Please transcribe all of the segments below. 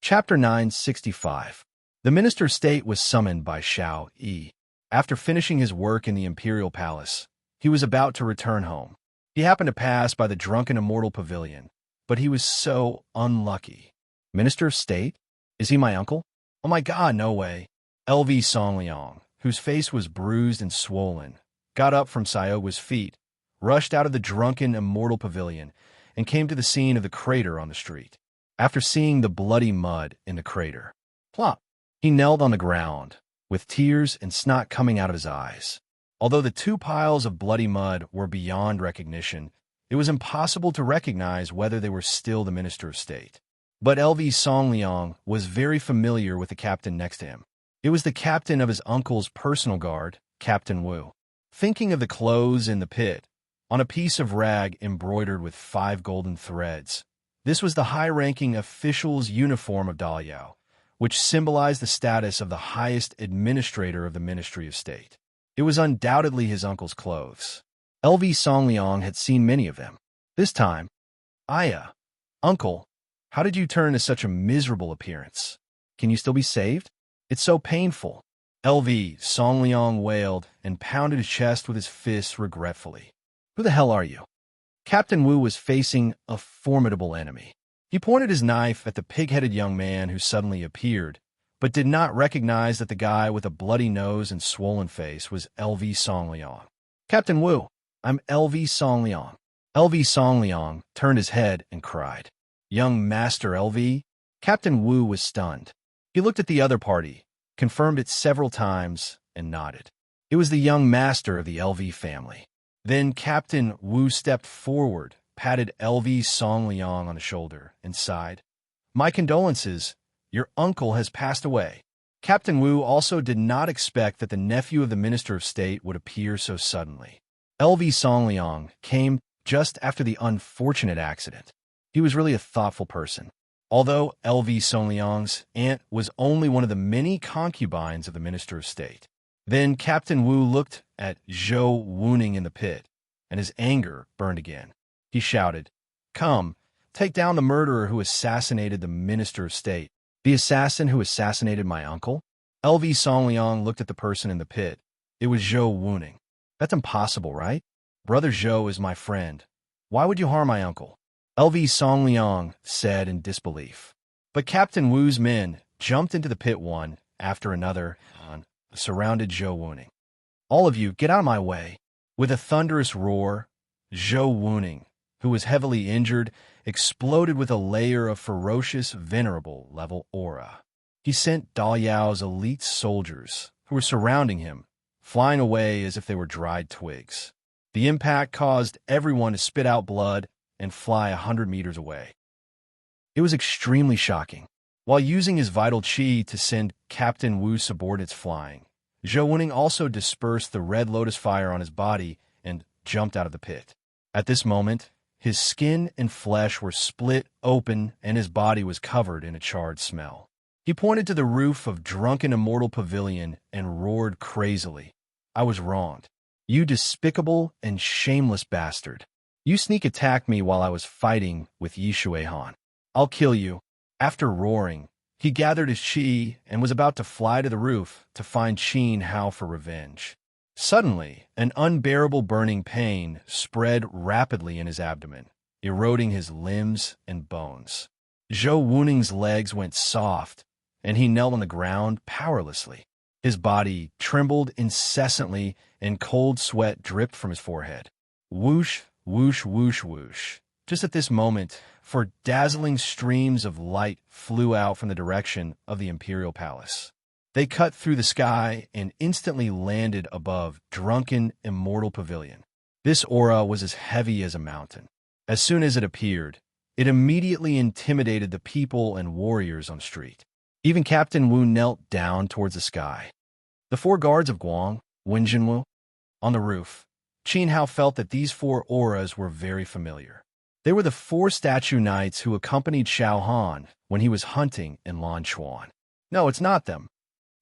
Chapter 965. The Minister of State was summoned by Xiao Yi. After finishing his work in the imperial palace, he was about to return home. He happened to pass by the drunken immortal pavilion, but he was so unlucky. Minister of State? Is he my uncle? Oh my God, no way. LV Songliang, whose face was bruised and swollen, got up from Siogua's feet, rushed out of the drunken immortal pavilion, and came to the scene of the crater on the street. After seeing the bloody mud in the crater, plop, he knelt on the ground, with tears and snot coming out of his eyes. Although the two piles of bloody mud were beyond recognition, it was impossible to recognize whether they were still the Minister of State. But LV Songliang was very familiar with the captain next to him. It was the captain of his uncle's personal guard, Captain Wu. Thinking of the clothes in the pit, on a piece of rag embroidered with 5 golden threads, this was the high-ranking official's uniform of Daliao, which symbolized the status of the highest administrator of the Ministry of State. It was undoubtedly his uncle's clothes. LV Songliang had seen many of them. This time, Aya, uncle, how did you turn to such a miserable appearance? Can you still be saved? It's so painful. LV Songliang wailed and pounded his chest with his fists regretfully. Who the hell are you? Captain Wu was facing a formidable enemy. He pointed his knife at the pig-headed young man who suddenly appeared, but did not recognize that the guy with a bloody nose and swollen face was LV Songliang. Captain Wu, I'm LV Songliang. LV Songliang turned his head and cried. Young Master LV? Captain Wu was stunned. He looked at the other party, confirmed it several times, and nodded. It was the young master of the LV family. Then Captain Wu stepped forward, patted LV Songliang on the shoulder, and sighed. My condolences. Your uncle has passed away. Captain Wu also did not expect that the nephew of the Minister of State would appear so suddenly. LV Songliang came just after the unfortunate accident. He was really a thoughtful person. Although LV Songliang's aunt was only one of the many concubines of the Minister of State. Then Captain Wu looked at Zhou Wuning in the pit, and his anger burned again. He shouted, Come, take down the murderer who assassinated the Minister of State. The assassin who assassinated my uncle? LV Songliang looked at the person in the pit. It was Zhou Wuning. That's impossible, right? Brother Zhou is my friend. Why would you harm my uncle? LV Songliang said in disbelief. But Captain Wu's men jumped into the pit one after another and surrounded Zhou Wuning. All of you, get out of my way. With a thunderous roar, Zhou Wuning, who was heavily injured, exploded with a layer of ferocious, venerable-level aura. He sent Daliao's elite soldiers, who were surrounding him, flying away as if they were dried twigs. The impact caused everyone to spit out blood and fly 100 meters away. It was extremely shocking. While using his vital chi to send Captain Wu's subordinates flying, Zhou Wuning also dispersed the red lotus fire on his body and jumped out of the pit. At this moment, his skin and flesh were split open and his body was covered in a charred smell. He pointed to the roof of drunken immortal pavilion and roared crazily. I was wronged. You despicable and shameless bastard. You sneak attacked me while I was fighting with Yi Shuihan. I'll kill you. After roaring, he gathered his chi and was about to fly to the roof to find Qin Hao for revenge. Suddenly, an unbearable burning pain spread rapidly in his abdomen, eroding his limbs and bones. Zhou Wuning's legs went soft, and he knelt on the ground powerlessly. His body trembled incessantly, and cold sweat dripped from his forehead. Whoosh, whoosh, whoosh, whoosh. Just at this moment, for dazzling streams of light flew out from the direction of the imperial palace. They cut through the sky and instantly landed above drunken immortal pavilion. This aura was as heavy as a mountain. As soon as it appeared, it immediately intimidated the people and warriors on the street. Even Captain Wu knelt down towards the sky. The 4 guards of Guang, Wenjinwu, on the roof, Qin Hao felt that these 4 auras were very familiar. They were the 4 statue knights who accompanied Xiao Han when he was hunting in Lanchuan. No, it's not them.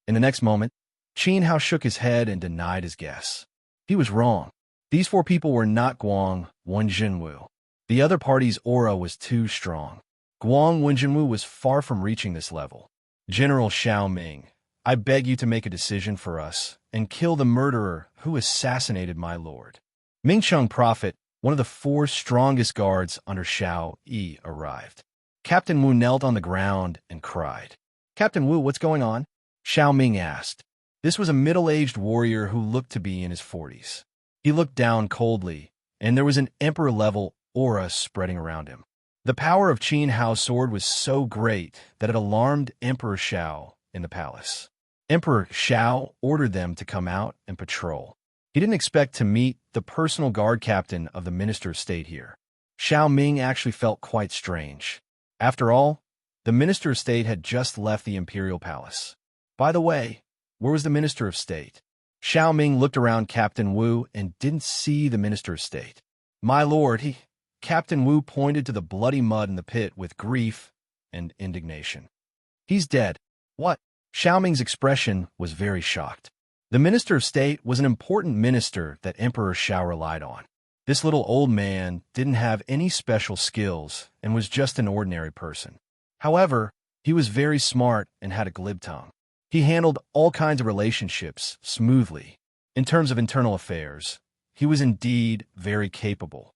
In the next moment, Qin Hao shook his head and denied his guess. He was wrong. These 4 people were not Guang Wenjinwu. The other party's aura was too strong. Guang Wenjinwu was far from reaching this level. General Xiao Ming, I beg you to make a decision for us and kill the murderer who assassinated my lord. Ming Chung Prophet, one of the 4 strongest guards under Xiao Yi, arrived. Captain Wu knelt on the ground and cried. Captain Wu, what's going on? Xiao Ming asked. This was a middle-aged warrior who looked to be in his 40s. He looked down coldly, and there was an emperor-level aura spreading around him. The power of Qin Hao's sword was so great that it alarmed Emperor Xiao in the palace. Emperor Xiao ordered them to come out and patrol. He didn't expect to meet the personal guard captain of the Minister of State here. Xiao Ming actually felt quite strange. After all, the Minister of State had just left the Imperial Palace. By the way, where was the Minister of State? Xiao Ming looked around Captain Wu and didn't see the Minister of State. My lord, Captain Wu pointed to the bloody mud in the pit with grief and indignation. He's dead. What? Xiao Ming's expression was very shocked. The Minister of State was an important minister that Emperor Xiao relied on. This little old man didn't have any special skills and was just an ordinary person. However, he was very smart and had a glib tongue. He handled all kinds of relationships smoothly. In terms of internal affairs, he was indeed very capable.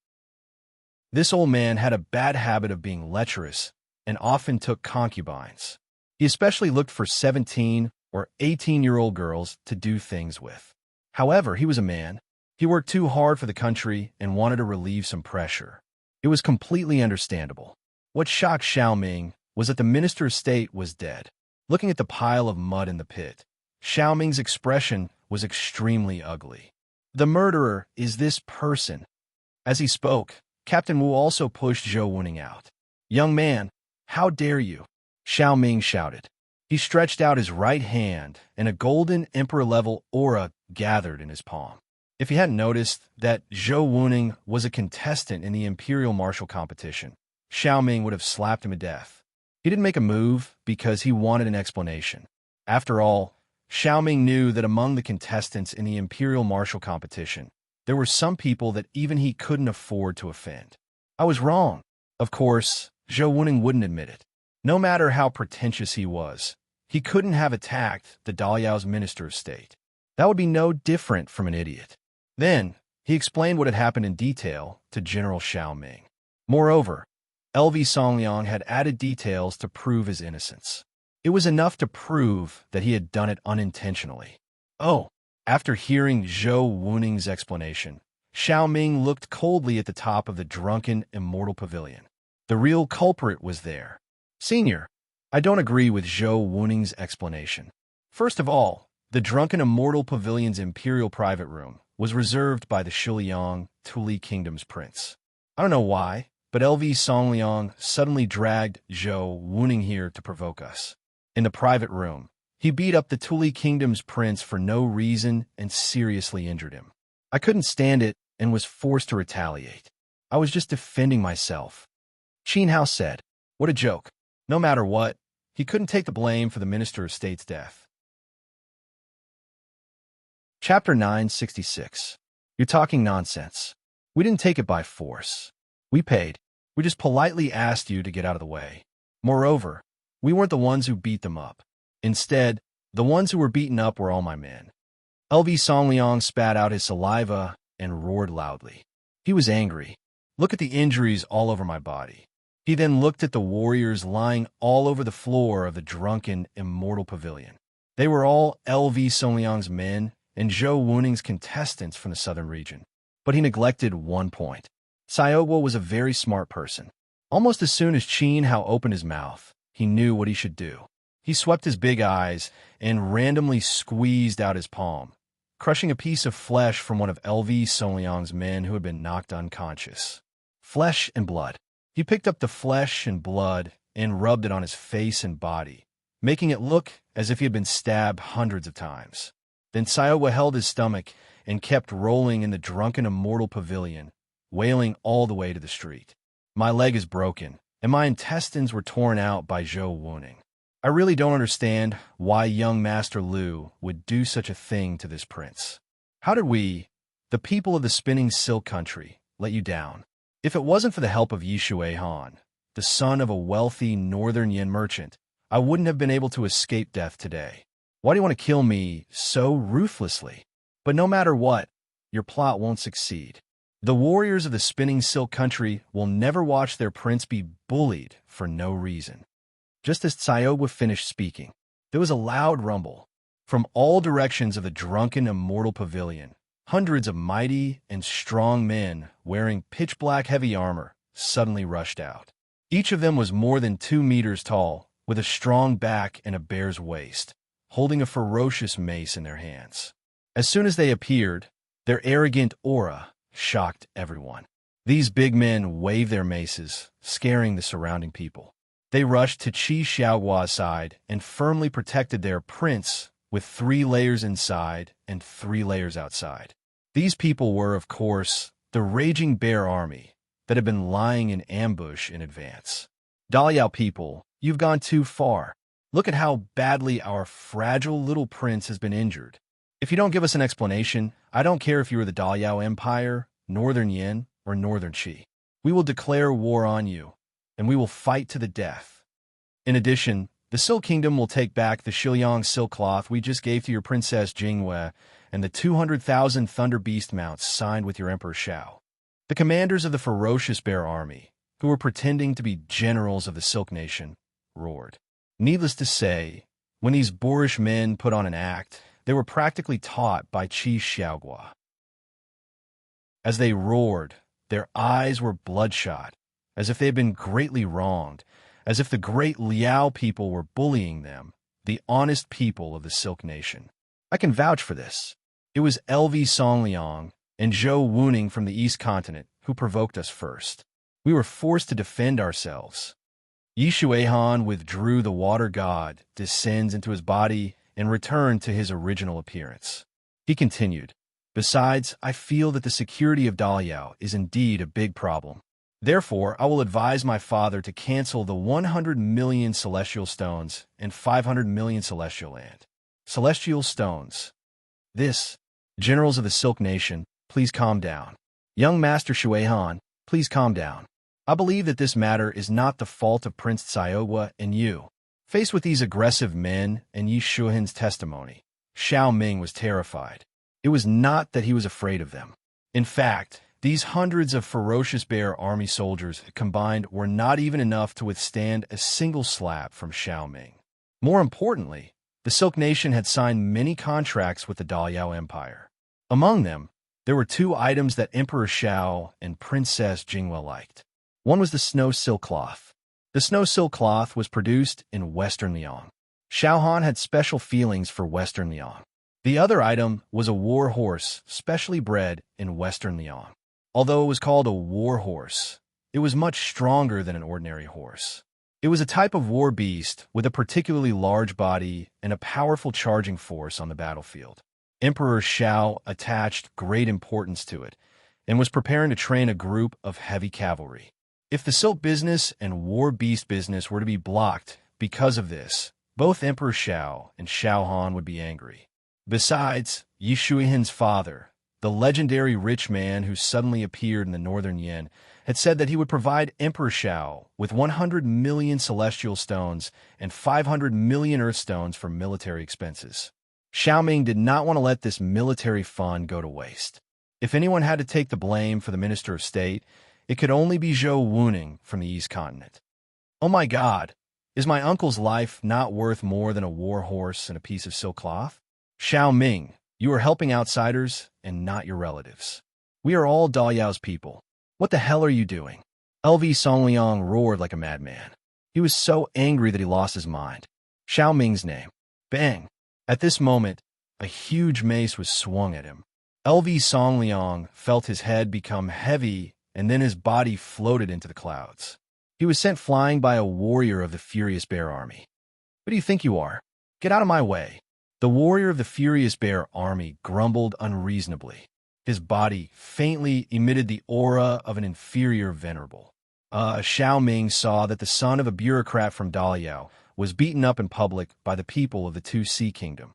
This old man had a bad habit of being lecherous and often took concubines. He especially looked for 17 or 18-year-old girls to do things with. However, he was a man. He worked too hard for the country and wanted to relieve some pressure. It was completely understandable. What shocked Xiao Ming was that the Minister of State was dead. Looking at the pile of mud in the pit, Xiao Ming's expression was extremely ugly. The murderer is this person. As he spoke, Captain Wu also pushed Zhou Wuning out. Young man, how dare you? Xiao Ming shouted. He stretched out his right hand, and a golden emperor-level aura gathered in his palm. If he hadn't noticed that Zhou Wuning was a contestant in the Imperial Martial Competition, Xiao Ming would have slapped him to death. He didn't make a move because he wanted an explanation. After all, Xiao Ming knew that among the contestants in the Imperial Martial Competition, there were some people that even he couldn't afford to offend. I was wrong. Of course, Zhou Wuning wouldn't admit it. No matter how pretentious he was, he couldn't have attacked the Daliao's Minister of State. That would be no different from an idiot. Then, he explained what had happened in detail to General Xiao Ming. Moreover, LV Songliang had added details to prove his innocence. It was enough to prove that he had done it unintentionally. Oh, after hearing Zhou Wuning's explanation, Xiao Ming looked coldly at the top of the drunken immortal pavilion. The real culprit was there. Senior, I don't agree with Zhou Wuning's explanation. First of all, the drunken immortal pavilion's imperial private room was reserved by the Shiliang Tuli Kingdom's prince. I don't know why, but LV Songliang suddenly dragged Zhou Wuning here to provoke us. In the private room, he beat up the Tuli Kingdom's prince for no reason and seriously injured him. I couldn't stand it and was forced to retaliate. I was just defending myself. Qin Hao said, what a joke. No matter what, he couldn't take the blame for the Minister of State's death. Chapter 966. You're talking nonsense. We didn't take it by force. We paid. We just politely asked you to get out of the way. Moreover, we weren't the ones who beat them up. Instead, the ones who were beaten up were all my men. LV Songliang spat out his saliva and roared loudly. He was angry. Look at the injuries all over my body. He then looked at the warriors lying all over the floor of the drunken, immortal pavilion. They were all LV Songliang's men and Zhou Wuning's contestants from the southern region. But he neglected one point. Xiaoguo was a very smart person. Almost as soon as Qin Hao opened his mouth, he knew what he should do. He swept his big eyes and randomly squeezed out his palm, crushing a piece of flesh from one of LV Songliang's men who had been knocked unconscious. Flesh and blood. He picked up the flesh and blood and rubbed it on his face and body, making it look as if he had been stabbed hundreds of times. Then Xiaoguo held his stomach and kept rolling in the drunken immortal pavilion, wailing all the way to the street. My leg is broken, and my intestines were torn out by Zhou Wuning. I really don't understand why young Master Lu would do such a thing to this prince. How did we, the people of the spinning silk country, let you down? If it wasn't for the help of Yi Shui Han, the son of a wealthy northern yin merchant, I wouldn't have been able to escape death today. Why do you want to kill me so ruthlessly? But no matter what, your plot won't succeed. The warriors of the spinning silk country will never watch their prince be bullied for no reason. Just as Tsayoba finished speaking, there was a loud rumble. From all directions of the drunken immortal pavilion, hundreds of mighty and strong men wearing pitch-black heavy armor suddenly rushed out. Each of them was more than 2 meters tall, with a strong back and a bear's waist, holding a ferocious mace in their hands. As soon as they appeared, their arrogant aura shocked everyone. These big men waved their maces, scaring the surrounding people. They rushed to Qi Xiaogua's side and firmly protected their prince with 3 layers inside and 3 layers outside. These people were, of course, the raging bear army that had been lying in ambush in advance. Daliao people, you've gone too far. Look at how badly our fragile little prince has been injured. If you don't give us an explanation, I don't care if you are the Daliao Empire, Northern Yin, or Northern Qi. We will declare war on you, and we will fight to the death. In addition, the Silk Kingdom will take back the Shiliang silk cloth we just gave to your Princess Jingwei and the 200,000 Thunder Beast mounts signed with your Emperor Shao. The commanders of the ferocious bear army, who were pretending to be generals of the Silk Nation, roared. Needless to say, when these boorish men put on an act, they were practically taught by Qi Xiaogua. As they roared, their eyes were bloodshot, as if they had been greatly wronged, as if the great Liao people were bullying them, the honest people of the Silk Nation. I can vouch for this. It was LV Songliang and Zhou Wuning from the East Continent who provoked us first. We were forced to defend ourselves. Yi Shuihan withdrew the water god, descends into his body, and returned to his original appearance. He continued, "Besides, I feel that the security of Daliao is indeed a big problem. Therefore, I will advise my father to cancel the 100 million celestial stones and 500 million celestial land. Celestial stones. This, generals of the Silk Nation, please calm down. Young Master Shuihan, please calm down. I believe that this matter is not the fault of Prince Tsayoba and you." Faced with these aggressive men and Yi Shuihan's testimony, Xiao Ming was terrified. It was not that he was afraid of them. In fact, these hundreds of ferocious bear army soldiers combined were not even enough to withstand a single slap from Xiao Ming. More importantly, the Silk Nation had signed many contracts with the Daliao Empire. Among them, there were 2 items that Emperor Shao and Princess Jingwei liked. One was the snow silk cloth. The snow silk cloth was produced in Western Liang. Xiao Han had special feelings for Western Liang. The other item was a war horse specially bred in Western Liang. Although it was called a war horse, it was much stronger than an ordinary horse. It was a type of war beast with a particularly large body and a powerful charging force on the battlefield. Emperor Shao attached great importance to it and was preparing to train a group of heavy cavalry. If the silk business and war beast business were to be blocked because of this, both Emperor Shao and Xiao Han would be angry. Besides, Yi Shuihan's father, the legendary rich man who suddenly appeared in the Northern Yin, had said that he would provide Emperor Shao with 100 million celestial stones and 500 million earth stones for military expenses. Xiao Ming did not want to let this military fund go to waste. If anyone had to take the blame for the Minister of State, it could only be Zhou Wuning from the East Continent. Oh my God, is my uncle's life not worth more than a war horse and a piece of silk cloth? Xiao Ming, you are helping outsiders and not your relatives. We are all Daliao's people. What the hell are you doing? LV Songliang roared like a madman. He was so angry that he lost his mind. Xiao Ming's name. Bang! At this moment, a huge mace was swung at him. LV Songliang felt his head become heavy and then his body floated into the clouds. He was sent flying by a warrior of the Furious Bear Army. Who do you think you are? Get out of my way. The warrior of the Furious Bear Army grumbled unreasonably. His body faintly emitted the aura of an inferior venerable. Xiao Ming saw that the son of a bureaucrat from Daliao was beaten up in public by the people of the 2C Kingdom.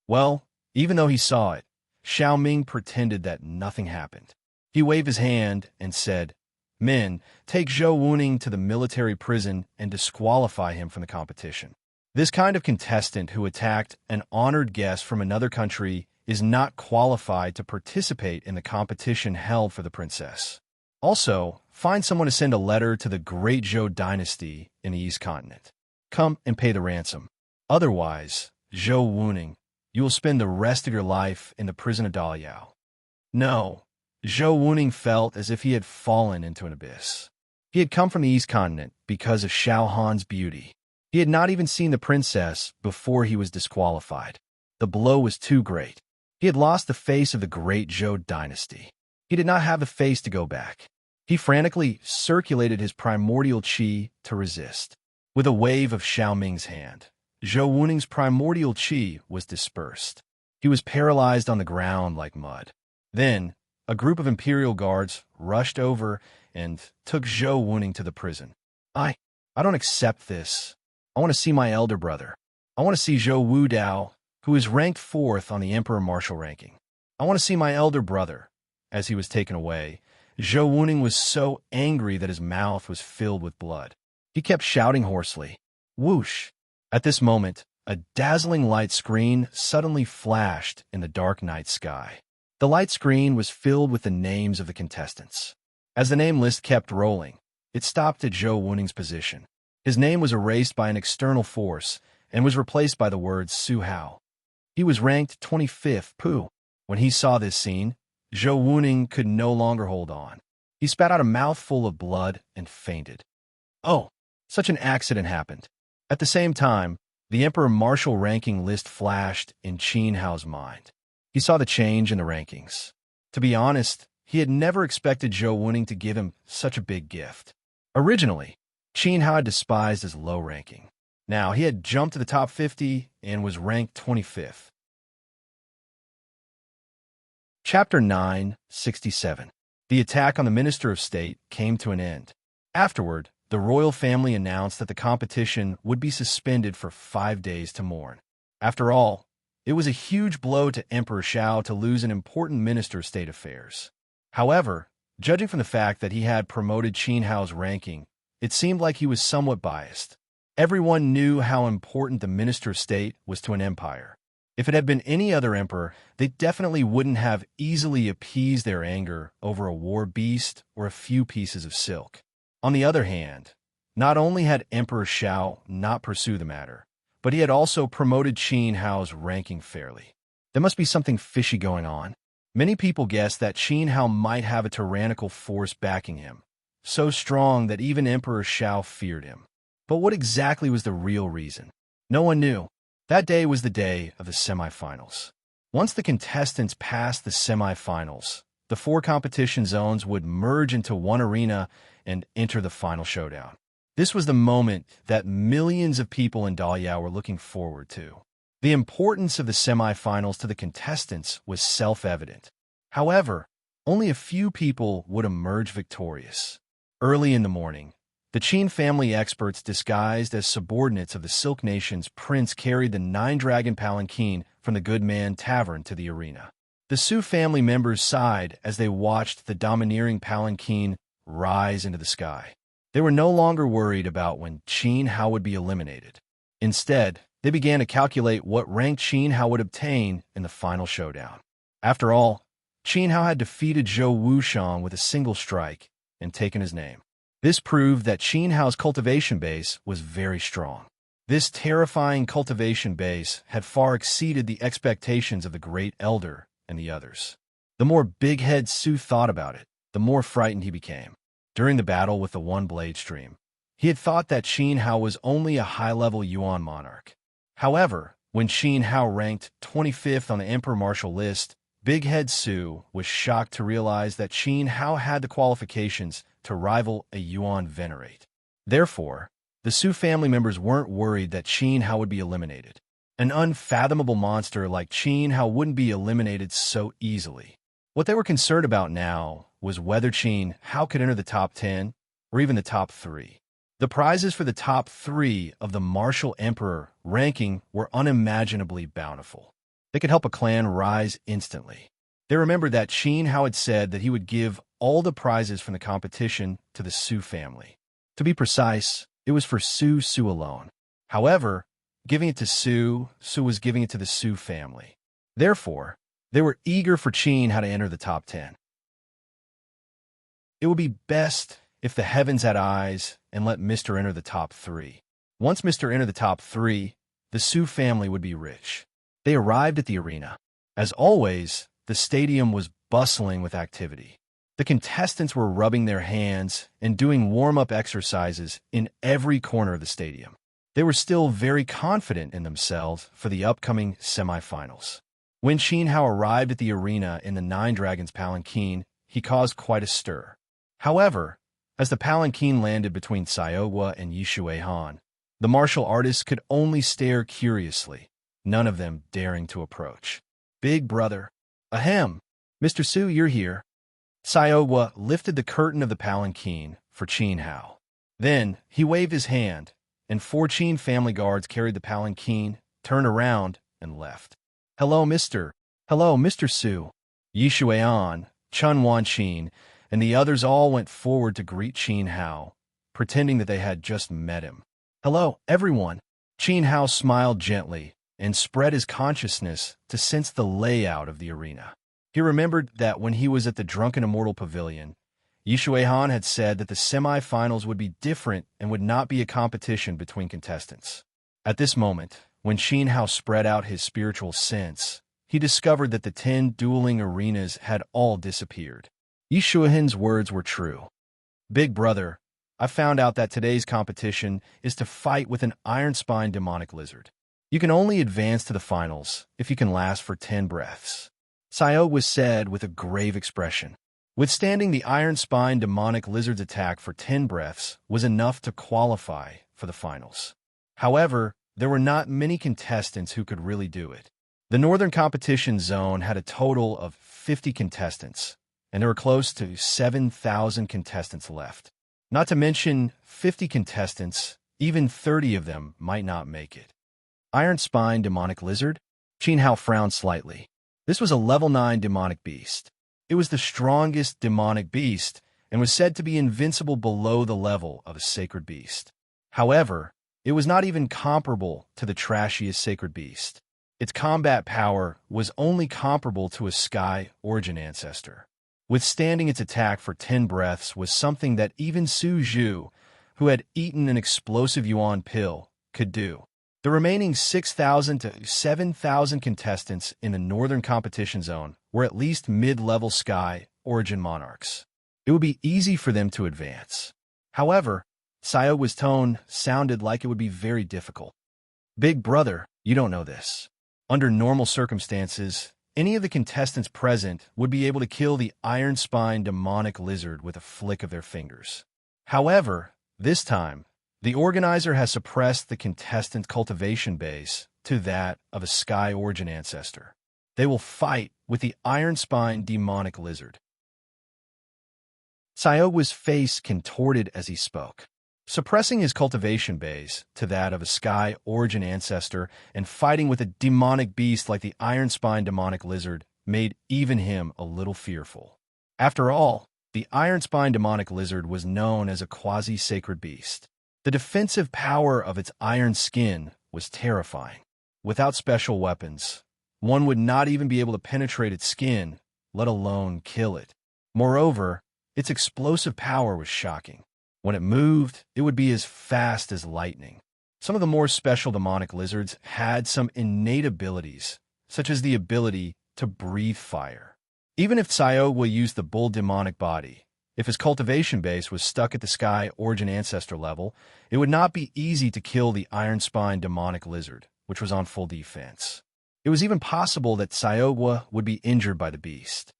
Well, even though he saw it, Xiao Ming pretended that nothing happened. He waved his hand and said, Men, take Zhou Wuning to the military prison and disqualify him from the competition. This kind of contestant who attacked an honored guest from another country is not qualified to participate in the competition held for the princess. Also, find someone to send a letter to the Great Zhou dynasty in the East Continent. Come and pay the ransom. Otherwise, Zhou Wuning, you will spend the rest of your life in the prison of Daliao. No, Zhou Wuning felt as if he had fallen into an abyss. He had come from the East Continent because of Xiao Han's beauty. He had not even seen the princess before he was disqualified. The blow was too great. He had lost the face of the Great Zhou dynasty. He did not have the face to go back. He frantically circulated his primordial qi to resist. With a wave of Xiao Ming's hand, Zhou Wuning's primordial qi was dispersed. He was paralyzed on the ground like mud. Then, a group of imperial guards rushed over and took Zhou Wuning to the prison. I don't accept this. I want to see my elder brother. I want to see Zhou Wudao, who is ranked 4th on the Emperor Martial ranking. I want to see my elder brother. As he was taken away, Zhou Wuning was so angry that his mouth was filled with blood. He kept shouting hoarsely, "Whoosh!" At this moment, a dazzling light screen suddenly flashed in the dark night sky. The light screen was filled with the names of the contestants. As the name list kept rolling, it stopped at Zhou Wuning's position. His name was erased by an external force and was replaced by the words Su Hao. He was ranked 25th. When he saw this scene, Zhou Wuning could no longer hold on. He spat out a mouthful of blood and fainted. Oh, such an accident happened. At the same time, the Emperor Martial ranking list flashed in Qin Hao's mind. He saw the change in the rankings. To be honest, he had never expected Zhou Wuning to give him such a big gift. Originally, Qin Hao had despised his low ranking. Now he had jumped to the top 50 and was ranked 25th. Chapter 967. The attack on the Minister of State came to an end. Afterward, the royal family announced that the competition would be suspended for 5 days to mourn. After all, it was a huge blow to Emperor Xiao to lose an important Minister of State Affairs. However, judging from the fact that he had promoted Qin Hao's ranking, it seemed like he was somewhat biased. Everyone knew how important the Minister of State was to an empire. If it had been any other emperor, they definitely wouldn't have easily appeased their anger over a war beast or a few pieces of silk. On the other hand, not only had Emperor Xiao not pursued the matter, but he had also promoted Qin Hao's ranking fairly. There must be something fishy going on. Many people guessed that Qin Hao might have a tyrannical force backing him, so strong that even Emperor Xiao feared him. But what exactly was the real reason? No one knew. That day was the day of the semifinals. Once the contestants passed the semifinals, the 4 competition zones would merge into one arena and enter the final showdown. This was the moment that millions of people in Daliao were looking forward to. The importance of the semifinals to the contestants was self-evident. However, only a few people would emerge victorious. Early in the morning, the Qin family experts disguised as subordinates of the Silk Nation's prince carried the 9-dragon palanquin from the Good Man Tavern to the arena. The Su family members sighed as they watched the domineering palanquin rise into the sky. They were no longer worried about when Qin Hao would be eliminated. Instead, they began to calculate what rank Qin Hao would obtain in the final showdown. After all, Qin Hao had defeated Zhou Wushang with a single strike and taken his name. This proved that Qin Hao's cultivation base was very strong. This terrifying cultivation base had far exceeded the expectations of the Great Elder and the others. The more Big Head Su thought about it, the more frightened he became. During the battle with the One Blade Stream, he had thought that Qin Hao was only a high-level Yuan monarch. However, when Qin Hao ranked 25th on the Emperor Martial list, Big Head Su was shocked to realize that Qin Hao had the qualifications to rival a Yuan Venerate. Therefore, the Su family members weren't worried that Qin Hao would be eliminated. An unfathomable monster like Qin Hao wouldn't be eliminated so easily. What they were concerned about now was whether Qin Hao could enter the top 10 or even the top 3. The prizes for the top 3 of the Martial Emperor ranking were unimaginably bountiful. They could help a clan rise instantly. They remembered that Qin Hao had said that he would give all the prizes from the competition to the Su family. To be precise, it was for Su alone. However, giving it to Su was giving it to the Su family. Therefore, they were eager for Qin Hao to enter the top 10. It would be best if the heavens had eyes and let Mr. enter the top 3. Once Mr. entered the top 3, the Su family would be rich. They arrived at the arena. As always, the stadium was bustling with activity. The contestants were rubbing their hands and doing warm-up exercises in every corner of the stadium. They were still very confident in themselves for the upcoming semifinals. When Qin Hao arrived at the arena in the Nine Dragons palanquin, he caused quite a stir. However, as the palanquin landed between Xiaohua and Yishui Han, the martial artists could only stare curiously, none of them daring to approach. "Big brother." "Ahem. Mr. Su, you're here." Xiaohua lifted the curtain of the palanquin for Qin Hao. Then he waved his hand, and 4 Qin family guards carried the palanquin, turned around, and left. "Hello, Mr. Su." Yi Shuian, Chun Wanqin, and the others all went forward to greet Qin Hao, pretending that they had just met him. "Hello, everyone." Qin Hao smiled gently and spread his consciousness to sense the layout of the arena. He remembered that when he was at the Drunken Immortal Pavilion, Yishui Han had said that the semi-finals would be different and would not be a competition between contestants. At this moment, when Qin Hao spread out his spiritual sense, he discovered that the 10 dueling arenas had all disappeared. Yishui Han's words were true. "Big brother, I found out that today's competition is to fight with an iron-spined demonic lizard. You can only advance to the finals if you can last for 10 breaths. Xiao was said with a grave expression. Withstanding the iron-spined demonic lizard's attack for 10 breaths was enough to qualify for the finals. However, there were not many contestants who could really do it. The Northern Competition Zone had a total of 50 contestants, and there were close to 7,000 contestants left. Not to mention 50 contestants, even 30 of them might not make it. Iron-spined demonic lizard? Qin Hao frowned slightly. This was a level 9 demonic beast. It was the strongest demonic beast and was said to be invincible below the level of a sacred beast. However, it was not even comparable to the trashiest sacred beast. Its combat power was only comparable to a sky origin ancestor. Withstanding its attack for 10 breaths was something that even Su Zhu, who had eaten an explosive yuan pill, could do. The remaining 6,000 to 7,000 contestants in the Northern Competition Zone were at least mid-level sky origin monarchs. It would be easy for them to advance. However, Xiaohua's tone sounded like it would be very difficult. "Big brother, you don't know this. Under normal circumstances, any of the contestants present would be able to kill the iron-spined demonic lizard with a flick of their fingers. However, this time, the organizer has suppressed the contestant cultivation base to that of a sky origin ancestor. They will fight with the iron-spined demonic lizard." Xiaohua's face contorted as he spoke. Suppressing his cultivation base to that of a sky origin ancestor and fighting with a demonic beast like the iron-spined demonic lizard made even him a little fearful. After all, the iron-spined demonic lizard was known as a quasi-sacred beast. The defensive power of its iron skin was terrifying. Without special weapons, one would not even be able to penetrate its skin, let alone kill it. Moreover, its explosive power was shocking. When it moved, it would be as fast as lightning. Some of the more special demonic lizards had some innate abilities, such as the ability to breathe fire. Even if Xiaohua used the bull demonic body, if his cultivation base was stuck at the sky origin ancestor level, it would not be easy to kill the iron-spined demonic lizard, which was on full defense. It was even possible that Xiaohua would be injured by the beast.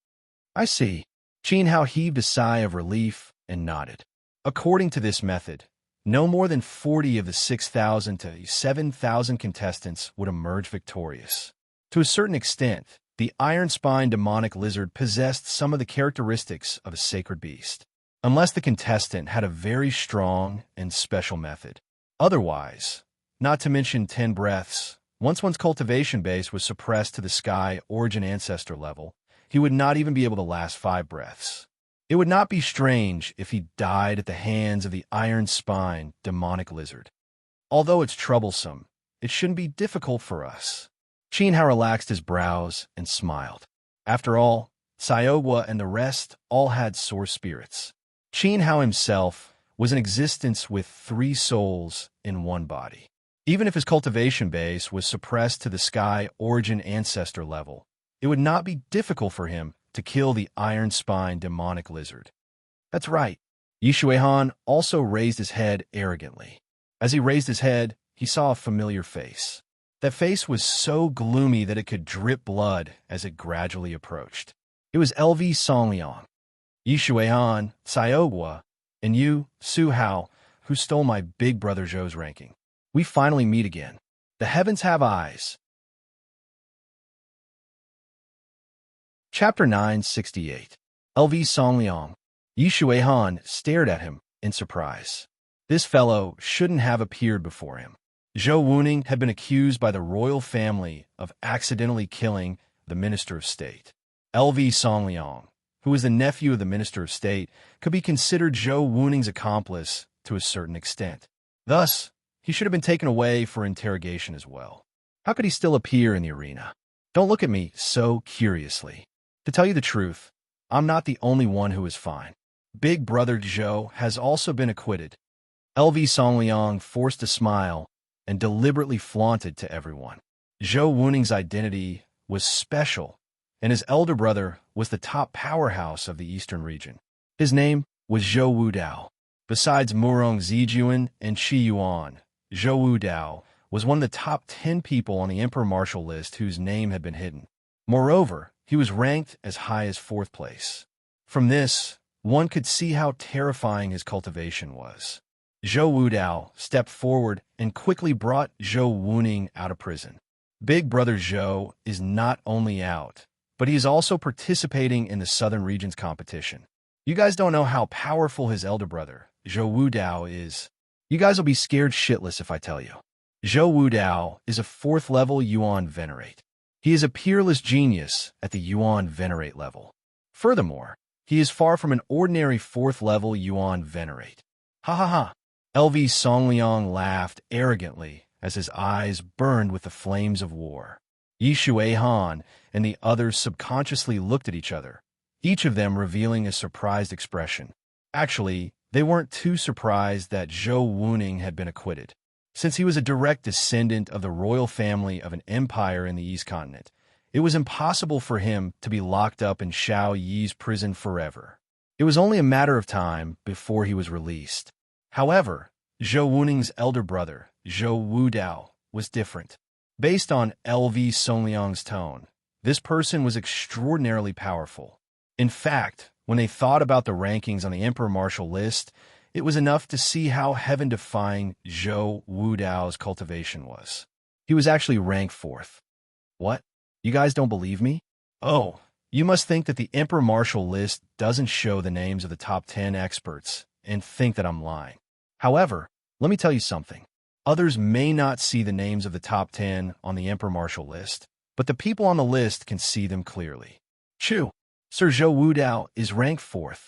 "I see." Qin Hao heaved a sigh of relief and nodded. According to this method, no more than 40 of the 6,000 to 7,000 contestants would emerge victorious. To a certain extent, the iron-spined demonic lizard possessed some of the characteristics of a sacred beast, unless the contestant had a very strong and special method. Otherwise, not to mention 10 breaths, once one's cultivation base was suppressed to the sky origin ancestor level, he would not even be able to last 5 breaths. It would not be strange if he died at the hands of the iron-spined demonic lizard. Although it's troublesome, it shouldn't be difficult for us. Qin Hao relaxed his brows and smiled. After all, Sayogwa and the rest all had sore spirits. Qin Hao himself was an existence with 3 souls in one body. Even if his cultivation base was suppressed to the sky origin ancestor level, it would not be difficult for him to kill the iron-spined demonic lizard. That's right. Yi Shuihan also raised his head arrogantly. As he raised his head, he saw a familiar face. That face was so gloomy that it could drip blood as it gradually approached. It was LV Songliang. Yi Shuihan, Sayogwa, and you, Su Hao, who stole my big brother Zhou's ranking. We finally meet again. The heavens have eyes. Chapter 968. LV Songliang. Yi Shuihan stared at him in surprise. This fellow shouldn't have appeared before him. Zhou Wuning had been accused by the royal family of accidentally killing the Minister of State. LV Songliang, who was the nephew of the Minister of State, could be considered Zhou Wuning's accomplice to a certain extent. Thus, he should have been taken away for interrogation as well. How could he still appear in the arena? Don't look at me so curiously. To tell you the truth, I'm not the only one who is fine. Big brother Zhou has also been acquitted. LV Songliang forced a smile and deliberately flaunted to everyone. Zhou Wuning's identity was special, and his elder brother was the top powerhouse of the eastern region. His name was Zhou Wudao. Besides Murong Zijuan and Qi Yuan, Zhou Wudao was one of the top 10 people on the Emperor Martial list whose name had been hidden. Moreover, he was ranked as high as 4th place. From this, one could see how terrifying his cultivation was. Zhou Wudao stepped forward and quickly brought Zhou Wuning out of prison. Big brother Zhou is not only out, but he is also participating in the Southern Region's competition. You guys don't know how powerful his elder brother, Zhou Wudao, is. You guys will be scared shitless if I tell you. Zhou Wudao is a 4th level Yuan Venerate. He is a peerless genius at the Yuan Venerate level. Furthermore, he is far from an ordinary 4th level Yuan Venerate. Ha ha ha. LV Songliang laughed arrogantly as his eyes burned with the flames of war. Yi Shuihan and the others subconsciously looked at each other, each of them revealing a surprised expression. Actually, they weren't too surprised that Zhou Wuning had been acquitted. Since he was a direct descendant of the royal family of an empire in the East Continent, it was impossible for him to be locked up in Xiao Yi's prison forever. It was only a matter of time before he was released. However, Zhou Wuning's elder brother, Zhou Wudao, was different. Based on LV Songliang's tone, this person was extraordinarily powerful. In fact, when they thought about the rankings on the Emperor Martial list, it was enough to see how heaven-defying Zhou Wudao's cultivation was. He was actually ranked 4th. What? You guys don't believe me? Oh, you must think that the Emperor Martial list doesn't show the names of the top 10 experts and think that I'm lying. However, let me tell you something. Others may not see the names of the top 10 on the Emperor Martial list, but the people on the list can see them clearly. Chu, Sir Zhou Wudao is ranked 4th.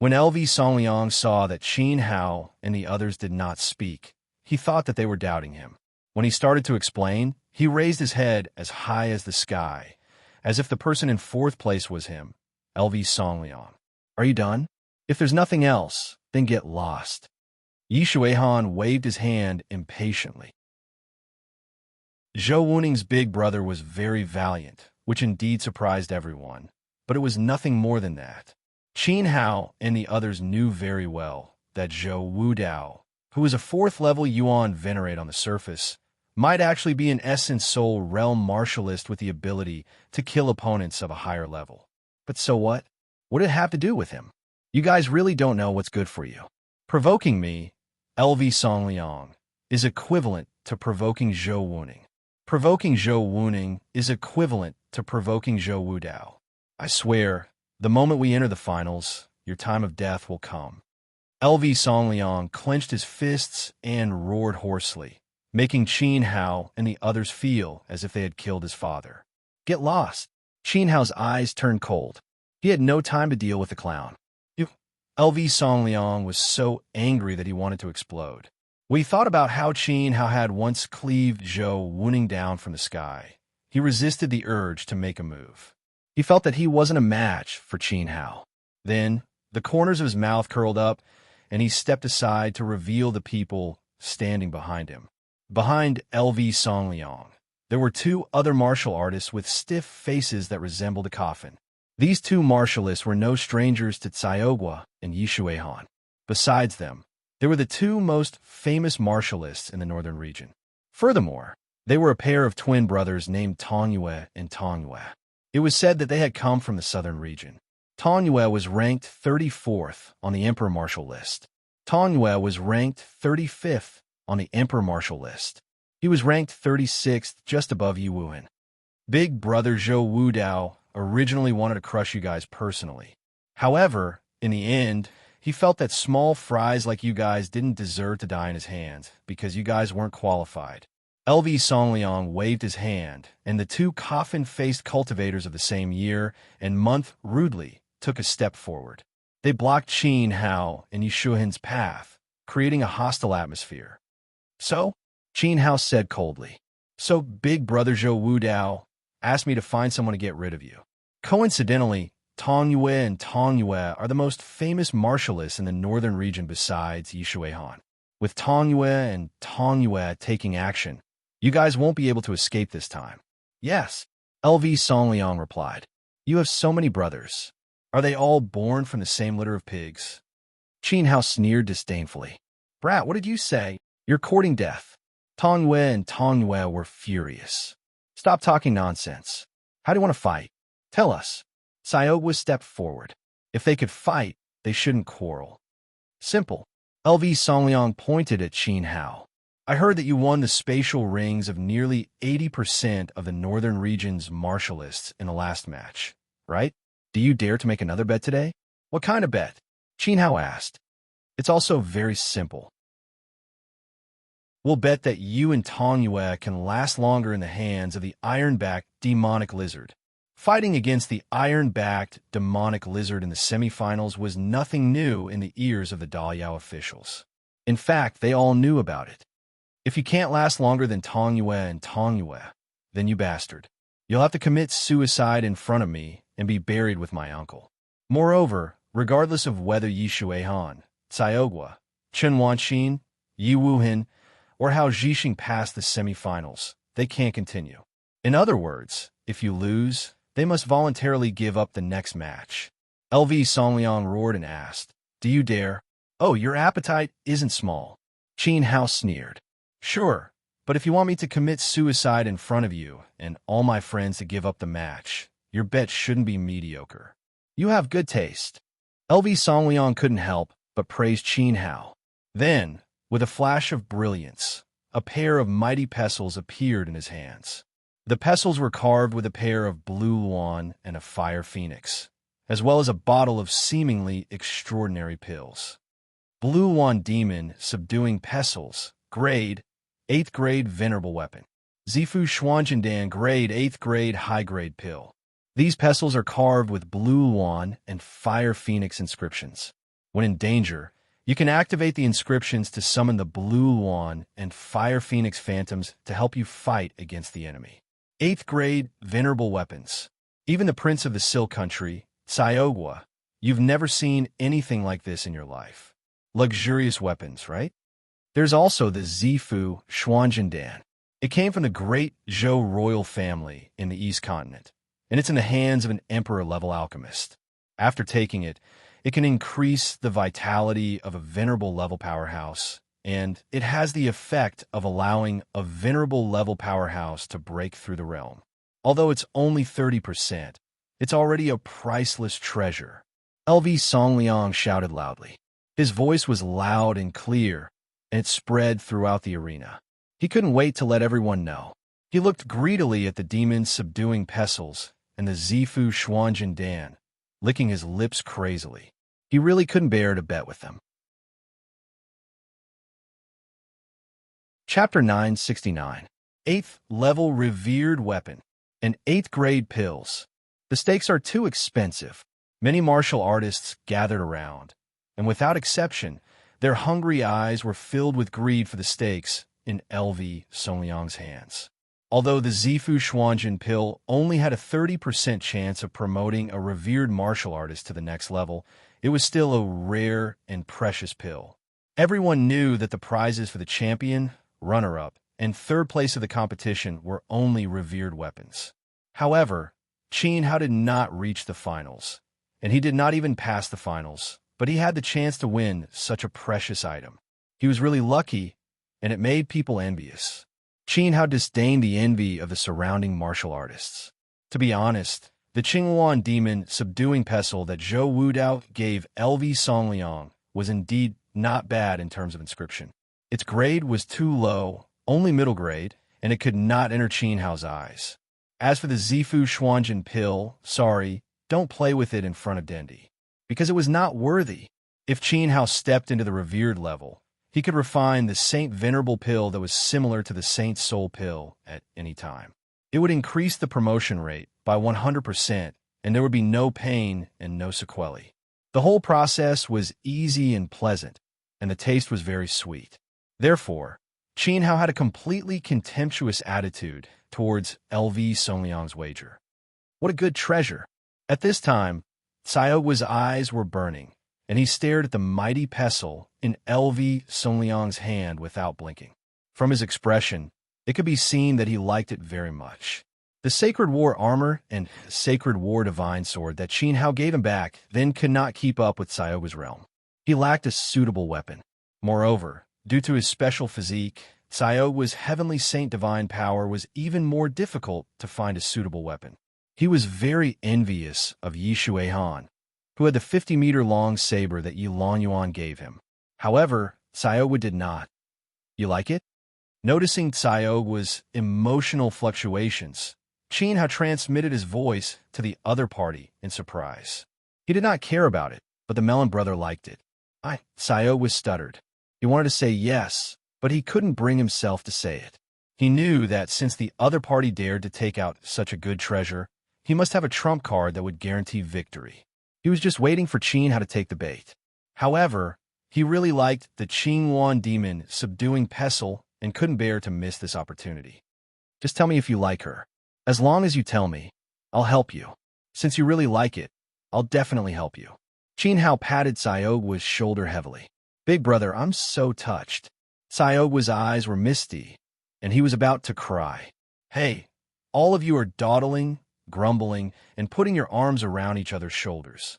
When LV Songliang saw that Qin Hao and the others did not speak, he thought that they were doubting him. When he started to explain, he raised his head as high as the sky, as if the person in 4th place was him, LV Songliang. Are you done? If there's nothing else, then get lost. Yi Shuihan waved his hand impatiently. Zhou Wuning's big brother was very valiant, which indeed surprised everyone, but it was nothing more than that. Qin Hao and the others knew very well that Zhou Wudao, who was a 4th level Yuan Venerate on the surface, might actually be an Essence Soul Realm Martialist with the ability to kill opponents of a higher level. But so what? What did it have to do with him? You guys really don't know what's good for you. Provoking me, LV Songliang, is equivalent to provoking Zhou Wuning. Provoking Zhou Wuning is equivalent to provoking Zhou Wudao. I swear, the moment we enter the finals, your time of death will come. LV Songliang clenched his fists and roared hoarsely, making Qin Hao and the others feel as if they had killed his father. Get lost. Qin Hao's eyes turned cold. He had no time to deal with the clown. LV Songliang was so angry that he wanted to explode. We thought about how Qin Hao had once cleaved Zhou wounding down from the sky. He resisted the urge to make a move. He felt that he wasn't a match for Qin Hao. Then, the corners of his mouth curled up, and he stepped aside to reveal the people standing behind him. Behind LV Songliang, there were two other martial artists with stiff faces that resembled a coffin. These two martialists were no strangers to Caiogua and Yishui Han. Besides them, they were the two most famous martialists in the northern region. Furthermore, they were a pair of twin brothers named Tongyue and Tongyue. It was said that they had come from the southern region. Tongyue was ranked 34th on the Emperor Martial list. Tongyue was ranked 35th on the Emperor Martial list. He was ranked 36th, just above Yi Wuhan. Big brother Zhou Wudao originally wanted to crush you guys personally. However, in the end, he felt that small fries like you guys didn't deserve to die in his hands because you guys weren't qualified. LV Songliang waved his hand, and the two coffin-faced cultivators of the same year and month rudely took a step forward. They blocked Qin Hao and Yishuhin's path, creating a hostile atmosphere. So, Qin Hao said coldly, "So big brother Zhou Wudao asked me to find someone to get rid of you." Coincidentally, Tongyue and Tongyue are the most famous martialists in the northern region besides Yishui Han. With Tongyue and Tongyue taking action, you guys won't be able to escape this time. Yes, LV Songliang replied. You have so many brothers. Are they all born from the same litter of pigs? Qin Hao sneered disdainfully. Brat, what did you say? You're courting death. Tongyue and Tongyue were furious. Stop talking nonsense. How do you want to fight? Tell us. Caiogua stepped forward. If they could fight, they shouldn't quarrel. Simple. LV Songliang pointed at Qin Hao. I heard that you won the spatial rings of nearly 80% of the northern region's martialists in the last match, right? Do you dare to make another bet today? What kind of bet? Qin Hao asked. It's also very simple. We'll bet that you and Tongyue can last longer in the hands of the iron-backed demonic lizard. Fighting against the iron-backed demonic lizard in the semifinals was nothing new in the ears of the Daliao officials. In fact, they all knew about it. If you can't last longer than Tongyue and Tongyue, then you bastard. You'll have to commit suicide in front of me and be buried with my uncle. Moreover, regardless of whether Yishui Han, Caiogua, Chen Wanxin, Yi Wuhan, or how Zhixing passed the semifinals, they can't continue. In other words, if you lose, they must voluntarily give up the next match. LV Songliang roared and asked, Do you dare? Oh, your appetite isn't small. Qin Hao sneered. Sure, but if you want me to commit suicide in front of you and all my friends to give up the match, your bet shouldn't be mediocre. You have good taste. LV Songliang couldn't help but praise Qin Hao. Then, with a flash of brilliance, a pair of mighty pestles appeared in his hands. The pestles were carved with a pair of blue luan and a fire phoenix, as well as a bottle of seemingly extraordinary pills. Blue luan demon subduing pestles, grade, 8th grade venerable weapon. Zifu Xuanjiandan grade 8th grade high-grade pill. These pestles are carved with blue luan and fire phoenix inscriptions. When in danger, you can activate the inscriptions to summon the blue luan and fire phoenix phantoms to help you fight against the enemy. 8th grade venerable weapons. Even the prince of the Silk Country, Caiogua, you've never seen anything like this in your life. Luxurious weapons, right? There's also the Zifu Xuanjiandan. It came from the great Zhou royal family in the East Continent, and it's in the hands of an emperor-level alchemist. After taking it, it can increase the vitality of a venerable level powerhouse, and it has the effect of allowing a venerable level powerhouse to break through the realm. Although it's only 30%, it's already a priceless treasure. LV Songliang shouted loudly. His voice was loud and clear, and it spread throughout the arena. He couldn't wait to let everyone know. He looked greedily at the demons subduing pestles and the Zifu Xuanjiandan, licking his lips crazily. He really couldn't bear to bet with them. Chapter 969. 8th level revered weapon and 8th grade pills. The stakes are too expensive. Many martial artists gathered around, and without exception, their hungry eyes were filled with greed for the stakes in LV Songliang's hands. Although the Zifu Xuanjin pill only had a 30% chance of promoting a revered martial artist to the next level, it was still a rare and precious pill. Everyone knew that the prizes for the champion, runner-up, and third place of the competition were only revered weapons. However, Qin Hao did not reach the finals, and he did not even pass the finals, but he had the chance to win such a precious item. He was really lucky, and it made people envious. Qin Hao disdained the envy of the surrounding martial artists. To be honest, the Qinghuan demon subduing pestle that Zhou Wudao gave LV Songliang was indeed not bad in terms of inscription. Its grade was too low, only middle grade, and it could not enter Qin Hao's eyes. As for the Zifu Xuanjin pill, sorry, don't play with it in front of Dendi, because it was not worthy. If Qin Hao stepped into the revered level, he could refine the Saint Venerable pill that was similar to the Saint Soul pill at any time. It would increase the promotion rate by 100%, and there would be no pain and no sequelae. The whole process was easy and pleasant, and the taste was very sweet. Therefore, Qin Hao had a completely contemptuous attitude towards LV Songliang's wager. What a good treasure! At this time, Xiaogui's eyes were burning, and he stared at the mighty pestle in LV Songliang's hand without blinking. From his expression, it could be seen that he liked it very much. The Sacred War armor and Sacred War divine sword that Qin Hao gave him back then could not keep up with Xiaogui's realm. He lacked a suitable weapon. Moreover, due to his special physique, Xiaogui's heavenly saint divine power was even more difficult to find a suitable weapon. He was very envious of Yi Shuihan, who had the 50-meter-long saber that Yi Longyuan gave him. However, Xiaogui did not. You like it? Noticing Xiaogui's emotional fluctuations, Qin Hao transmitted his voice to the other party in surprise. He did not care about it, but the Melon brother liked it. Xiaogui stuttered. He wanted to say yes, but he couldn't bring himself to say it. He knew that since the other party dared to take out such a good treasure, he must have a trump card that would guarantee victory. He was just waiting for Qin Hao to take the bait. However, he really liked the Qinghuan demon subduing pestle and couldn't bear to miss this opportunity. Just tell me if you like her. As long as you tell me, I'll help you. Since you really like it, I'll definitely help you. Qin Hao patted Xiaogui's shoulder heavily. Big brother, I'm so touched. Xiaogui's eyes were misty, and he was about to cry. Hey, all of you are dawdling, grumbling, and putting your arms around each other's shoulders.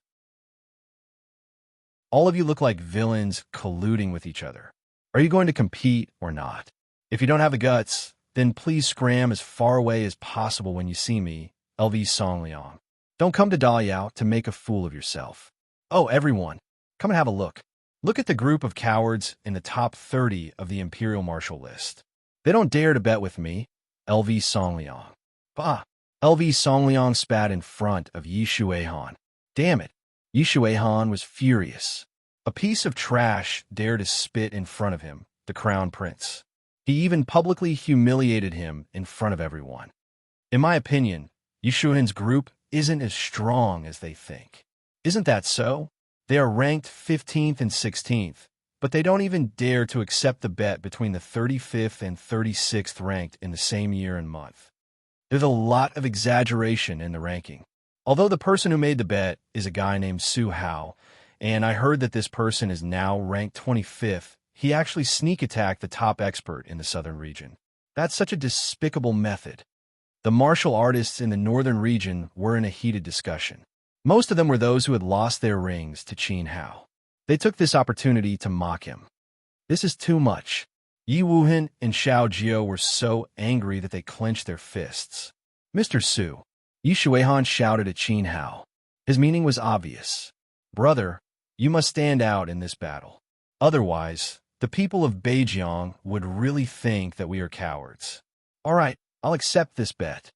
All of you look like villains colluding with each other. Are you going to compete or not? If you don't have the guts, then please scram as far away as possible when you see me, LV Songliang. Don't come to Daliao to make a fool of yourself. Oh, everyone, come and have a look. Look at the group of cowards in the top 30 of the Imperial Martial list. They don't dare to bet with me, LV Songliang. Bah! LV Songliang spat in front of Yi Shuihan. Damn it! Yi Shuihan was furious. A piece of trash dared to spit in front of him, the crown prince. He even publicly humiliated him in front of everyone. In my opinion, Yi Shuihan's group isn't as strong as they think. Isn't that so? They are ranked 15th and 16th, but they don't even dare to accept the bet between the 35th and 36th ranked in the same year and month. There's a lot of exaggeration in the ranking. Although the person who made the bet is a guy named Su Hao, and I heard that this person is now ranked 25th, he actually sneak attacked the top expert in the southern region. That's such a despicable method. The martial artists in the northern region were in a heated discussion. Most of them were those who had lost their rings to Qin Hao. They took this opportunity to mock him. This is too much. Yi Wuhan and Xiao Jiao were so angry that they clenched their fists. Mr. Su, Yi Shuihan shouted at Qin Hao. His meaning was obvious. Brother, you must stand out in this battle. Otherwise, the people of Beijiang would really think that we are cowards. All right, I'll accept this bet.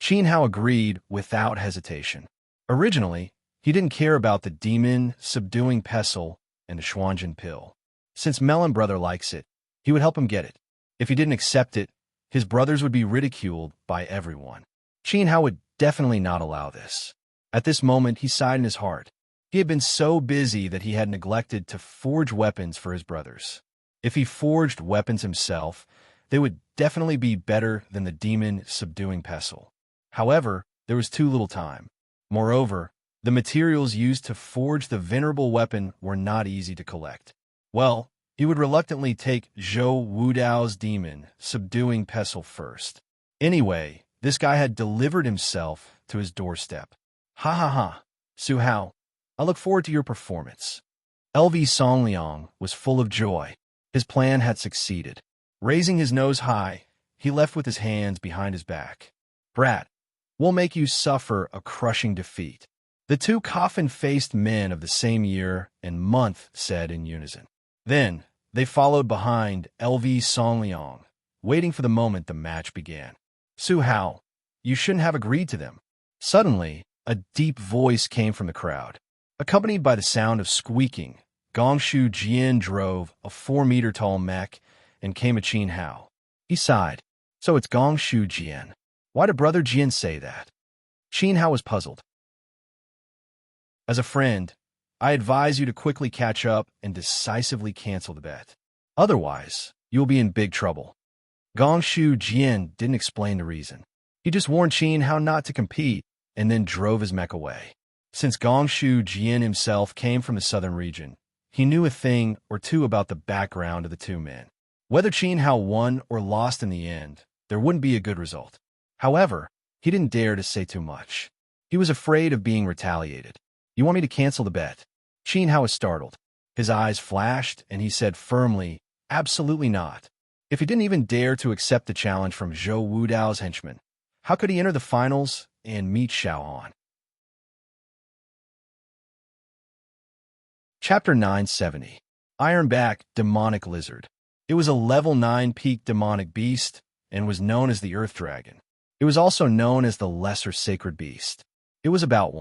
Qin Hao agreed without hesitation. Originally, he didn't care about the demon subduing pestle and the Xuanjin pill. Since Melon Brother likes it, he would help him get it. If he didn't accept it, his brothers would be ridiculed by everyone. Qin Hao would definitely not allow this. At this moment, he sighed in his heart. He had been so busy that he had neglected to forge weapons for his brothers. If he forged weapons himself, they would definitely be better than the demon subduing pestle. However, there was too little time. Moreover, the materials used to forge the venerable weapon were not easy to collect. Well, he would reluctantly take Zhou Wudao's demon subduing pestle first. Anyway, this guy had delivered himself to his doorstep. Ha ha ha, Su Hao. I look forward to your performance. LV Songliang was full of joy. His plan had succeeded. Raising his nose high, he left with his hands behind his back. Brat, we'll make you suffer a crushing defeat. The two coffin-faced men of the same year and month said in unison. Then, they followed behind LV Songliang, waiting for the moment the match began. Su Hao, you shouldn't have agreed to them. Suddenly, a deep voice came from the crowd. Accompanied by the sound of squeaking, Gongshu Jian drove a 4-meter-tall mech and came at Qin Hao. He sighed. So it's Gongshu Jian. Why did Brother Jian say that? Qin Hao was puzzled. As a friend, I advise you to quickly catch up and decisively cancel the bet. Otherwise, you will be in big trouble. Gongshu Jian didn't explain the reason. He just warned Qin Hao not to compete and then drove his mech away. Since Gongshu Jian himself came from the southern region, he knew a thing or two about the background of the two men. Whether Qin Hao won or lost in the end, there wouldn't be a good result. However, he didn't dare to say too much. He was afraid of being retaliated. You want me to cancel the bet? Qin Hao was startled. His eyes flashed, and he said firmly, absolutely not. If he didn't even dare to accept the challenge from Zhou Wudao's henchman, how could he enter the finals and meet Xiao Han? Chapter 970. Ironback Demonic Lizard. It was a level 9 peak demonic beast and was known as the Earth Dragon. It was also known as the Lesser Sacred Beast. It was about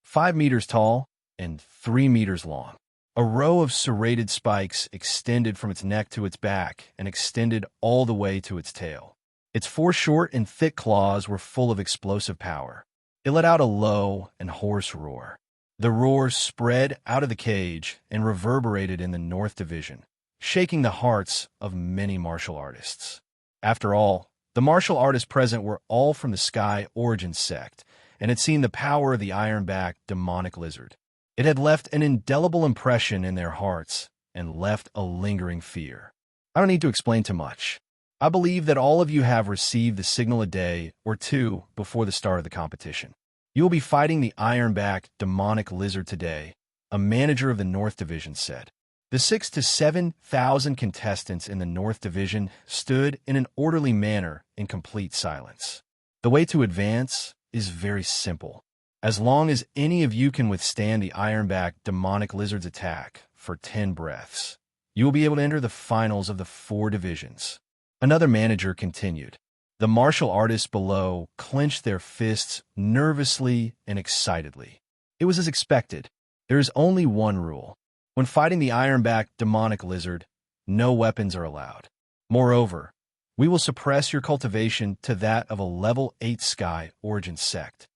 5 meters tall and 3 meters long. A row of serrated spikes extended from its neck to its back and extended all the way to its tail. Its 4 short and thick claws were full of explosive power. It let out a low and hoarse roar. The roar spread out of the cage and reverberated in the North Division, shaking the hearts of many martial artists. After all, the martial artists present were all from the Sky Origin sect, and had seen the power of the Ironback demonic lizard. It had left an indelible impression in their hearts and left a lingering fear. I don't need to explain too much. I believe that all of you have received the signal a day or two before the start of the competition. You will be fighting the Ironback demonic lizard today, a manager of the North Division said. The 6,000 to 7,000 contestants in the North Division stood in an orderly manner in complete silence. The way to advance is very simple. As long as any of you can withstand the Ironback demonic lizard's attack for 10 breaths, you will be able to enter the finals of the 4 divisions. Another manager continued. The martial artists below clenched their fists nervously and excitedly. It was as expected. There is only one rule. When fighting the Ironback demonic lizard, no weapons are allowed. Moreover, we will suppress your cultivation to that of a level 8 Sky Origin sect.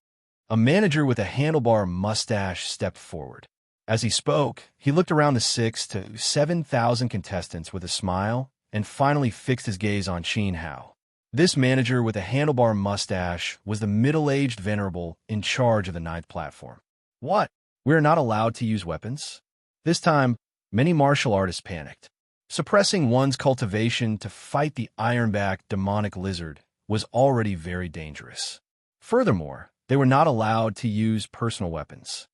A manager with a handlebar mustache stepped forward. As he spoke, he looked around the 6,000 to 7,000 contestants with a smile and finally fixed his gaze on Qin Hao. This manager with a handlebar mustache was the middle-aged venerable in charge of the 9th platform. What? We are not allowed to use weapons? This time, many martial artists panicked. Suppressing one's cultivation to fight the Ironback demonic lizard was already very dangerous. Furthermore, they were not allowed to use personal weapons.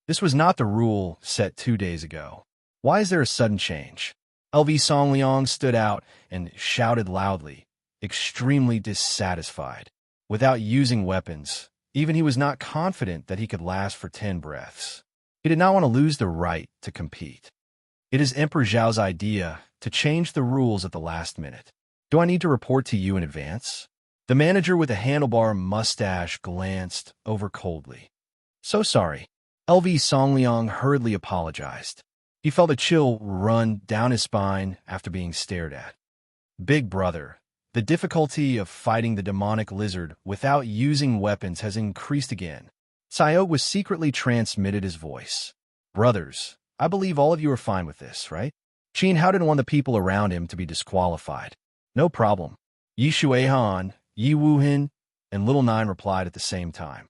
This was not the rule set 2 days ago. Why is there a sudden change? LV Songliang stood out and shouted loudly, extremely dissatisfied. Without using weapons, even he was not confident that he could last for 10 breaths. He did not want to lose the right to compete. It is Emperor Zhao's idea to change the rules at the last minute. Do I need to report to you in advance? The manager with a handlebar mustache glanced over coldly. So sorry. LV Songliang hurriedly apologized. He felt a chill run down his spine after being stared at. Big brother, The difficulty of fighting the demonic lizard without using weapons has increased again. Sayo was secretly transmitted his voice. Brothers, I believe all of you are fine with this, right? Qin Hao didn't want the people around him to be disqualified. No problem. Yi Shuihan, Yi Wuhin, and Little Nine replied at the same time.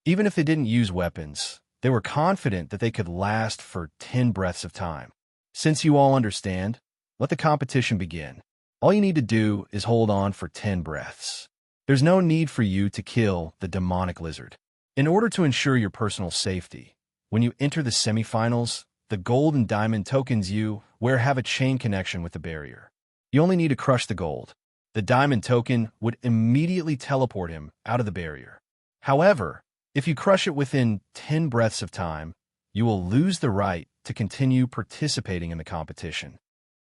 Even if they didn't use weapons, they were confident that they could last for 10 breaths of time. Since you all understand, let the competition begin. All you need to do is hold on for 10 breaths. There's no need for you to kill the demonic lizard. In order to ensure your personal safety, when you enter the semifinals, the gold and diamond tokens you wear have a chain connection with the barrier. You only need to crush the gold. The diamond token would immediately teleport him out of the barrier. However, if you crush it within 10 breaths of time, you will lose the right to continue participating in the competition.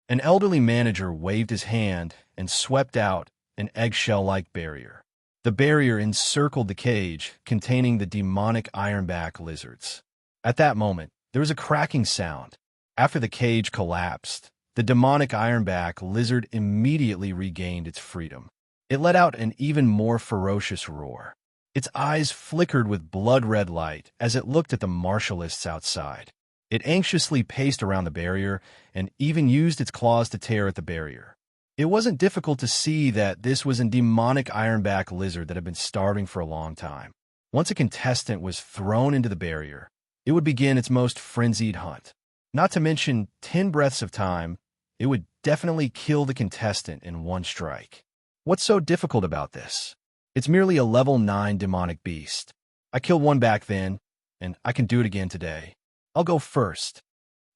An elderly manager waved his hand and swept out an eggshell-like barrier. The barrier encircled the cage containing the demonic ironback lizards. At that moment, there was a cracking sound. After the cage collapsed, the demonic ironback lizard immediately regained its freedom. It let out an even more ferocious roar. Its eyes flickered with blood-red light as it looked at the martialists outside. It anxiously paced around the barrier and even used its claws to tear at the barrier. It wasn't difficult to see that this was a demonic ironback lizard that had been starving for a long time. Once a contestant was thrown into the barrier, it would begin its most frenzied hunt. Not to mention 10 breaths of time, it would definitely kill the contestant in one strike. What's so difficult about this? It's merely a level 9 demonic beast. I killed one back then, and I can do it again today. I'll go first.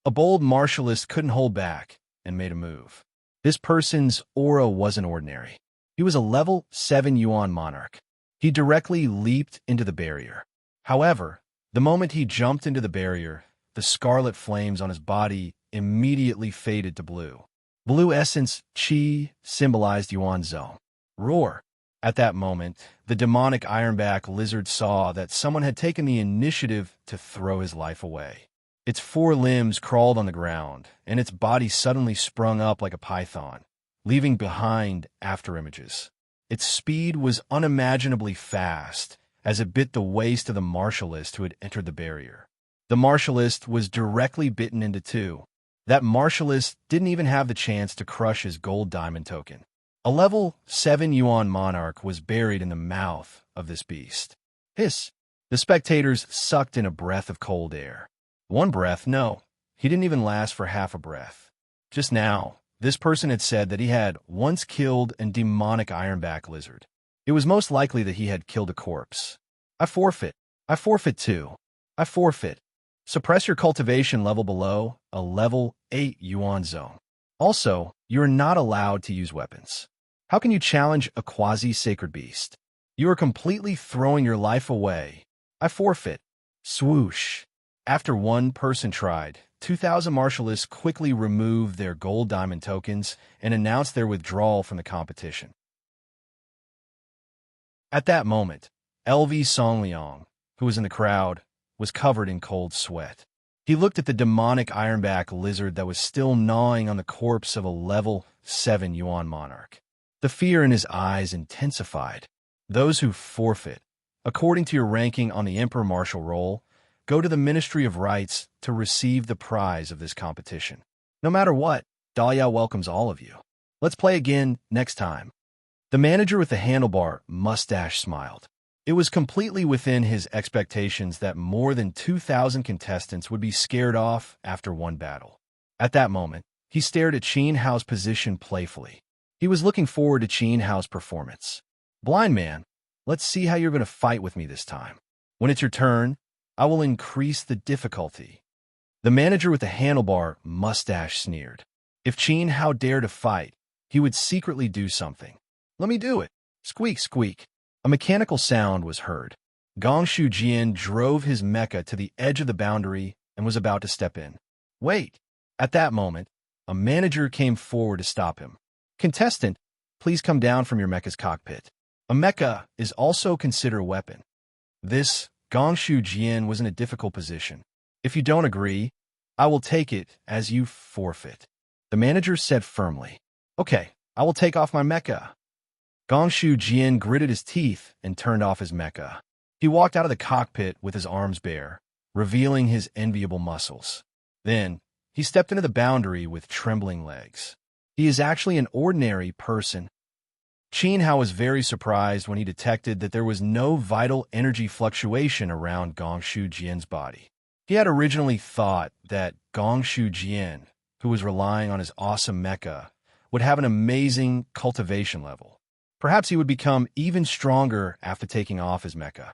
A bold martialist couldn't hold back and made a move. This person's aura wasn't ordinary. He was a level 7 Yuan Monarch. He directly leaped into the barrier. However, the moment he jumped into the barrier, the scarlet flames on his body immediately faded to blue. Blue essence Qi symbolized Yuan Zhou. Roar. At that moment, the demonic ironback lizard saw that someone had taken the initiative to throw his life away. Its 4 limbs crawled on the ground, and its body suddenly sprung up like a python, leaving behind afterimages. Its speed was unimaginably fast as it bit the waist of the martialist who had entered the barrier. The martialist was directly bitten into two. That martialist didn't even have the chance to crush his gold diamond token. A level 7 Yuan Monarch was buried in the mouth of this beast. Hiss! The spectators sucked in a breath of cold air. One breath? No. He didn't even last for half a breath. Just now, this person had said that he had once killed a demonic ironback lizard. It was most likely that he had killed a corpse. I forfeit. I forfeit too. I forfeit. Suppress your cultivation level below a level 8 Yuan zone. Also, you are not allowed to use weapons. How can you challenge a quasi-sacred beast? You are completely throwing your life away. I forfeit. Swoosh. After one person tried, 2,000 martialists quickly removed their gold diamond tokens and announced their withdrawal from the competition. At that moment, LV Songliang, who was in the crowd, was covered in cold sweat. He looked at the demonic ironback lizard that was still gnawing on the corpse of a level 7 Yuan Monarch. The fear in his eyes intensified. Those who forfeit, according to your ranking on the Emperor Martial Roll, go to the Ministry of Rights to receive the prize of this competition. No matter what, Dahlia welcomes all of you. Let's play again next time. The manager with the handlebar mustache smiled. It was completely within his expectations that more than 2,000 contestants would be scared off after one battle. At that moment, he stared at Qin Hao's position playfully. He was looking forward to Qin Hao's performance. Blind man, let's see how you're going to fight with me this time. When it's your turn, I will increase the difficulty. The manager with the handlebar mustache sneered. If Qin Hao dared to fight, he would secretly do something. Let me do it. Squeak, squeak. A mechanical sound was heard. Gong Shu Jian drove his mecha to the edge of the boundary and was about to step in. Wait! At that moment, a manager came forward to stop him. Contestant, please come down from your mecha's cockpit. A mecha is also considered a weapon. This Gong Shu Jian was in a difficult position. If you don't agree, I will take it as you forfeit. The manager said firmly. Okay, I will take off my mecha. Gongshu Jian gritted his teeth and turned off his mecha. He walked out of the cockpit with his arms bare, revealing his enviable muscles. Then, he stepped into the boundary with trembling legs. He is actually an ordinary person. Qin Hao was very surprised when he detected that there was no vital energy fluctuation around Gongshu Jian's body. He had originally thought that Gongshu Jian, who was relying on his awesome mecha, would have an amazing cultivation level. Perhaps he would become even stronger after taking off his mecha.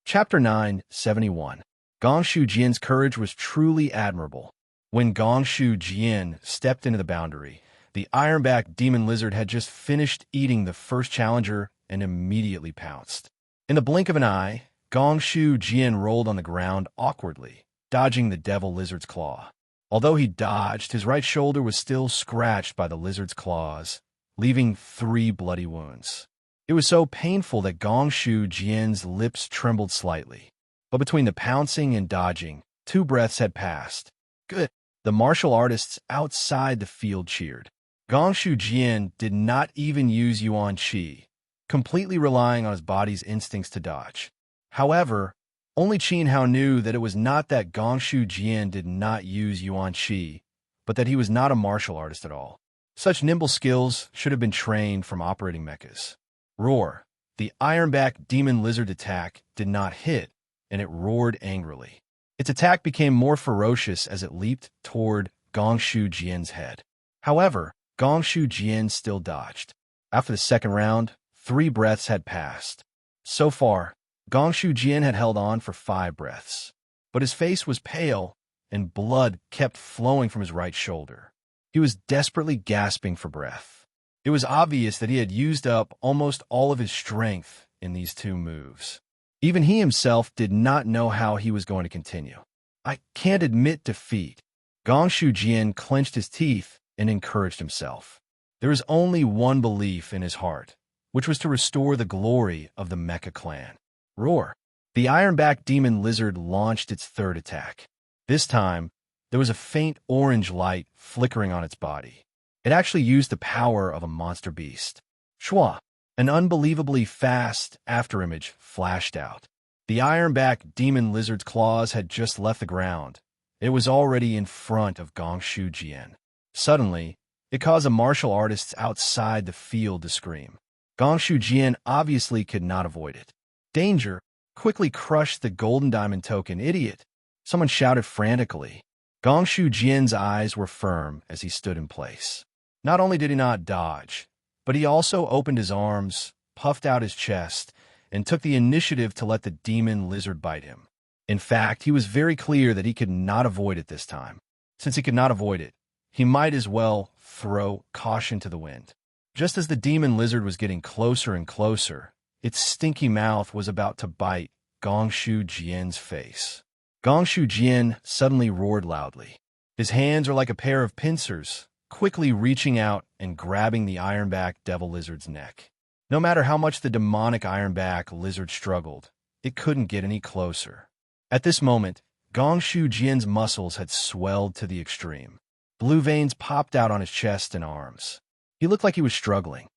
Chapter 971. Gongshu Jian's courage was truly admirable. When Gongshu Jian stepped into the boundary, the ironback demon lizard had just finished eating the first challenger and immediately pounced. In the blink of an eye, Gongshu Jian rolled on the ground awkwardly, dodging the devil lizard's claw. Although he dodged, his right shoulder was still scratched by the lizard's claws, leaving 3 bloody wounds. It was so painful that Gongshu Jian's lips trembled slightly. But between the pouncing and dodging, 2 breaths had passed. Good. The martial artists outside the field cheered. Gongshu Jian did not even use Yuan Qi, completely relying on his body's instincts to dodge. However, only Qin Hao knew that it was not that Gongshu Jian did not use Yuan Qi, but that he was not a martial artist at all. Such nimble skills should have been trained from operating mechas. Roar. The ironback demon lizard attack did not hit, and it roared angrily. Its attack became more ferocious as it leaped toward Gongshu Jian's head. However, Gongshu Jian still dodged. After the second round, 3 breaths had passed. So far, Gongshu Jian had held on for 5 breaths. But his face was pale, and blood kept flowing from his right shoulder. He was desperately gasping for breath. It was obvious that he had used up almost all of his strength in these 2 moves. Even he himself did not know how he was going to continue. I can't admit defeat. Gongshu Jian clenched his teeth and encouraged himself. There was only one belief in his heart, which was to restore the glory of the Mecha clan. Roar. The ironback demon lizard launched its 3rd attack. This time, there was a faint orange light flickering on its body. It actually used the power of a monster beast. Shwa. An unbelievably fast afterimage flashed out. The ironback demon lizard's claws had just left the ground. It was already in front of Gongshu Jian. Suddenly, it caused the martial artists outside the field to scream. Gongshu Jian obviously could not avoid it. Danger! Quickly crush the golden diamond token, idiot! Someone shouted frantically. Gongshu Jian's eyes were firm as he stood in place. Not only did he not dodge, but he also opened his arms, puffed out his chest, and took the initiative to let the demon lizard bite him. In fact, he was very clear that he could not avoid it this time. Since he could not avoid it, he might as well throw caution to the wind. Just as the demon lizard was getting closer and closer, its stinky mouth was about to bite Gongshu Jian's face. Gongshu Jian suddenly roared loudly. His hands were like a pair of pincers, quickly reaching out and grabbing the ironback devil lizard's neck. No matter how much the demonic ironback lizard struggled, it couldn't get any closer. At this moment, Gongshu Jian's muscles had swelled to the extreme. Blue veins popped out on his chest and arms. He looked like he was struggling.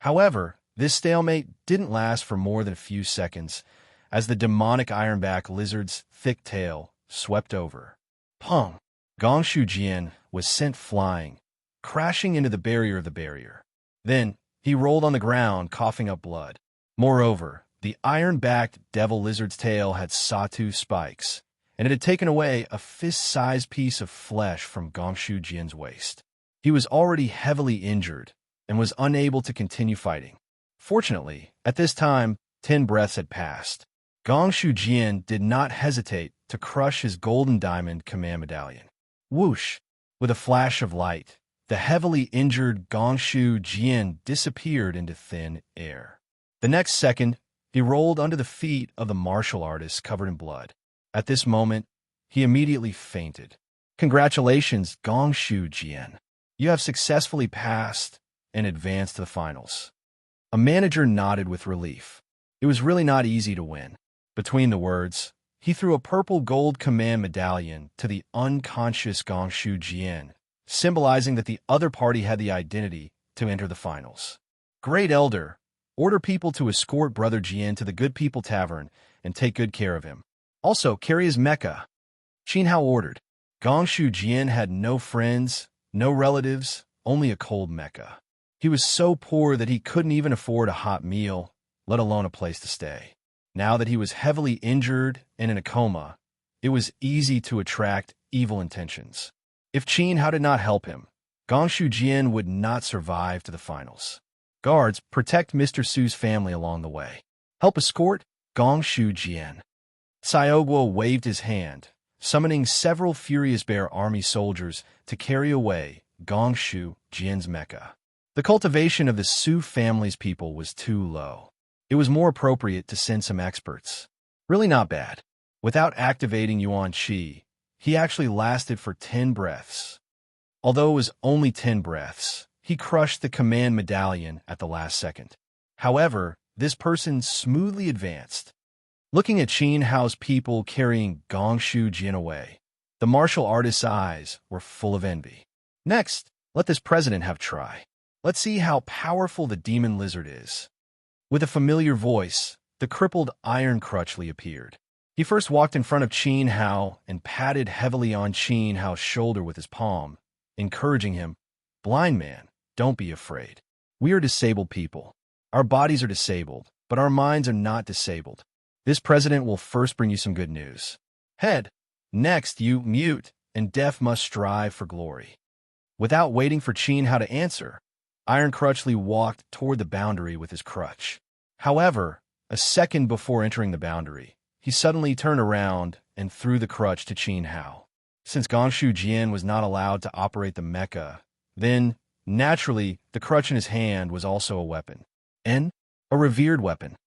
However, this stalemate didn't last for more than a few seconds, as the demonic ironback lizard's thick tail swept over. Pong! Gongshu Jian was sent flying, crashing into the barrier of the barrier. Then, he rolled on the ground, coughing up blood. Moreover, the iron-backed devil lizard's tail had sawtooth spikes, and it had taken away a fist-sized piece of flesh from Gongshu Jian's waist. He was already heavily injured and was unable to continue fighting. Fortunately, at this time, 10 breaths had passed. Gongshu Jian did not hesitate to crush his golden diamond command medallion. Whoosh! With a flash of light, the heavily injured Gongshu Jian disappeared into thin air. The next second, he rolled under the feet of the martial artist covered in blood. At this moment, he immediately fainted. Congratulations, Gongshu Jian. You have successfully passed and advanced to the finals. A manager nodded with relief. It was really not easy to win. Between the words, He threw a purple gold command medallion to the unconscious Gongshu Jian, symbolizing that the other party had the identity to enter the finals. Great Elder, order people to escort Brother Jian to the Good People Tavern and take good care of him. Also, carry his mecha. Qin Hao ordered. Gongshu Jian had no friends, no relatives, only a cold mecha. He was so poor that he couldn't even afford a hot meal, let alone a place to stay. Now that he was heavily injured and in a coma, it was easy to attract evil intentions. If Qin Hao did not help him, Gongshu Jian would not survive to the finals. Guards, protect Mr. Su's family along the way. Help escort Gongshu Jian. Xiaoguo waved his hand, summoning several Furious Bear army soldiers to carry away Gongshu Jian's mecha. The cultivation of the Su family's people was too low. It was more appropriate to send some experts. Really not bad. Without activating Yuan Qi, he actually lasted for 10 breaths. Although it was only 10 breaths, he crushed the command medallion at the last second. However, this person smoothly advanced. Looking at Qin Hao's people carrying Gongshu Jian away, the martial artist's eyes were full of envy. Next, let this president have try. Let's see how powerful the demon lizard is. With a familiar voice, the crippled Iron Crutchley appeared. He first walked in front of Qin Hao and patted heavily on Qin Hao's shoulder with his palm, encouraging him, "Blind man, don't be afraid. We are disabled people. Our bodies are disabled, but our minds are not disabled. This president will first bring you some good news. Head. Next, you, mute, and deaf must strive for glory." Without waiting for Qin Hao to answer, Iron Crutchley walked toward the boundary with his crutch. However, a second before entering the boundary, he suddenly turned around and threw the crutch to Qin Hao. Since Gongshu Jian was not allowed to operate the mecha, then, naturally, the crutch in his hand was also a weapon. And a revered weapon.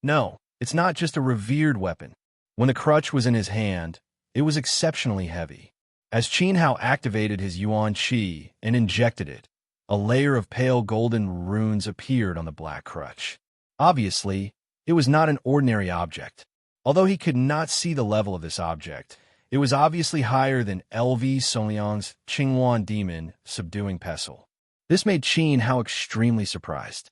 No, it's not just a revered weapon. When the crutch was in his hand, it was exceptionally heavy. As Qin Hao activated his Yuan Qi and injected it, a layer of pale golden runes appeared on the black crutch. Obviously, it was not an ordinary object. Although he could not see the level of this object, it was obviously higher than LV Sonliang's Qingwan demon subduing pestle. This made Qin Hao extremely surprised.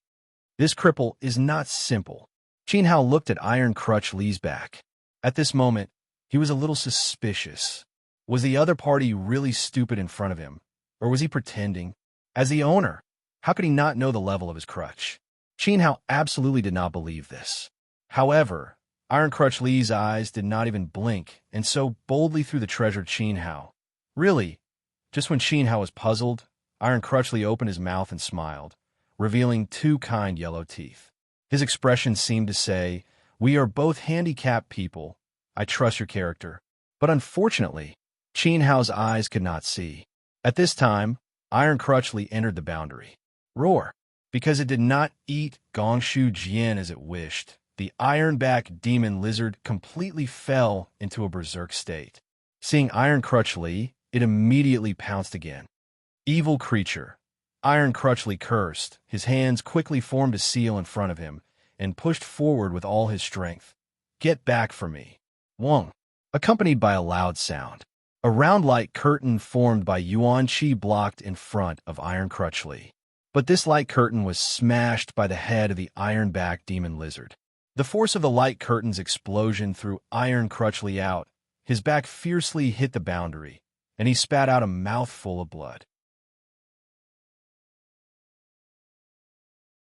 This cripple is not simple. Qin Hao looked at Iron Crutch Li's back. At this moment, he was a little suspicious. Was the other party really stupid in front of him, or was he pretending? As the owner, how could he not know the level of his crutch? Qin Hao absolutely did not believe this. However, Iron Crutch Li's eyes did not even blink, and so boldly threw the treasure to Qin Hao. Really, just when Qin Hao was puzzled, Iron Crutch Li opened his mouth and smiled, revealing 2 kind yellow teeth. His expression seemed to say, "We are both handicapped people. I trust your character." But unfortunately, Qin Hao's eyes could not see. At this time, Iron Crutchley entered the boundary. Roar! Because it did not eat Gongshu Jian as it wished, the ironback demon lizard completely fell into a berserk state. Seeing Iron Crutchley, it immediately pounced again. Evil creature! Iron Crutchley cursed. His hands quickly formed a seal in front of him and pushed forward with all his strength. "Get back from me." Wong! Accompanied by a loud sound. A round light curtain formed by Yuan Qi blocked in front of Iron Crutchley. But this light curtain was smashed by the head of the ironback demon lizard. The force of the light curtain's explosion threw Iron Crutchley out. His back fiercely hit the boundary, and he spat out a mouthful of blood.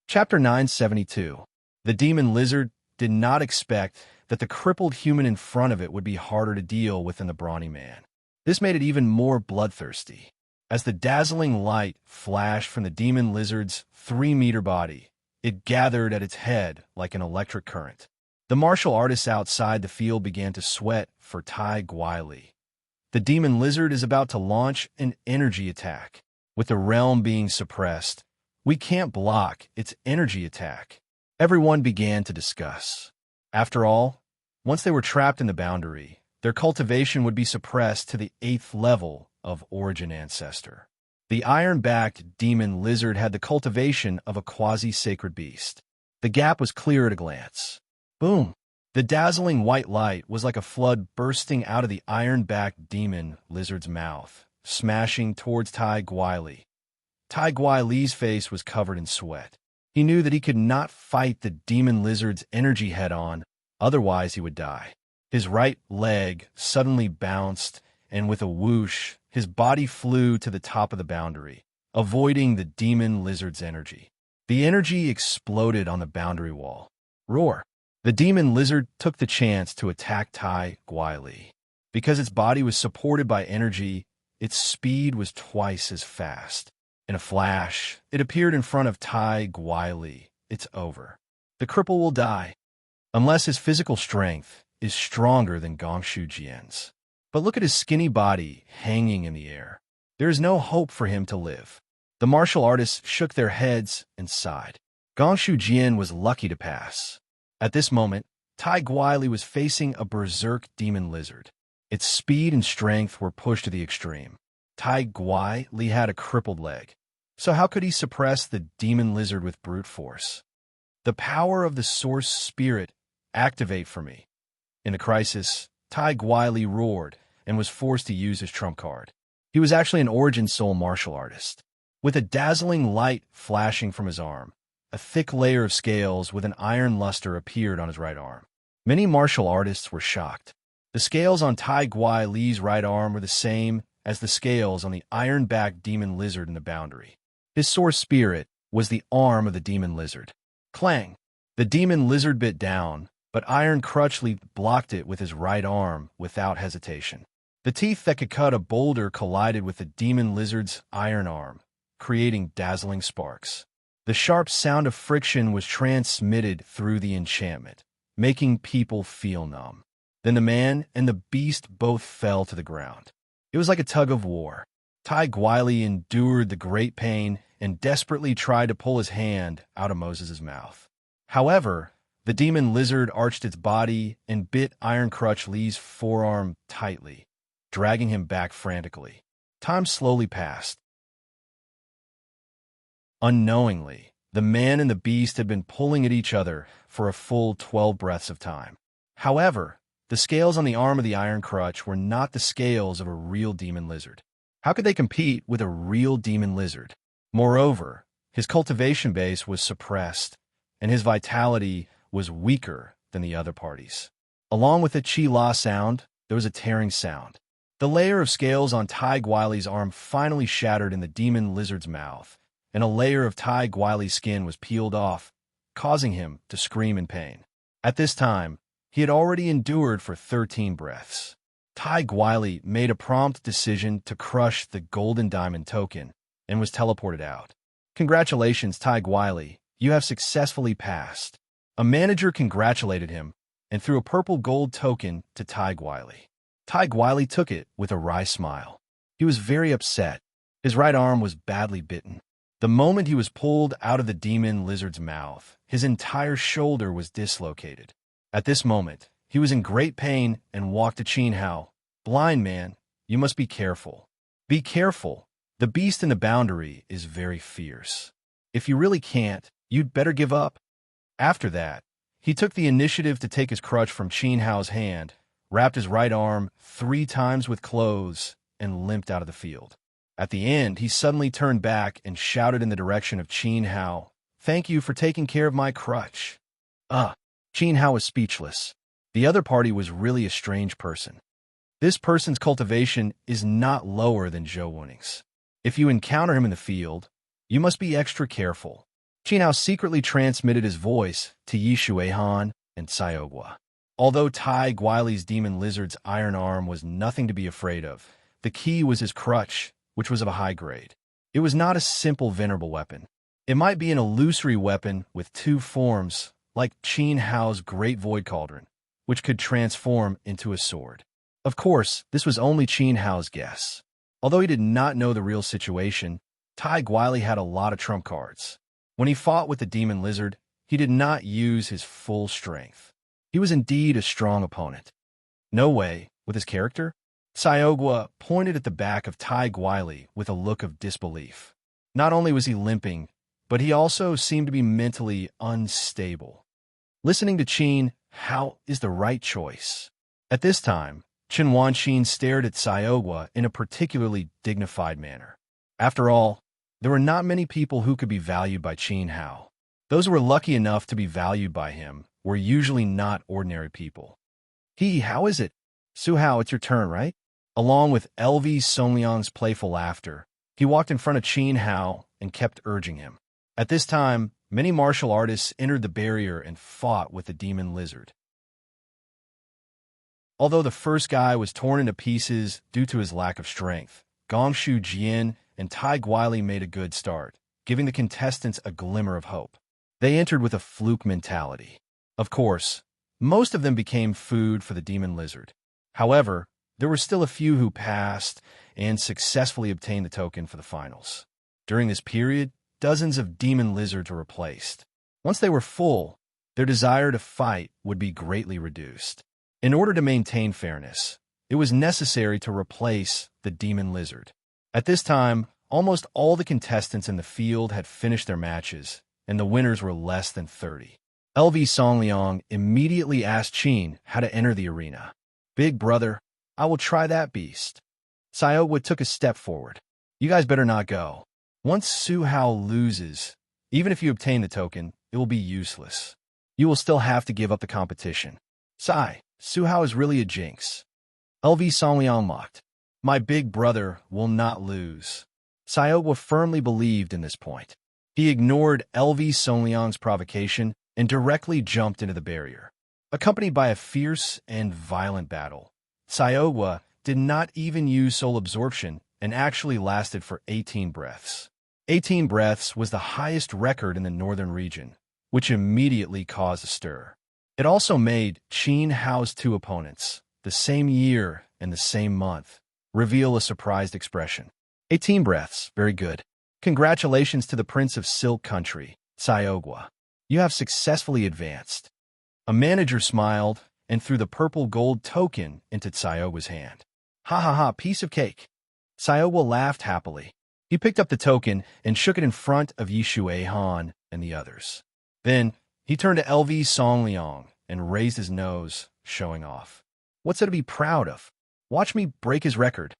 Chapter 972. The demon lizard did not expect that the crippled human in front of it would be harder to deal with than the brawny man. This made it even more bloodthirsty. As the dazzling light flashed from the demon lizard's 3-meter body, it gathered at its head like an electric current. The martial artists outside the field began to sweat for Tai Guili. The demon lizard is about to launch an energy attack. With the realm being suppressed, we can't block its energy attack. Everyone began to discuss. After all, once they were trapped in the boundary, their cultivation would be suppressed to the 8th level of Origin Ancestor. The iron-backed demon lizard had the cultivation of a quasi-sacred beast. The gap was clear at a glance. Boom! The dazzling white light was like a flood bursting out of the iron-backed demon lizard's mouth, smashing towards Tai Guai. Tai Guai's face was covered in sweat. He knew that he could not fight the demon lizard's energy head-on, otherwise he would die. His right leg suddenly bounced, and with a whoosh, his body flew to the top of the boundary, avoiding the demon lizard's energy. The energy exploded on the boundary wall. Roar! The demon lizard took the chance to attack Tai Guai. Because its body was supported by energy, its speed was twice as fast. In a flash, it appeared in front of Tai Guai. It's over. The cripple will die, unless his physical strength is stronger than Gongshu Jian's. But look at his skinny body hanging in the air. There is no hope for him to live. The martial artists shook their heads and sighed. Gongshu Jian was lucky to pass. At this moment, Tai Guai was facing a berserk demon lizard. Its speed and strength were pushed to the extreme. Tai Guai had a crippled leg, so how could he suppress the demon lizard with brute force? The power of the source spirit activate for me. In a crisis, Tai Guai roared and was forced to use his trump card. He was actually an origin soul martial artist. With a dazzling light flashing from his arm, a thick layer of scales with an iron luster appeared on his right arm. Many martial artists were shocked. The scales on Tai Guai's right arm were the same as the scales on the iron-backed demon lizard in the boundary. His source spirit was the arm of the demon lizard. Clang! The demon lizard bit down, but Iron Crutchley blocked it with his right arm without hesitation. The teeth that could cut a boulder collided with the demon lizard's iron arm, creating dazzling sparks. The sharp sound of friction was transmitted through the enchantment, making people feel numb. Then the man and the beast both fell to the ground. It was like a tug of war. Tai Guai endured the great pain and desperately tried to pull his hand out of Moses' mouth. However, the demon lizard arched its body and bit Iron Crutchley's forearm tightly, dragging him back frantically. Time slowly passed. Unknowingly, the man and the beast had been pulling at each other for a full 12 breaths of time. However, the scales on the arm of the Iron Crutch were not the scales of a real demon lizard. How could they compete with a real demon lizard? Moreover, his cultivation base was suppressed, and his vitality was weaker than the other parties. Along with the chi-la sound, there was a tearing sound. The layer of scales on Tai Guai's arm finally shattered in the demon lizard's mouth, and a layer of Tai Guai's skin was peeled off, causing him to scream in pain. At this time, he had already endured for 13 breaths. Tai Guai made a prompt decision to crush the golden diamond token and was teleported out. Congratulations, Tai Guai, you have successfully passed. A manager congratulated him and threw a purple gold token to Tai Guai. Tai Guai took it with a wry smile. He was very upset. His right arm was badly bitten. The moment he was pulled out of the demon lizard's mouth, his entire shoulder was dislocated. At this moment, he was in great pain and walked to Qin Hao. Blind man, you must be careful. Be careful. The beast in the boundary is very fierce. If you really can't, you'd better give up. After that, he took the initiative to take his crutch from Qin Hao's hand, wrapped his right arm 3 times with clothes, and limped out of the field. At the end, he suddenly turned back and shouted in the direction of Qin Hao, "Thank you for taking care of my crutch." Qin Hao was speechless. The other party was really a strange person. This person's cultivation is not lower than Zhou Wuning's. If you encounter him in the field, you must be extra careful. Qin Hao secretly transmitted his voice to Yi Shuihan and Xiaogua. Although Tai Guai's demon lizard's iron arm was nothing to be afraid of, the key was his crutch, which was of a high grade. It was not a simple venerable weapon. It might be an illusory weapon with 2 forms, like Qin Hao's Great Void Cauldron, which could transform into a sword. Of course, this was only Qin Hao's guess. Although he did not know the real situation, Tai Guai had a lot of trump cards. When he fought with the demon lizard, he did not use his full strength. He was indeed a strong opponent. No way, with his character? Xiaogua pointed at the back of Tai Guai with a look of disbelief. Not only was he limping, but he also seemed to be mentally unstable. Listening to Qin Hao is the right choice. At this time, Chen Wanqin stared at Xiaogua in a particularly dignified manner. After all, there were not many people who could be valued by Qin Hao. Those who were lucky enough to be valued by him were usually not ordinary people. How is it? Su Hao, it's your turn, right? Along with LV Songliang's playful laughter, he walked in front of Qin Hao and kept urging him. At this time, many martial artists entered the barrier and fought with the demon lizard. Although the first guy was torn into pieces due to his lack of strength, Gongshu Jian and Tai Guili made a good start, giving the contestants a glimmer of hope. They entered with a fluke mentality. Of course, most of them became food for the demon lizard. However, there were still a few who passed and successfully obtained the token for the finals. During this period, dozens of demon lizards were replaced. Once they were full, their desire to fight would be greatly reduced. In order to maintain fairness, it was necessary to replace the demon lizard. At this time, almost all the contestants in the field had finished their matches, and the winners were less than 30. LV Songliang immediately asked Qin how to enter the arena. Big brother, I will try that beast. Xiaogua took a step forward. You guys better not go. Once Su Hao loses, even if you obtain the token, it will be useless. You will still have to give up the competition. Su Hao is really a jinx. LV Songliang mocked. My big brother will not lose. Xiaogua firmly believed in this point. He ignored LV Songliang's provocation and directly jumped into the barrier. Accompanied by a fierce and violent battle, Xiaogua did not even use soul absorption and actually lasted for 18 breaths. 18 breaths was the highest record in the northern region, which immediately caused a stir. It also made Qin Hao's two opponents, the same year and the same month, reveal a surprised expression. 18 breaths, very good. Congratulations to the Prince of Silk Country, Xiaogua. You have successfully advanced. A manager smiled and threw the purple gold token into Xiaogua's hand. Ha ha ha, piece of cake. Xiaogua laughed happily. He picked up the token and shook it in front of Yishui Han and the others. Then, he turned to LV Songliang and raised his nose, showing off. What's there to be proud of? Watch me break his record.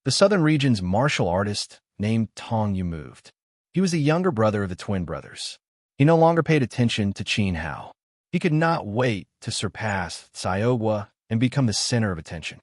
The southern region's martial artist, named Tong Yu, moved. He was the younger brother of the twin brothers. He no longer paid attention to Qin Hao. He could not wait to surpass Xiaogua and become the center of attention.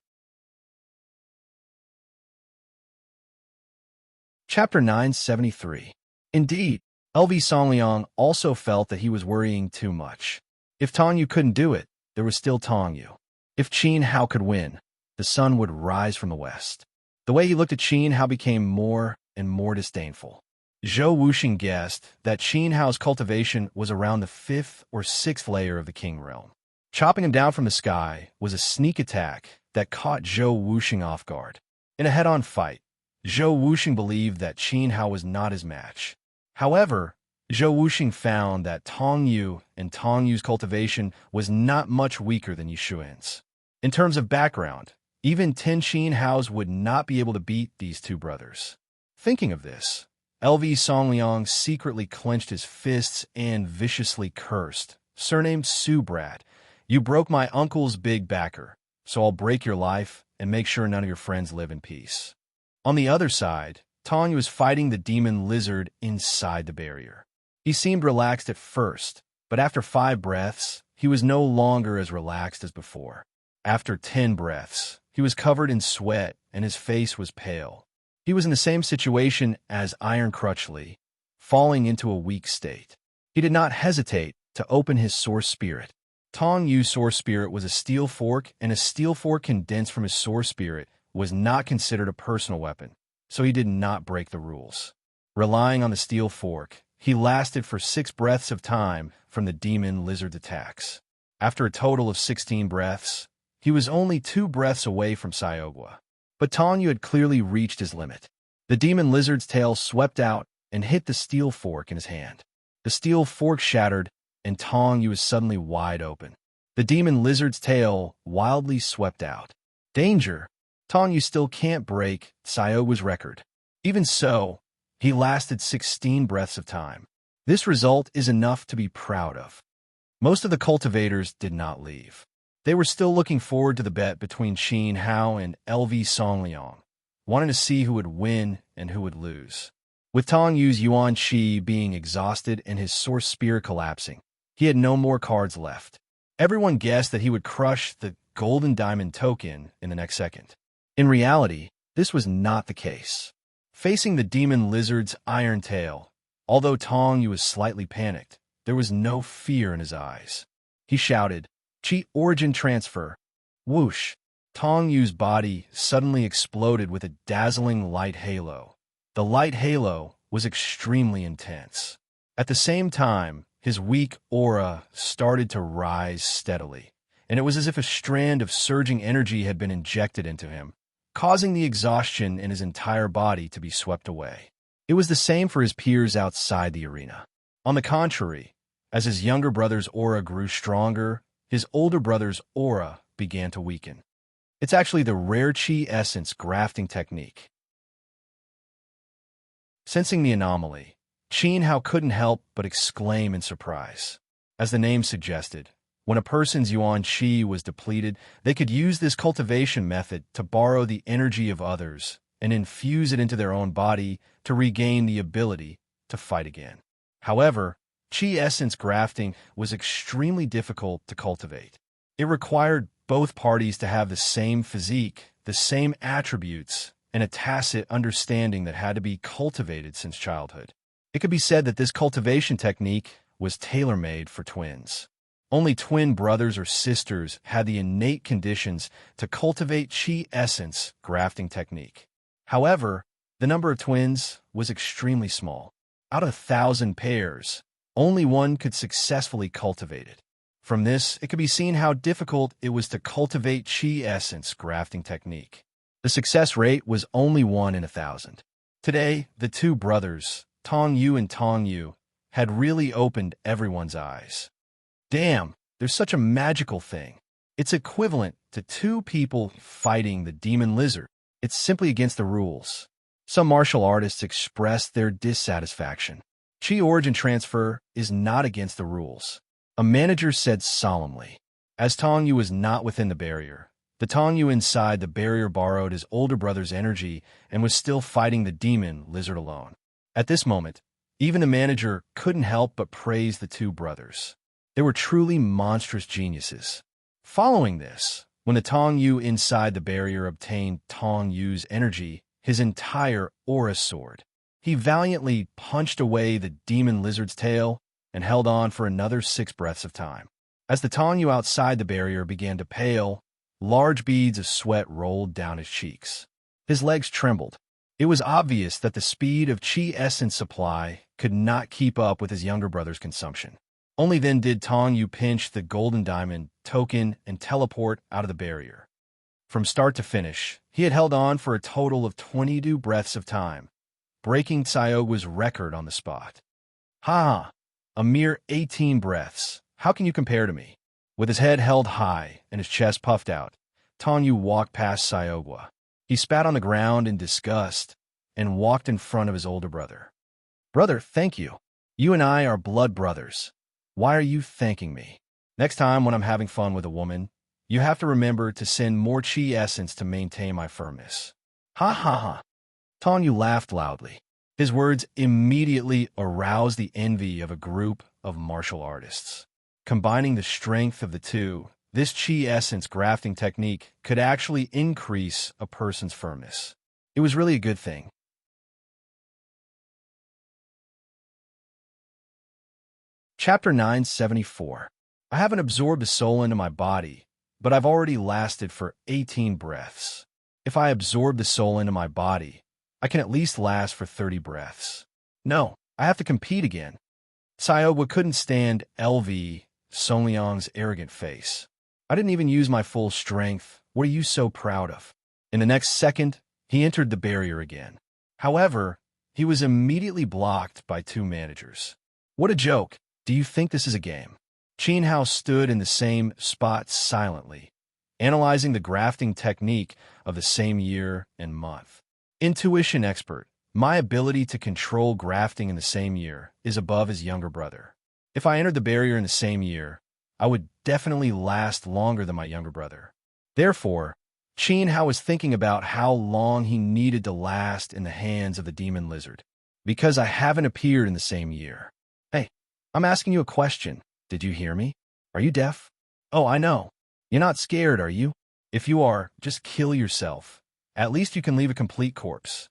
Chapter 973. Indeed, LV Songliang also felt that he was worrying too much. If Tong Yu couldn't do it, there was still Tong Yu. If Qin Hao could win, the sun would rise from the west. The way he looked at Qin Hao became more and more disdainful. Zhou Wuxing guessed that Qin Hao's cultivation was around the 5th or 6th layer of the King Realm. Chopping him down from the sky was a sneak attack that caught Zhou Wuxing off guard. In a head-on fight, Zhou Wuxing believed that Qin Hao was not his match. However, Zhou Wuxing found that Tong Yu and Tong Yu's cultivation was not much weaker than Yishuan's. In terms of background, even 10 Qin Haos would not be able to beat these two brothers. Thinking of this, LV Songliang secretly clenched his fists and viciously cursed, surnamed Su Brat. You broke my uncle's big backer, so I'll break your life and make sure none of your friends live in peace. On the other side, Tong Yu was fighting the demon lizard inside the barrier. He seemed relaxed at first, but after 5 breaths, he was no longer as relaxed as before. After 10 breaths, he was covered in sweat and his face was pale. He was in the same situation as Iron Crutchley, falling into a weak state. He did not hesitate to open his source spirit. Tong Yu's source spirit was a steel fork, and a steel fork condensed from his source spirit was not considered a personal weapon, so he did not break the rules. Relying on the steel fork, he lasted for 6 breaths of time from the demon lizard's attacks. After a total of 16 breaths, he was only 2 breaths away from Xiaogua. But Tong Yu had clearly reached his limit. The demon lizard's tail swept out and hit the steel fork in his hand. The steel fork shattered, and Tong Yu was suddenly wide open. The demon lizard's tail wildly swept out. Danger! Tong Yu still can't break Xiaogua's record. Even so, he lasted 16 breaths of time. This result is enough to be proud of. Most of the cultivators did not leave. They were still looking forward to the bet between Qin Hao and LV Songliang, wanting to see who would win and who would lose. With Tong Yu's Yuan Qi being exhausted and his source spear collapsing, he had no more cards left. Everyone guessed that he would crush the golden diamond token in the next second. In reality, this was not the case. Facing the demon lizard's iron tail, although Tong Yu was slightly panicked, there was no fear in his eyes. He shouted, "Qi origin transfer." Whoosh! Tong Yu's body suddenly exploded with a dazzling light halo. The light halo was extremely intense. At the same time, his weak aura started to rise steadily, and it was as if a strand of surging energy had been injected into him, causing the exhaustion in his entire body to be swept away. It was the same for his peers outside the arena. On the contrary, as his younger brother's aura grew stronger, his older brother's aura began to weaken. It's actually the rare Qi essence grafting technique. Sensing the anomaly, Qin Hao couldn't help but exclaim in surprise. As the name suggested, when a person's Yuan Qi was depleted, they could use this cultivation method to borrow the energy of others and infuse it into their own body to regain the ability to fight again. However, Qi essence grafting was extremely difficult to cultivate. It required both parties to have the same physique, the same attributes, and a tacit understanding that had to be cultivated since childhood. It could be said that this cultivation technique was tailor-made for twins. Only twin brothers or sisters had the innate conditions to cultivate Qi essence grafting technique. However, the number of twins was extremely small. Out of 1,000 pairs, only one could successfully cultivate it. From this, it could be seen how difficult it was to cultivate Qi essence grafting technique. The success rate was only 1 in 1,000. Today, the two brothers, Tong Yu and Tong Yu, had really opened everyone's eyes. Damn, there's such a magical thing. It's equivalent to two people fighting the demon lizard. It's simply against the rules. Some martial artists expressed their dissatisfaction. Qi origin transfer is not against the rules, a manager said solemnly. As Tong Yu was not within the barrier, the Tong Yu inside the barrier borrowed his older brother's energy and was still fighting the demon lizard alone. At this moment, even the manager couldn't help but praise the two brothers. They were truly monstrous geniuses. Following this, when the Tong Yu inside the barrier obtained Tong Yu's energy, his entire aura soared. He valiantly punched away the demon lizard's tail and held on for another 6 breaths of time. As the Tong Yu outside the barrier began to pale, large beads of sweat rolled down his cheeks. His legs trembled. It was obvious that the speed of Qi essence supply could not keep up with his younger brother's consumption. Only then did Tong Yu pinch the golden diamond token and teleport out of the barrier. From start to finish, he had held on for a total of 22 breaths of time, breaking Tsiogua's record on the spot. Ha! A mere 18 breaths. How can you compare to me? With his head held high and his chest puffed out, Tong Yu walked past Tsioga. He spat on the ground in disgust and walked in front of his older brother. "Brother, thank you. You and I are blood brothers. Why are you thanking me? Next time when I'm having fun with a woman, you have to remember to send more Qi essence to maintain my firmness." Ha ha ha. Tong Yu laughed loudly. His words immediately aroused the envy of a group of martial artists. Combining the strength of the two, this Qi essence grafting technique could actually increase a person's firmness. It was really a good thing. Chapter 974. I haven't absorbed a soul into my body, but I've already lasted for 18 breaths. If I absorb the soul into my body, I can at least last for 30 breaths. No, I have to compete again. Tsioga couldn't stand LV Songliang's arrogant face. I didn't even use my full strength. What are you so proud of? In the next second, he entered the barrier again. However, he was immediately blocked by 2 managers. What a joke. Do you think this is a game? Qin Hao stood in the same spot silently, analyzing the grafting technique of the same year and month. Intuition expert, my ability to control grafting in the same year is above his younger brother. If I entered the barrier in the same year, I would definitely last longer than my younger brother. Therefore, Qin Hao was thinking about how long he needed to last in the hands of the demon lizard. Because I haven't appeared in the same year. Hey, I'm asking you a question. Did you hear me? Are you deaf? Oh, I know. You're not scared, are you? If you are, just kill yourself. At least you can leave a complete corpse.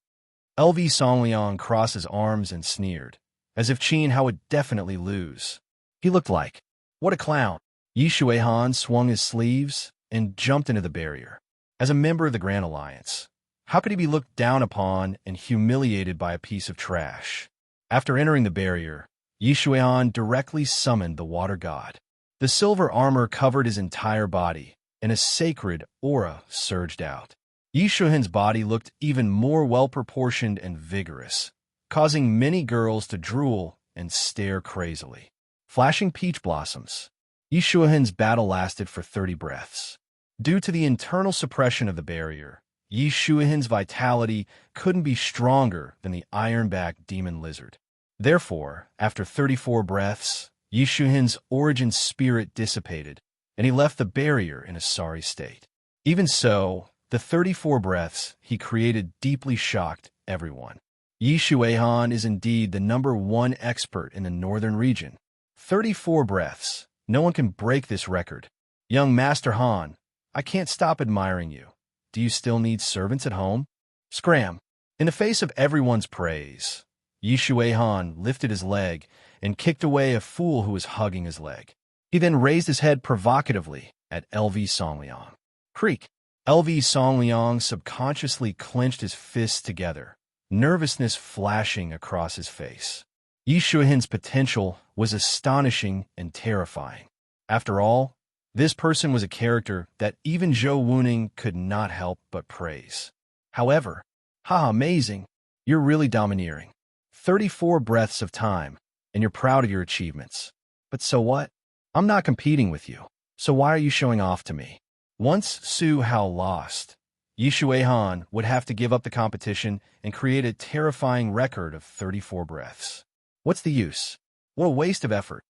LV Songliang crossed his arms and sneered, as if Qin Hao would definitely lose. He looked like, what a clown. Yi Shuihan swung his sleeves and jumped into the barrier. As a member of the Grand Alliance, how could he be looked down upon and humiliated by a piece of trash? After entering the barrier, Yi Shuihan directly summoned the water god. The silver armor covered his entire body, and a sacred aura surged out. Yi Shuihan's body looked even more well-proportioned and vigorous, causing many girls to drool and stare crazily. Flashing peach blossoms. Yi Shuihan's battle lasted for 30 breaths. Due to the internal suppression of the barrier, Yi Shuihan's vitality couldn't be stronger than the iron-backed demon lizard. Therefore, after 34 breaths, Yi Shuihan's origin spirit dissipated, and he left the barrier in a sorry state. Even so, the 34 breaths he created deeply shocked everyone. Yi Shuihan is indeed the #1 expert in the northern region. 34 breaths. No one can break this record. Young Master Han, I can't stop admiring you. Do you still need servants at home? Scram. In the face of everyone's praise, Yi Shuihan lifted his leg and kicked away a fool who was hugging his leg. He then raised his head provocatively at LV Songliang. Creak. LV Songliang subconsciously clenched his fists together, nervousness flashing across his face. Yi Shuihan's potential was astonishing and terrifying. After all, this person was a character that even Zhou Wuning could not help but praise. However, amazing, you're really domineering. 34 breaths of time, and you're proud of your achievements. But so what? I'm not competing with you, so why are you showing off to me? Once Su Hao lost, Yi Shuihan would have to give up the competition and create a terrifying record of 34 breaths. What's the use? What a waste of effort.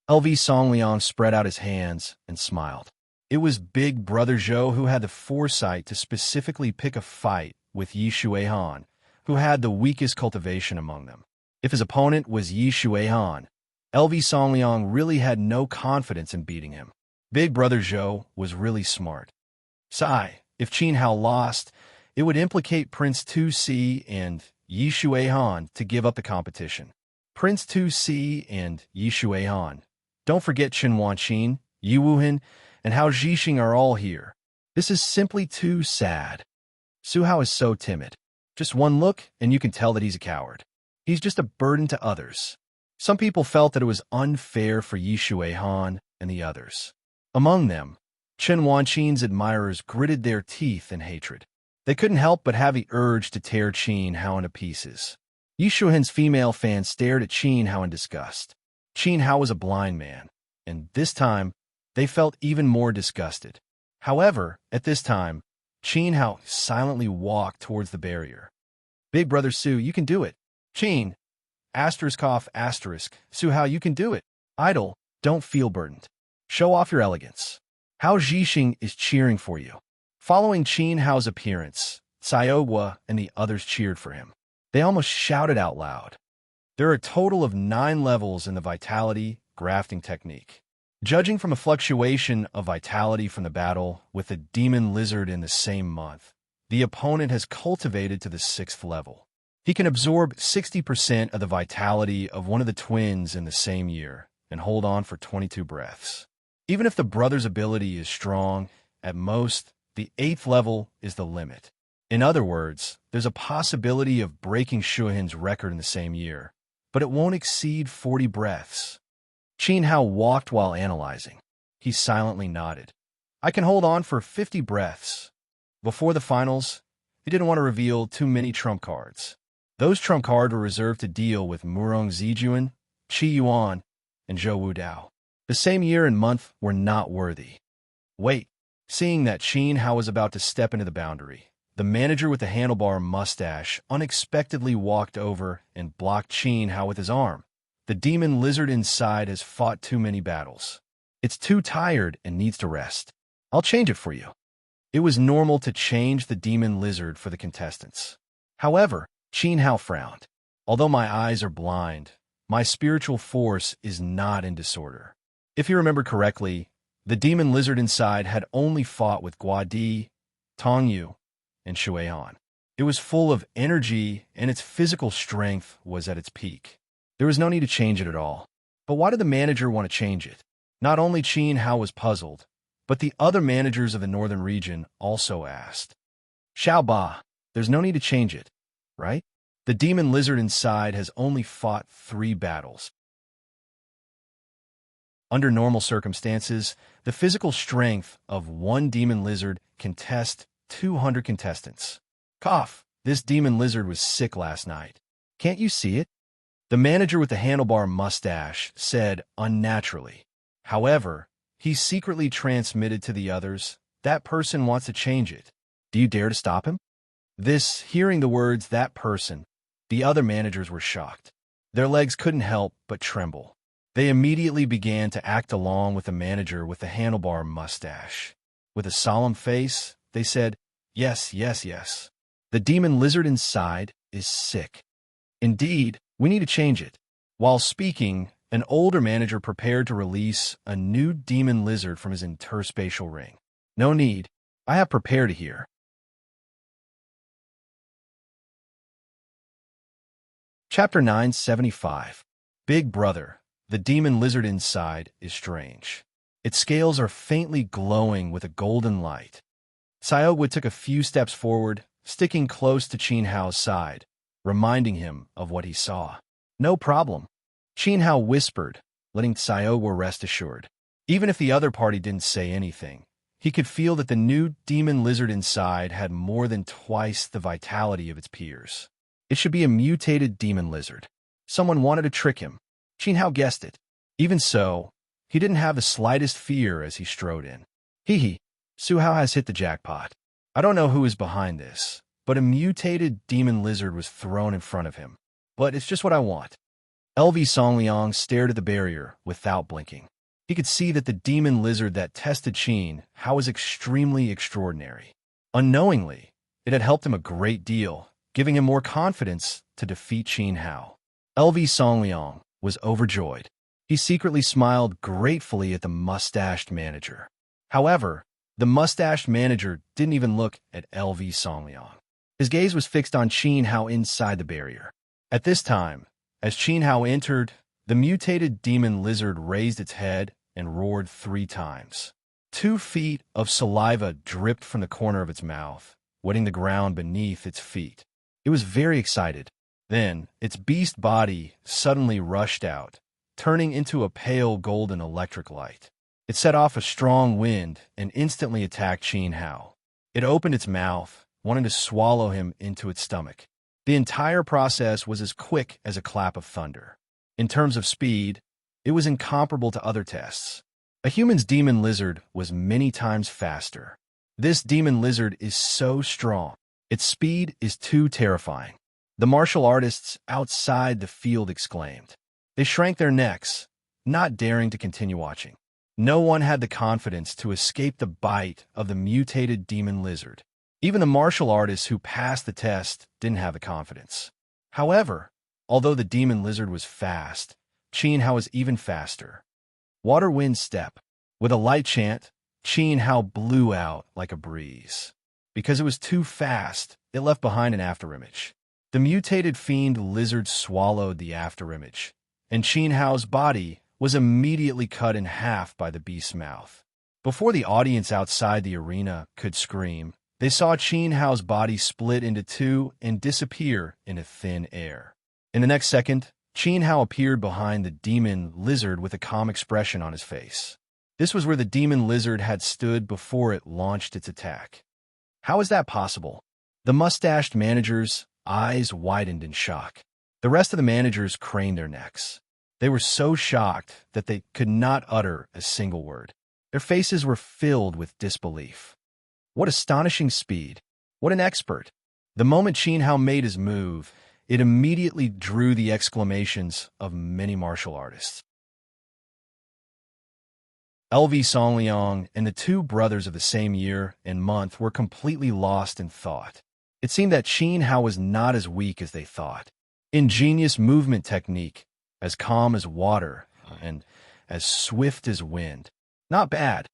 LV Songliang spread out his hands and smiled. It was Big Brother Zhou who had the foresight to specifically pick a fight with Yi Shuihan, who had the weakest cultivation among them. If his opponent was Yi Shuihan, LV Songliang really had no confidence in beating him. Big Brother Zhou was really smart. Sigh, if Qin Hao lost, it would implicate Prince Tu Si and Yi Shuihan to give up the competition. Prince Tu Si and Yi Shuihan. Don't forget Chen Wanqin, Yi Wuhan, and Hao Zhixing are all here. This is simply too sad. Su Hao is so timid. Just one look, and you can tell that he's a coward. He's just a burden to others. Some people felt that it was unfair for Yi Shuihan and the others. Among them, Chen Wanqin's admirers gritted their teeth in hatred. They couldn't help but have the urge to tear Qin Hao into pieces. Yi Shuihan's female fans stared at Qin Hao in disgust. Qin Hao was a blind man, and this time, they felt even more disgusted. However, at this time, Qin Hao silently walked towards the barrier. Big Brother Su, you can do it. Qin, ***, Su Hao, you can do it. Idle, don't feel burdened. Show off your elegance. Hao Zhixing is cheering for you. Following Qin Hao's appearance, Xiaogua and the others cheered for him. They almost shouted out loud. There are a total of 9 levels in the vitality grafting technique. Judging from a fluctuation of vitality from the battle with the demon lizard in the same month, the opponent has cultivated to the 6th level. He can absorb 60% of the vitality of one of the twins in the same year and hold on for 22 breaths. Even if the brother's ability is strong, at most, the 8th level is the limit. In other words, there's a possibility of breaking Shuihan's record in the same year, but it won't exceed 40 breaths. Qin Hao walked while analyzing. He silently nodded. I can hold on for 50 breaths. Before the finals, he didn't want to reveal too many trump cards. Those trump cards were reserved to deal with Murong Zijuan, Qi Yuan, and Zhou Wudao. The same year and month were not worthy. Wait, seeing that Qin Hao was about to step into the boundary, the manager with the handlebar mustache unexpectedly walked over and blocked Qin Hao with his arm. The demon lizard inside has fought too many battles. It's too tired and needs to rest. I'll change it for you." It was normal to change the demon lizard for the contestants. However, Qin Hao frowned. "Although my eyes are blind, my spiritual force is not in disorder." If you remember correctly, the demon lizard inside had only fought with Guadi, Tongyu, and Shuaihan. It was full of energy, and its physical strength was at its peak. There was no need to change it at all. But why did the manager want to change it? Not only Qin Hao was puzzled, but the other managers of the northern region also asked. "Xiao Ba, there's no need to change it, right? The demon lizard inside has only fought 3 battles. Under normal circumstances, the physical strength of one demon lizard can test 200 contestants. Cough, this demon lizard was sick last night. Can't you see it?" The manager with the handlebar mustache said unnaturally. However, he secretly transmitted to the others, "That person wants to change it. Do you dare to stop him?" Hearing the words, "that person," the other managers were shocked. Their legs couldn't help but tremble. They immediately began to act along with the manager with the handlebar mustache. With a solemn face, they said, "Yes, yes, yes. The demon lizard inside is sick. Indeed, we need to change it." While speaking, an older manager prepared to release a new demon lizard from his interspatial ring. "No need. I have prepared it here." Chapter 975. Big Brother. The demon lizard inside is strange. Its scales are faintly glowing with a golden light. Xiaogu took a few steps forward, sticking close to Qin Hao's side, reminding him of what he saw. "No problem," Qin Hao whispered, letting Xiaogu rest assured. Even if the other party didn't say anything, he could feel that the new demon lizard inside had more than twice the vitality of its peers. It should be a mutated demon lizard. Someone wanted to trick him. Qin Hao guessed it. Even so, he didn't have the slightest fear as he strode in. Hee, Su Hao has hit the jackpot. I don't know who is behind this, but a mutated demon lizard was thrown in front of him. But it's just what I want. LV Songliang stared at the barrier without blinking. He could see that the demon lizard that tested Qin Hao was extremely extraordinary. Unknowingly, it had helped him a great deal, giving him more confidence to defeat Qin Hao. LV Songliang was overjoyed. He secretly smiled gratefully at the mustached manager. However, the mustached manager didn't even look at LV Songliang. His gaze was fixed on Qin Hao inside the barrier. At this time, as Qin Hao entered, the mutated demon lizard raised its head and roared 3 times. 2 feet of saliva dripped from the corner of its mouth, wetting the ground beneath its feet. It was very excited. Then, its beast body suddenly rushed out, turning into a pale golden electric light. It set off a strong wind and instantly attacked Qin Hao. It opened its mouth, wanting to swallow him into its stomach. The entire process was as quick as a clap of thunder. In terms of speed, it was incomparable to other tests. A human's demon lizard was many times faster. This demon lizard is so strong. Its speed is too terrifying. The martial artists outside the field exclaimed. They shrank their necks, not daring to continue watching. No one had the confidence to escape the bite of the mutated demon lizard. Even the martial artists who passed the test didn't have the confidence. However, although the demon lizard was fast, Qin Hao was even faster. Water Wind Step. With a light chant, Qin Hao blew out like a breeze. Because it was too fast, it left behind an afterimage. The mutated fiend lizard swallowed the afterimage, and Qin Hao's body was immediately cut in half by the beast's mouth. Before the audience outside the arena could scream, they saw Qin Hao's body split into 2 and disappear into thin air. In the next second, Qin Hao appeared behind the demon lizard with a calm expression on his face. This was where the demon lizard had stood before it launched its attack. How is that possible? The mustached managers' eyes widened in shock. The rest of the managers craned their necks. They were so shocked that they could not utter a single word. Their faces were filled with disbelief. What astonishing speed! What an expert! The moment Qin Hao made his move, It immediately drew the exclamations of many martial artists. LV Songliang and the two brothers of the same year and month were completely lost in thought. It seemed that Qin Hao was not as weak as they thought. Ingenious movement technique, as calm as water and as swift as wind. Not bad.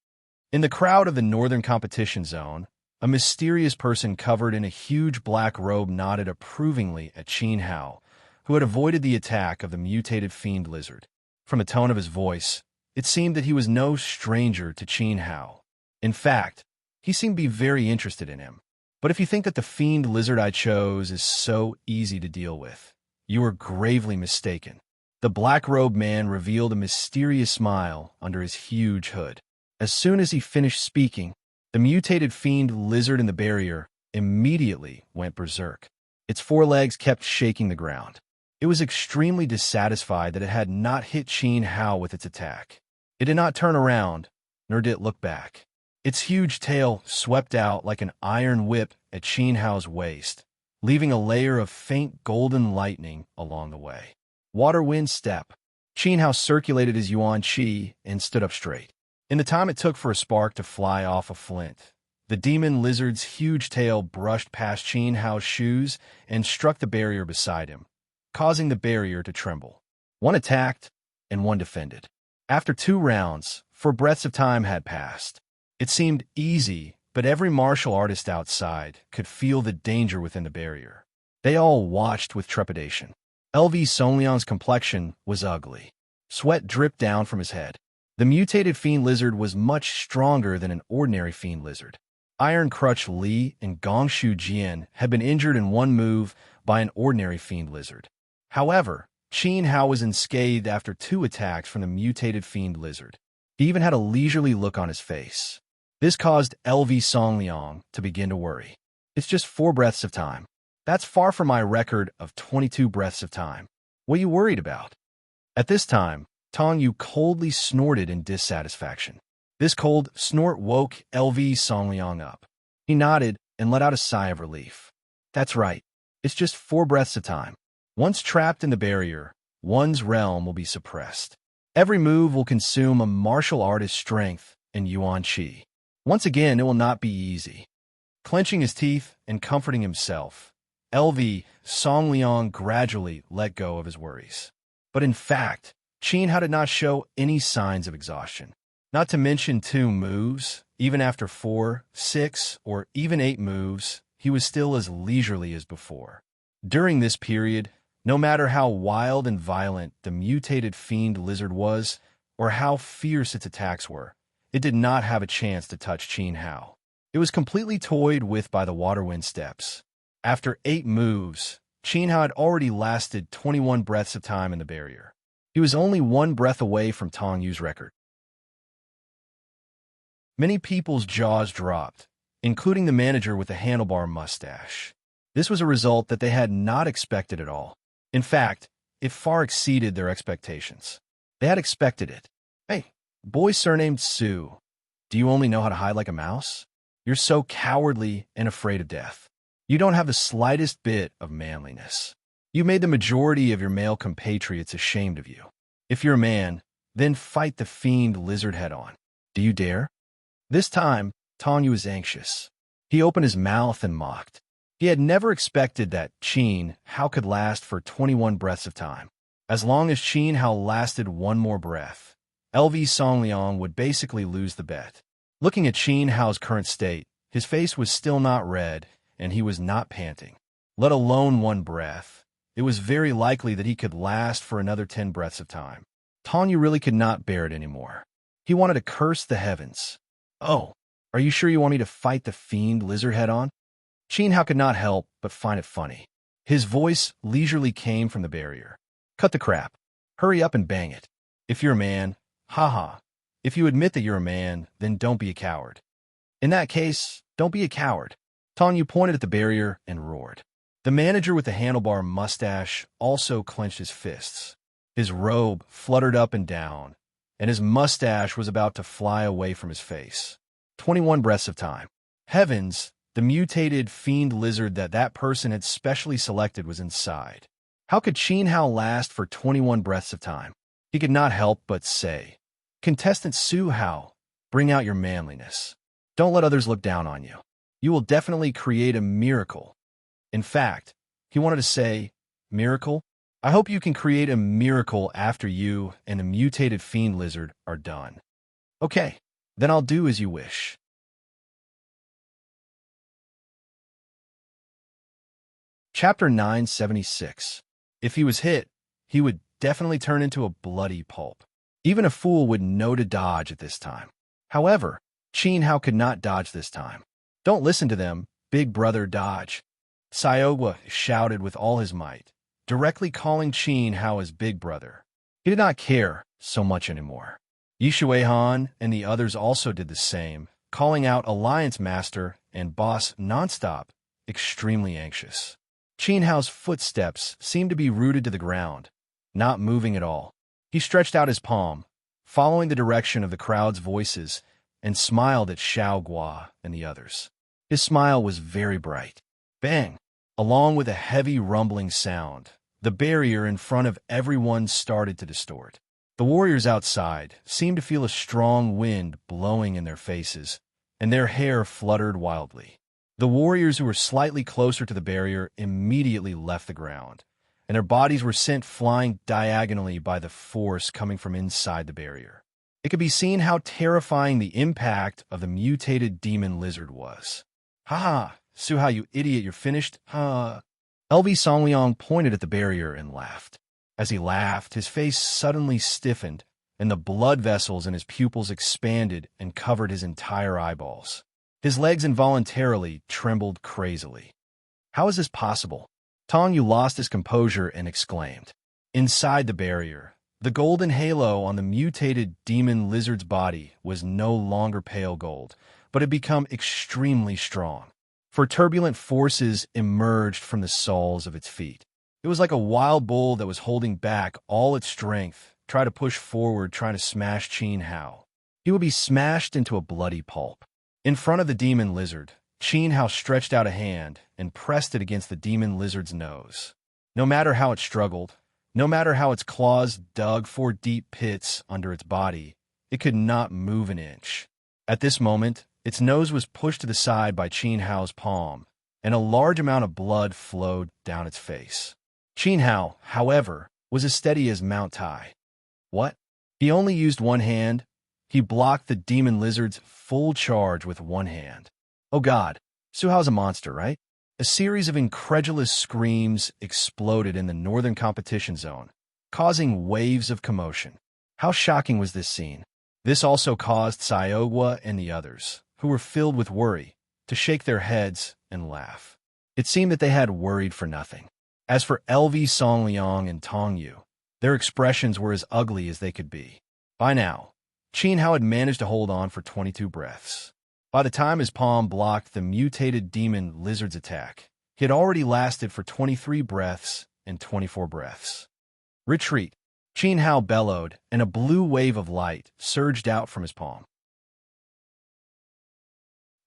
In the crowd of the northern competition zone, a mysterious person covered in a huge black robe nodded approvingly at Qin Hao, who had avoided the attack of the mutated fiend lizard. From the tone of his voice, it seemed that he was no stranger to Qin Hao. In fact, he seemed to be very interested in him. But if you think that the fiend lizard I chose is so easy to deal with, you are gravely mistaken. The black-robed man revealed a mysterious smile under his huge hood. As soon as he finished speaking, the mutated fiend lizard in the barrier immediately went berserk. Its forelegs kept shaking the ground. It was extremely dissatisfied that it had not hit Qin Hao with its attack. It did not turn around, nor did it look back. Its huge tail swept out like an iron whip at Qin Hao's waist, leaving a layer of faint golden lightning along the way. Water wind step. Qin Hao circulated his yuan qi and stood up straight. In the time it took for a spark to fly off a flint, the demon lizard's huge tail brushed past Qin Hao's shoes and struck the barrier beside him, causing the barrier to tremble. One attacked, and one defended. After 2 rounds, 4 breaths of time had passed. It seemed easy, but every martial artist outside could feel the danger within the barrier. They all watched with trepidation. LV Songliang's complexion was ugly. Sweat dripped down from his head. The mutated fiend lizard was much stronger than an ordinary fiend lizard. Iron Crutch Li and Gongshu Jian had been injured in one move by an ordinary fiend lizard. However, Qin Hao was unscathed after 2 attacks from the mutated fiend lizard. He even had a leisurely look on his face. This caused LV Songliang to begin to worry. It's just 4 breaths of time. That's far from my record of 22 breaths of time. What are you worried about? At this time, Tong Yu coldly snorted in dissatisfaction. This cold snort woke LV Songliang up. He nodded and let out a sigh of relief. That's right. It's just 4 breaths of time. Once trapped in the barrier, one's realm will be suppressed. Every move will consume a martial artist's strength and yuan qi. Once again, it will not be easy. Clenching his teeth and comforting himself, LV Songliang gradually let go of his worries. But in fact, Qin Hao did not show any signs of exhaustion. Not to mention 2 moves, even after 4, 6, or even 8 moves, he was still as leisurely as before. During this period, no matter how wild and violent the mutated fiend lizard was, or how fierce its attacks were, it did not have a chance to touch Qin Hao. It was completely toyed with by the water wind steps. After 8 moves, Qin Hao had already lasted 21 breaths of time in the barrier. He was only 1 breath away from Tong Yu's record. Many people's jaws dropped, including the manager with the handlebar mustache. This was a result that they had not expected at all. In fact, it far exceeded their expectations. They had expected it. Hey, boy surnamed Su, do you only know how to hide like a mouse? You're so cowardly and afraid of death. You don't have the slightest bit of manliness. You made the majority of your male compatriots ashamed of you. If you're a man, then fight the fiend lizard head-on. Do you dare? This time, Tong Yu was anxious. He opened his mouth and mocked. He had never expected that Qin Hao could last for 21 breaths of time. As long as Qin Hao lasted 1 more breath, LV Songliang would basically lose the bet. Looking at Qin Hao's current state, his face was still not red, and he was not panting. Let alone 1 breath. It was very likely that he could last for another 10 breaths of time. Tong Yu really could not bear it anymore. He wanted to curse the heavens. Oh, are you sure you want me to fight the fiend lizard head-on? Qin Hao could not help but find it funny. His voice leisurely came from the barrier. Cut the crap. Hurry up and bang it. If you're a man, haha. If you admit that you're a man, then don't be a coward. In that case, don't be a coward. Tong Yu pointed at the barrier and roared. The manager with the handlebar mustache also clenched his fists. His robe fluttered up and down, and his mustache was about to fly away from his face. 21 breaths of time. Heavens, The mutated fiend lizard that person had specially selected was inside. How could Qin Hao last for 21 breaths of time? He could not help but say, "Contestant Su Hao, bring out your manliness. Don't let others look down on you. You will definitely create a miracle." In fact, he wanted to say, "Miracle? I hope you can create a miracle after you and the mutated fiend lizard are done." "Okay, then I'll do as you wish." Chapter 976. If he was hit, he would definitely turn into a bloody pulp. Even a fool would know to dodge at this time. However, Qin Hao could not dodge this time. "Don't listen to them, big brother, dodge," Saiowa shouted with all his might, directly calling Qin Hao his big brother. He did not care so much anymore. Yishui Han and the others also did the same, calling out Alliance Master and Boss nonstop, extremely anxious. Qin Hao's footsteps seemed to be rooted to the ground, not moving at all. He stretched out his palm, following the direction of the crowd's voices, and smiled at Xiao Gua and the others. His smile was very bright. Bang! Along with a heavy rumbling sound, the barrier in front of everyone started to distort. The warriors outside seemed to feel a strong wind blowing in their faces, and their hair fluttered wildly. The warriors who were slightly closer to the barrier immediately left the ground, and their bodies were sent flying diagonally by the force coming from inside the barrier. It could be seen how terrifying the impact of the mutated demon lizard was. "Ha ha, Su-ha, you idiot, you're finished, ha." LV Songliang pointed at the barrier and laughed. As he laughed, his face suddenly stiffened, and the blood vessels in his pupils expanded and covered his entire eyeballs. His legs involuntarily trembled crazily. "How is this possible?" Tong Yu lost his composure and exclaimed. Inside the barrier, the golden halo on the mutated demon lizard's body was no longer pale gold, but had become extremely strong. For turbulent forces emerged from the soles of its feet. It was like a wild bull that was holding back all its strength, trying to push forward, trying to smash Qin Hao. He would be smashed into a bloody pulp. In front of the demon lizard, Qin Hao stretched out a hand and pressed it against the demon lizard's nose. No matter how it struggled, no matter how its claws dug 4 deep pits under its body, it could not move an inch. At this moment, its nose was pushed to the side by Qin Hao's palm, and a large amount of blood flowed down its face. Qin Hao, however, was as steady as Mount Tai. What? He only used one hand? He blocked the demon lizard's full charge with one hand. Oh God, Su-hao's a monster, right? A series of incredulous screams exploded in the northern competition zone, causing waves of commotion. How shocking was this scene? This also caused Saiowa and the others, who were filled with worry, to shake their heads and laugh. It seemed that they had worried for nothing. As for LV Songliang and Tong Yu, their expressions were as ugly as they could be. By now, Qin Hao had managed to hold on for 22 breaths. By the time his palm blocked the mutated demon lizard's attack, he had already lasted for 23 breaths and 24 breaths. "Retreat!" Qin Hao bellowed, and a blue wave of light surged out from his palm.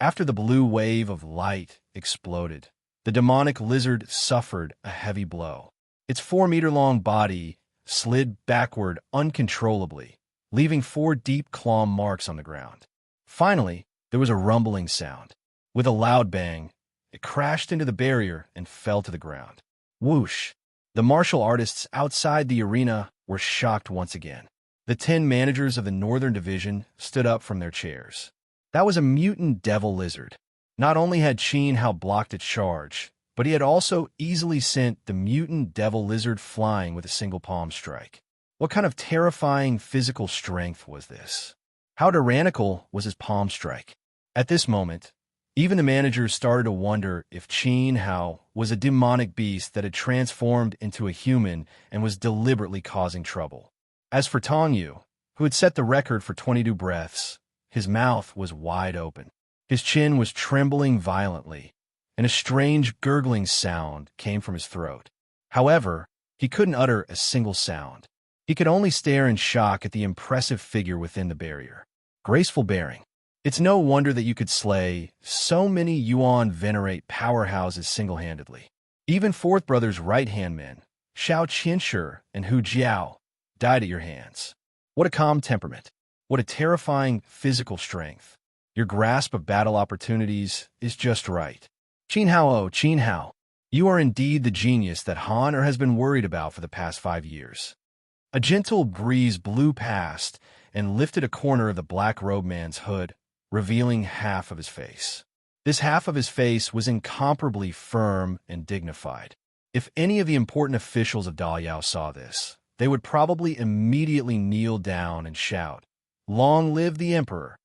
After the blue wave of light exploded, the demonic lizard suffered a heavy blow. Its 4-meter-long body slid backward uncontrollably, leaving 4 deep claw marks on the ground. Finally, there was a rumbling sound. With a loud bang, it crashed into the barrier and fell to the ground. Whoosh! The martial artists outside the arena were shocked once again. The 10 managers of the Northern Division stood up from their chairs. That was a mutant devil lizard. Not only had Qin Hao blocked its charge, but he had also easily sent the mutant devil lizard flying with a single palm strike. What kind of terrifying physical strength was this? How tyrannical was his palm strike? At this moment, even the managers started to wonder if Qin Hao was a demonic beast that had transformed into a human and was deliberately causing trouble. As for Tong Yu, who had set the record for 22 breaths, his mouth was wide open. His chin was trembling violently, and a strange gurgling sound came from his throat. However, he couldn't utter a single sound. He could only stare in shock at the impressive figure within the barrier. Graceful bearing. It's no wonder that you could slay so many Yuan venerate powerhouses single-handedly. Even Fourth Brother's right-hand men, Xiao Qianshi and Hu Jiao, died at your hands. What a calm temperament. What a terrifying physical strength. Your grasp of battle opportunities is just right. Qin Hao, Qin Hao, you are indeed the genius that Han has been worried about for the past 5 years. A gentle breeze blew past and lifted a corner of the black-robed man's hood, revealing half of his face. This half of his face was incomparably firm and dignified. If any of the important officials of Daliao saw this, they would probably immediately kneel down and shout, "Long live the Emperor!"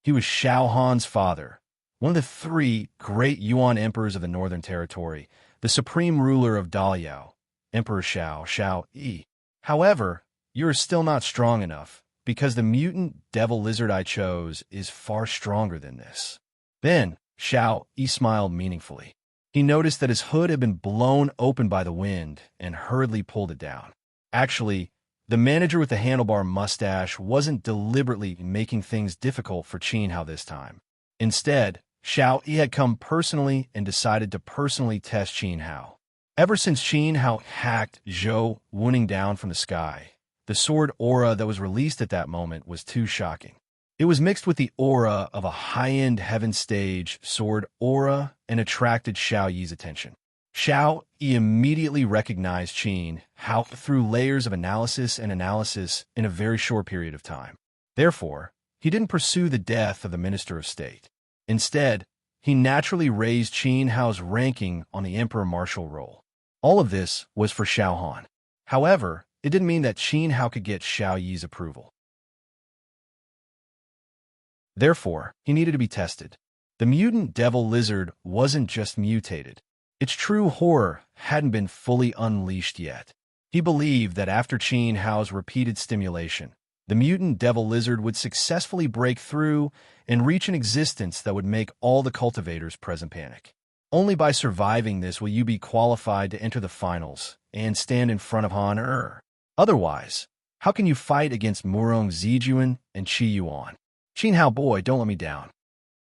He was Xiao Han's father, one of the 3 great Yuan emperors of the Northern Territory, the supreme ruler of Daliao, Emperor Xiao Yi. However, you are still not strong enough, because the mutant devil lizard I chose is far stronger than this. Then, Xiao Yi smiled meaningfully. He noticed that his hood had been blown open by the wind and hurriedly pulled it down. Actually, the manager with the handlebar mustache wasn't deliberately making things difficult for Qin Hao this time. Instead, Xiao Yi had come personally and decided to personally test Qin Hao. Ever since Qin Hao hacked Zhou Wuning down from the sky, the sword aura that was released at that moment was too shocking. It was mixed with the aura of a high-end heaven stage sword aura and attracted Xiao Yi's attention. Xiao Yi immediately recognized Qin Hao through layers of analysis in a very short period of time. Therefore, he didn't pursue the death of the Minister of State. Instead, he naturally raised Qin Hao's ranking on the Emperor Martial roll. All of this was for Xiao Han. However, it didn't mean that Qin Hao could get Xiao Yi's approval. Therefore, he needed to be tested. The mutant devil lizard wasn't just mutated. Its true horror hadn't been fully unleashed yet. He believed that after Qin Hao's repeated stimulation, the mutant devil lizard would successfully break through and reach an existence that would make all the cultivators present panic. Only by surviving this will you be qualified to enter the finals and stand in front of Han. Otherwise, how can you fight against Murong Zijuan and Qi Yuan? Qin Hao boy, don't let me down.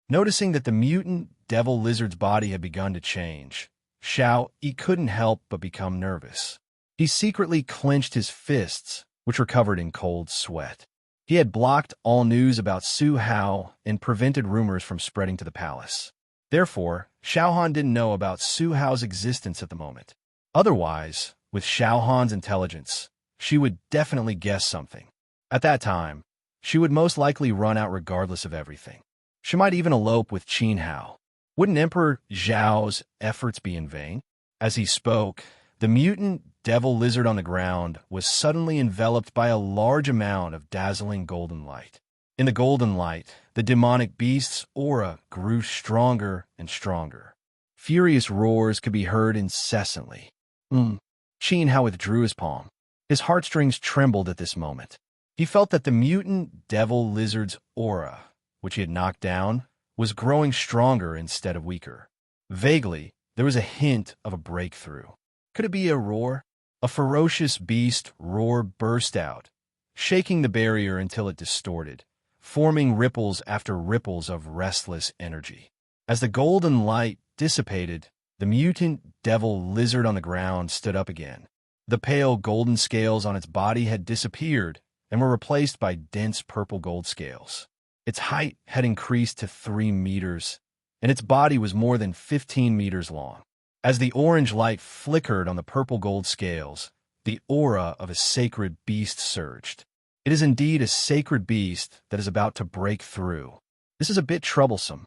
Noticing that the mutant devil lizard's body had begun to change, Xiao Yi couldn't help but become nervous. He secretly clenched his fists, which were covered in cold sweat. He had blocked all news about Su Hao and prevented rumors from spreading to the palace. Therefore, Xiao Han didn't know about Su Hao's existence at the moment. Otherwise, with Xiao Han's intelligence, she would definitely guess something. At that time, she would most likely run out regardless of everything. She might even elope with Qin Hao. Wouldn't Emperor Zhao's efforts be in vain? As he spoke, the mutant devil lizard on the ground was suddenly enveloped by a large amount of dazzling golden light. In the golden light, the demonic beast's aura grew stronger and stronger. Furious roars could be heard incessantly. Qin Hao withdrew his palm. His heartstrings trembled at this moment. He felt that the mutant devil lizard's aura, which he had knocked down, was growing stronger instead of weaker. Vaguely, there was a hint of a breakthrough. Could it be a roar? A ferocious beast roar burst out, shaking the barrier until it distorted, forming ripples after ripples of restless energy. As the golden light dissipated, the mutant devil lizard on the ground stood up again. The pale golden scales on its body had disappeared and were replaced by dense purple gold scales. Its height had increased to 3 meters, and its body was more than 15 meters long. As the orange light flickered on the purple gold scales, the aura of a sacred beast surged. It is indeed a sacred beast that is about to break through. This is a bit troublesome.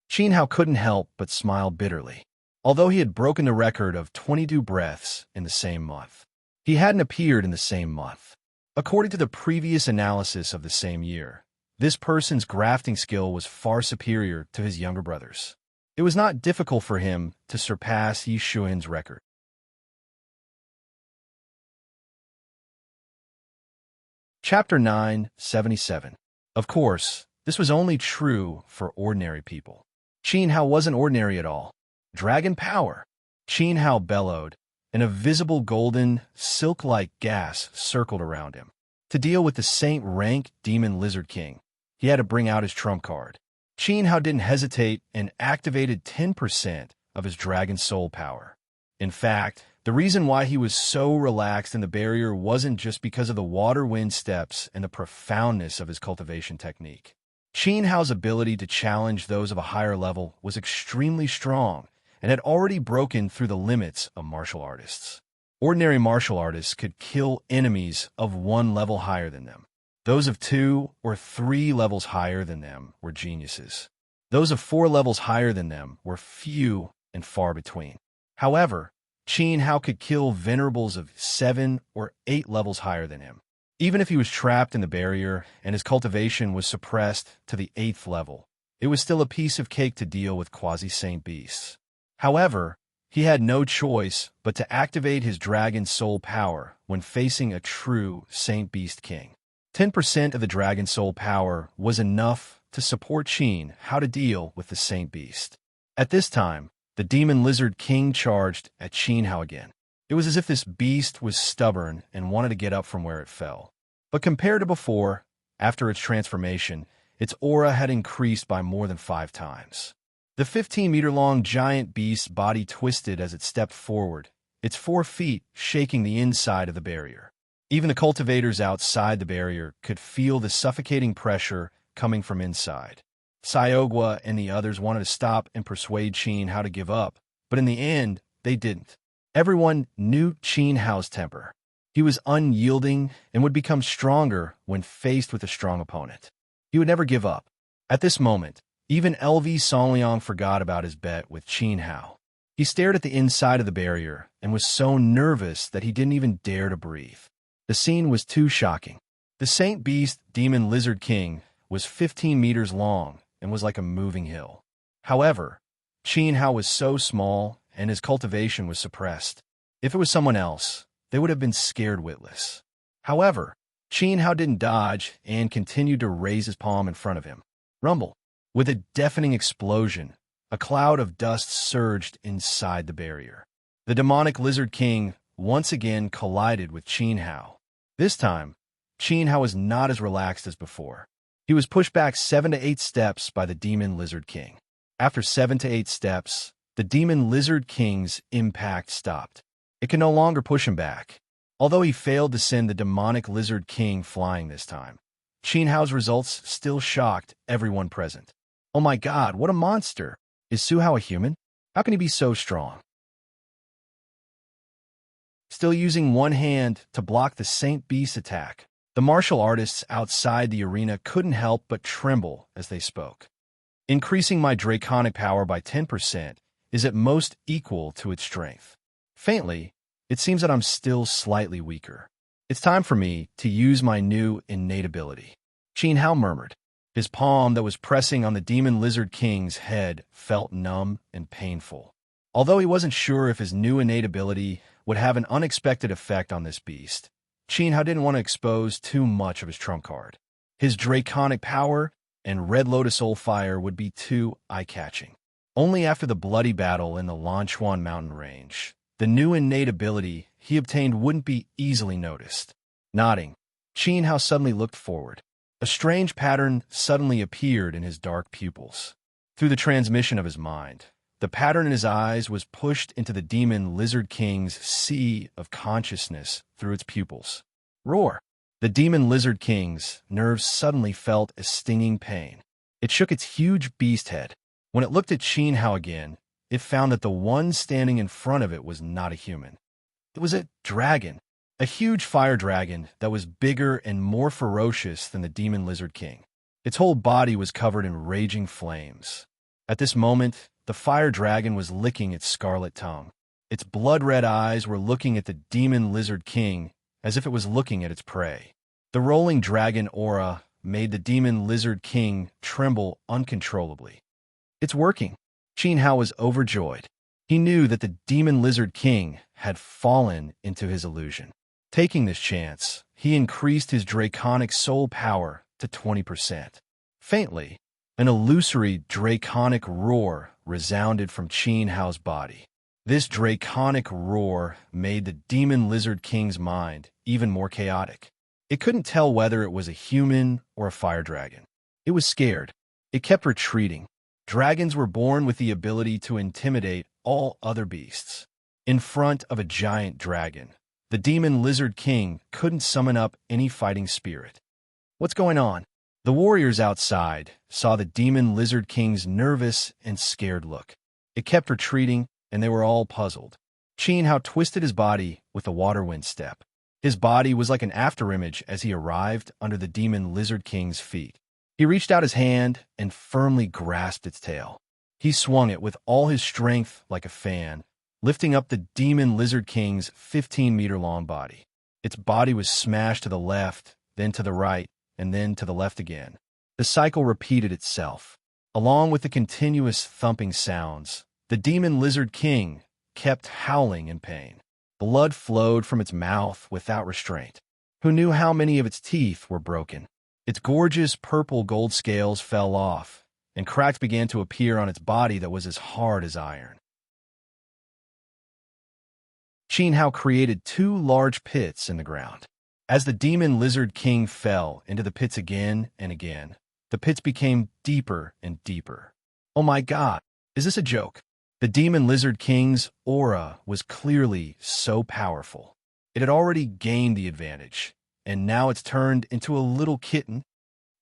Qin Hao couldn't help but smile bitterly. Although he had broken the record of 22 breaths in the same month, he hadn't appeared in the same month. According to the previous analysis of the same year, this person's grafting skill was far superior to his younger brother's. It was not difficult for him to surpass Yi Xuan's record. Chapter 977. Of course, this was only true for ordinary people. Qin Hao wasn't ordinary at all. Dragon power! Qin Hao bellowed, and a visible golden, silk-like gas circled around him. To deal with the saint-rank demon lizard king, he had to bring out his trump card. Qin Hao didn't hesitate and activated 10% of his dragon soul power. In fact, the reason why he was so relaxed in the barrier wasn't just because of the water-wind steps and the profoundness of his cultivation technique. Qin Hao's ability to challenge those of a higher level was extremely strong and had already broken through the limits of martial artists. Ordinary martial artists could kill enemies of one level higher than them. Those of 2 or 3 levels higher than them were geniuses. Those of 4 levels higher than them were few and far between. However, Qin Hao could kill venerables of 7 or 8 levels higher than him. Even if he was trapped in the barrier and his cultivation was suppressed to the 8th level, it was still a piece of cake to deal with quasi-saint beasts. However, he had no choice but to activate his dragon soul power when facing a true saint beast king. 10% of the dragon soul power was enough to support Qin Hao to deal with the saint beast. At this time, the demon lizard king charged at Qin Hao again. It was as if this beast was stubborn and wanted to get up from where it fell. But compared to before, after its transformation, its aura had increased by more than 5 times. The 15-meter-long giant beast's body twisted as it stepped forward, its 4 feet shaking the inside of the barrier. Even the cultivators outside the barrier could feel the suffocating pressure coming from inside. Sayogwa and the others wanted to stop and persuade Qin Hao to give up, but in the end, they didn't. Everyone knew Qin Hao's temper. He was unyielding and would become stronger when faced with a strong opponent. He would never give up. At this moment, even LV Songliang forgot about his bet with Qin Hao. He stared at the inside of the barrier and was so nervous that he didn't even dare to breathe. The scene was too shocking. The Saint Beast Demon Lizard King was 15 meters long and was like a moving hill. However, Qin Hao was so small and his cultivation was suppressed. If it was someone else, they would have been scared witless. However, Qin Hao didn't dodge and continued to raise his palm in front of him. Rumble. With a deafening explosion, a cloud of dust surged inside the barrier. The demonic Lizard King once again collided with Qin Hao. This time, Qin Hao was not as relaxed as before. He was pushed back 7 to 8 steps by the Demon Lizard King. After 7 to 8 steps, the Demon Lizard King's impact stopped. It could no longer push him back. Although he failed to send the demonic Lizard King flying this time, Qin Hao's results still shocked everyone present. Oh my god, what a monster! Is Su Hao a human? How can he be so strong? Still using one hand to block the Saint Beast attack, the martial artists outside the arena couldn't help but tremble as they spoke. Increasing my draconic power by 10% is at most equal to its strength. Faintly, it seems that I'm still slightly weaker. It's time for me to use my new innate ability. Qin Hao murmured. His palm that was pressing on the Demon Lizard King's head felt numb and painful. Although he wasn't sure if his new innate ability would have an unexpected effect on this beast, Qin Hao didn't want to expose too much of his trump card. His draconic power and Red Lotus Soul Fire would be too eye-catching. Only after the bloody battle in the Lanchuan mountain range, the new innate ability he obtained wouldn't be easily noticed. Nodding, Qin Hao suddenly looked forward. A strange pattern suddenly appeared in his dark pupils. Through the transmission of his mind, the pattern in his eyes was pushed into the Demon Lizard King's sea of consciousness through its pupils. Roar! The Demon Lizard King's nerves suddenly felt a stinging pain. It shook its huge beast head. When it looked at Qin Hao again, it found that the one standing in front of it was not a human. It was a dragon, a huge fire dragon that was bigger and more ferocious than the Demon Lizard King. Its whole body was covered in raging flames. At this moment, the fire dragon was licking its scarlet tongue. Its blood-red eyes were looking at the Demon Lizard King as if it was looking at its prey. The rolling dragon aura made the Demon Lizard King tremble uncontrollably. It's working. Qin Hao was overjoyed. He knew that the Demon Lizard King had fallen into his illusion. Taking this chance, he increased his draconic soul power to 20%. Faintly, an illusory draconic roar resounded from Qin Hao's body. This draconic roar made the Demon Lizard King's mind even more chaotic. It couldn't tell whether it was a human or a fire dragon. It was scared. It kept retreating. Dragons were born with the ability to intimidate all other beasts. In front of a giant dragon, the demon lizard king couldn't summon up any fighting spirit. What's going on? The warriors outside saw the demon lizard king's nervous and scared look. It kept retreating, and they were all puzzled. Qin Hao twisted his body with a water wind step. His body was like an afterimage as he arrived under the demon lizard king's feet. He reached out his hand and firmly grasped its tail. He swung it with all his strength like a fan, lifting up the demon lizard king's 15-meter-long body. Its body was smashed to the left, then to the right, and then to the left again. The cycle repeated itself. Along with the continuous thumping sounds, the demon lizard king kept howling in pain. Blood flowed from its mouth without restraint. Who knew how many of its teeth were broken? Its gorgeous purple gold scales fell off, and cracks began to appear on its body that was as hard as iron. Qin Hao created 2 large pits in the ground. As the demon lizard king fell into the pits again and again, the pits became deeper and deeper. Oh my God, is this a joke? The demon lizard king's aura was clearly so powerful. It had already gained the advantage, and now it's turned into a little kitten.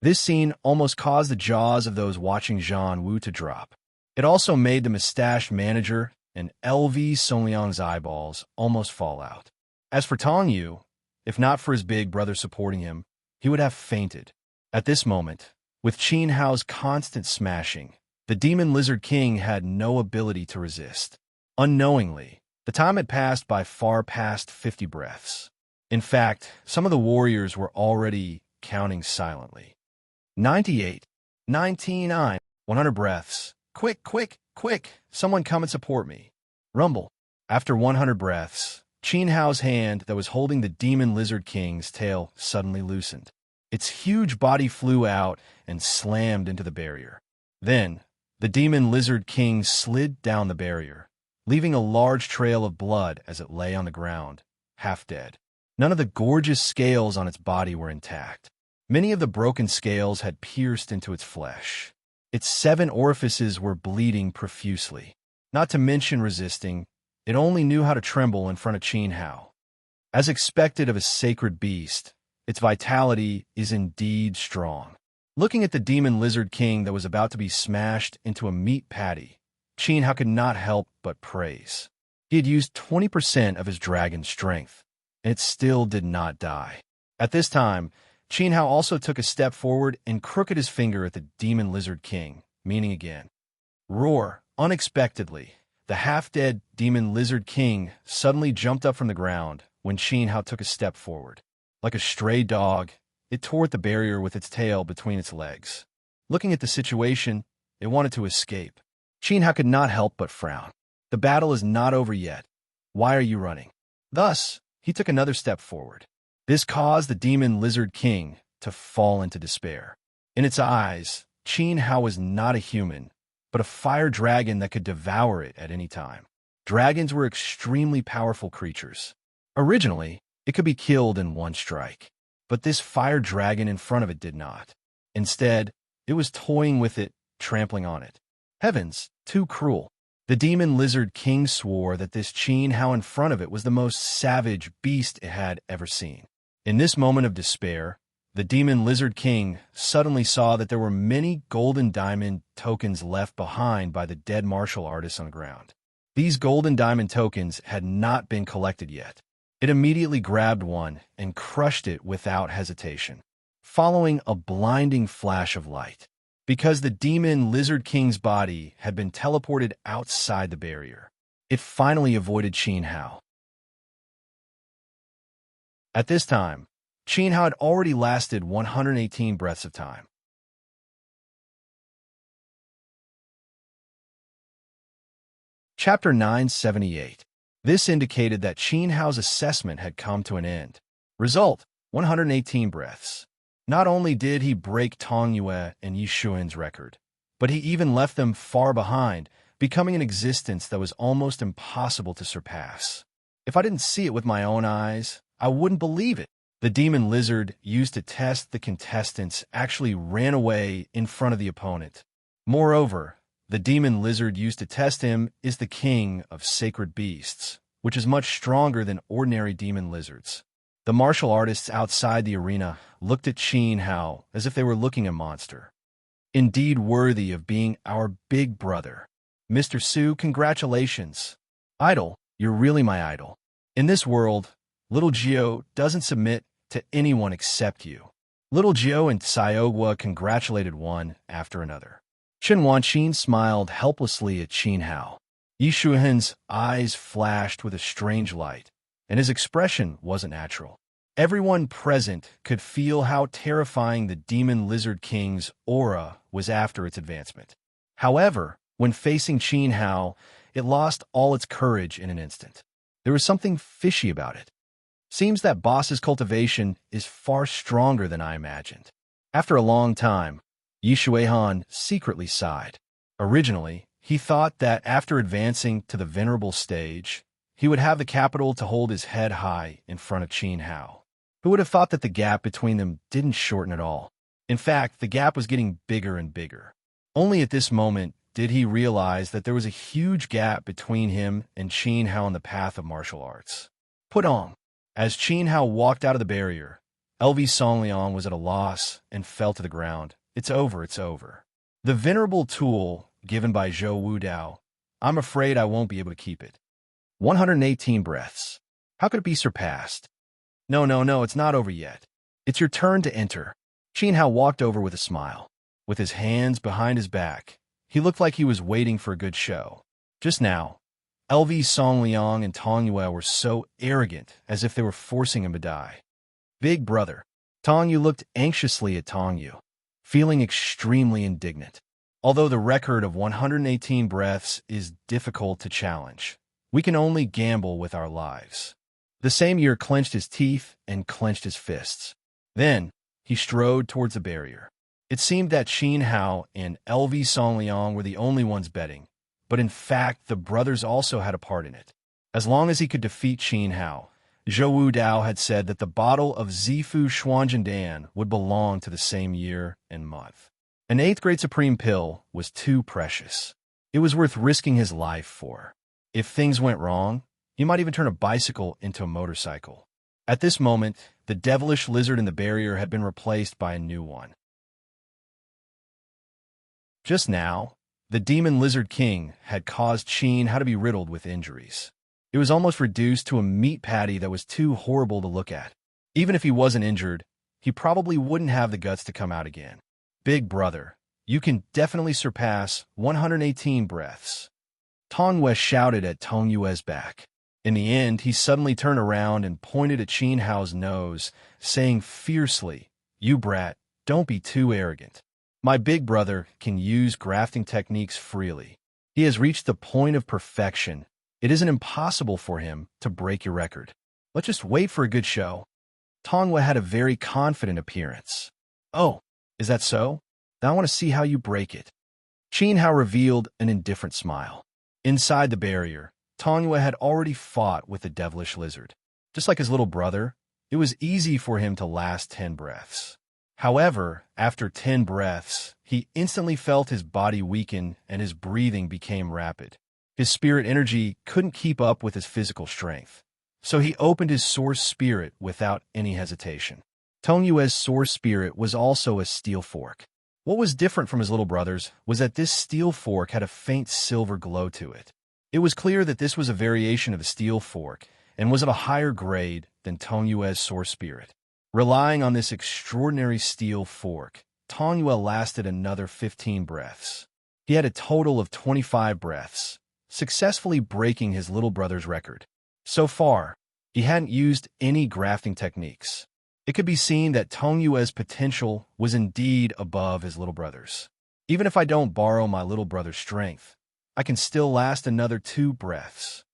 This scene almost caused the jaws of those watching Zhang Wu to drop. It also made the mustached manager and LV Songliang's eyeballs almost fall out. As for Tong Yu, if not for his big brother supporting him, he would have fainted. At this moment, with Qin Hao's constant smashing, the demon lizard king had no ability to resist. Unknowingly, the time had passed by far past 50 breaths. In fact, some of the warriors were already counting silently. 98, 99, 100 breaths. Quick, quick, quick, someone come and support me. Rumble. After 100 breaths, Qin Hao's hand that was holding the demon lizard king's tail suddenly loosened. Its huge body flew out and slammed into the barrier. Then, the demon lizard king slid down the barrier, leaving a large trail of blood as it lay on the ground, half dead. None of the gorgeous scales on its body were intact. Many of the broken scales had pierced into its flesh. Its 7 orifices were bleeding profusely. Not to mention resisting, it only knew how to tremble in front of Qin Hao. As expected of a sacred beast, its vitality is indeed strong. Looking at the demon lizard king that was about to be smashed into a meat patty, Qin Hao could not help but praise. He had used 20% of his dragon strength, and it still did not die. At this time, Qin Hao also took a step forward and crooked his finger at the demon lizard king, meaning again. Roar! Unexpectedly, the half-dead demon lizard king suddenly jumped up from the ground when Qin Hao took a step forward. Like a stray dog, it tore at the barrier with its tail between its legs. Looking at the situation, it wanted to escape. Qin Hao could not help but frown. The battle is not over yet. Why are you running? Thus, he took another step forward. This caused the demon lizard king to fall into despair. In its eyes, Qin Hao was not a human, but a fire dragon that could devour it at any time. Dragons were extremely powerful creatures. Originally, it could be killed in one strike, but this fire dragon in front of it did not. Instead, it was toying with it, trampling on it. Heavens, too cruel. The demon lizard king swore that this Qin Hao in front of it was the most savage beast it had ever seen. In this moment of despair, the demon lizard king suddenly saw that there were many golden diamond tokens left behind by the dead martial artists on the ground. These golden diamond tokens had not been collected yet. It immediately grabbed one and crushed it without hesitation, following a blinding flash of light. Because the demon lizard king's body had been teleported outside the barrier, it finally avoided Qin Hao. At this time, Qin Hao had already lasted 118 breaths of time. Chapter 978. This indicated that Qin Hao's assessment had come to an end. Result, 118 breaths. Not only did he break Tong Yue and Yi Xuan's record, but he even left them far behind, becoming an existence that was almost impossible to surpass. If I didn't see it with my own eyes, I wouldn't believe it. The demon lizard used to test the contestants actually ran away in front of the opponent. Moreover, the demon lizard used to test him is the king of sacred beasts, which is much stronger than ordinary demon lizards. The martial artists outside the arena looked at Qin Hao as if they were looking at a monster. Indeed worthy of being our big brother. Mr. Su, congratulations. Idol, you're really my idol. In this world, little Gio doesn't submit to anyone except you. Little Gio and Xiaogua congratulated one after another. Chen Wanqin smiled helplessly at Qin Hao. Yi Shuhen's eyes flashed with a strange light, and his expression wasn't natural. Everyone present could feel how terrifying the Demon Lizard King's aura was after its advancement. However, when facing Qin Hao, it lost all its courage in an instant. There was something fishy about it. Seems that boss's cultivation is far stronger than I imagined. After a long time, Yi Shuihan secretly sighed. Originally, he thought that after advancing to the venerable stage, he would have the capital to hold his head high in front of Qin Hao. Who would have thought that the gap between them didn't shorten at all? In fact, the gap was getting bigger and bigger. Only at this moment did he realize that there was a huge gap between him and Qin Hao on the path of martial arts. Put on. As Qin Hao walked out of the barrier, LV Songliang was at a loss and fell to the ground. It's over, it's over. The venerable tool given by Zhou Wudao, I'm afraid I won't be able to keep it. 118 breaths. How could it be surpassed? No, it's not over yet. It's your turn to enter. Qin Hao walked over with a smile. With his hands behind his back, he looked like he was waiting for a good show. Just now, LV Songliang and Tong Yue were so arrogant as if they were forcing him to die. Big brother. Tong Yu looked anxiously at Tong Yu, feeling extremely indignant. Although the record of 118 breaths is difficult to challenge, we can only gamble with our lives. The same year clenched his teeth and clenched his fists. Then, he strode towards the barrier. It seemed that Qin Hao and LV Songliang were the only ones betting, but in fact the brothers also had a part in it. As long as he could defeat Qin Hao, Zhou Wudao had said that the bottle of Zifu Xuanzhendan would belong to the same year and month. An 8th grade supreme pill was too precious. It was worth risking his life for. If things went wrong, he might even turn a bicycle into a motorcycle. At this moment, the devilish lizard in the barrier had been replaced by a new one. Just now, the Demon Lizard King had caused Qin Hao to be riddled with injuries. It was almost reduced to a meat patty that was too horrible to look at. Even if he wasn't injured, he probably wouldn't have the guts to come out again. Big brother, you can definitely surpass 118 breaths. Tong Yue shouted at Tong Yue's back. In the end, he suddenly turned around and pointed at Qin Hao's nose, saying fiercely, "You brat, don't be too arrogant. My big brother can use grafting techniques freely. He has reached the point of perfection. It isn't impossible for him to break your record. Let's just wait for a good show." Tong Yue had a very confident appearance. "Oh, is that so? Then I want to see how you break it." Qin Hao revealed an indifferent smile. Inside the barrier, Tong Yue had already fought with the devilish lizard. Just like his little brother, it was easy for him to last 10 breaths. However, after 10 breaths, he instantly felt his body weaken and his breathing became rapid. His spirit energy couldn't keep up with his physical strength, so he opened his source spirit without any hesitation. Tong Yue's source spirit was also a steel fork. What was different from his little brother's was that this steel fork had a faint silver glow to it. It was clear that this was a variation of a steel fork and was of a higher grade than Tong Yue's source spirit. Relying on this extraordinary steel fork, Tong Yue lasted another 15 breaths. He had a total of 25 breaths, successfully breaking his little brother's record. So far, he hadn't used any grafting techniques. It could be seen that Tong Yue's potential was indeed above his little brother's. Even if I don't borrow my little brother's strength, I can still last another 2 breaths.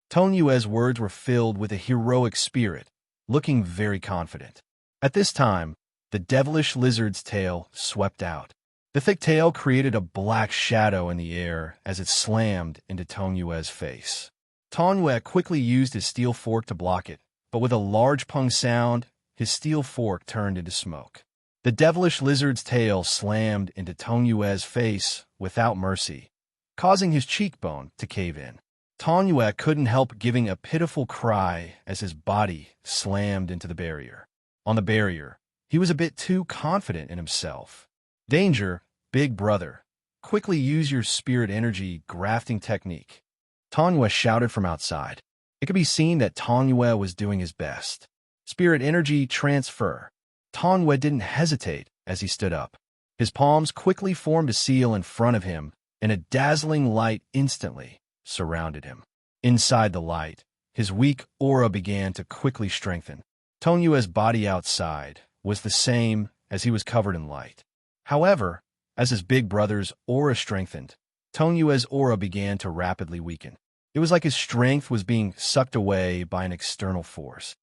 Tong Yue's words were filled with a heroic spirit, looking very confident. At this time, the devilish lizard's tail swept out. The thick tail created a black shadow in the air as it slammed into Tong Yue's face. Tong Yue quickly used his steel fork to block it, but with a large pung sound, his steel fork turned into smoke. The devilish lizard's tail slammed into Tong Yue's face without mercy, causing his cheekbone to cave in. Tong Yue couldn't help giving a pitiful cry as his body slammed into the barrier. On the barrier, he was a bit too confident in himself. Danger, big brother. Quickly use your spirit energy grafting technique. Tong Yue shouted from outside. It could be seen that Tong Yue was doing his best. Spirit energy transfer. Tong Yue didn't hesitate as he stood up. His palms quickly formed a seal in front of him, and a dazzling light instantly surrounded him. Inside the light, his weak aura began to quickly strengthen. Tong Yue's body outside was the same as he was covered in light. However, as his big brother's aura strengthened, Tong Yue's aura began to rapidly weaken. It was like his strength was being sucked away by an external force.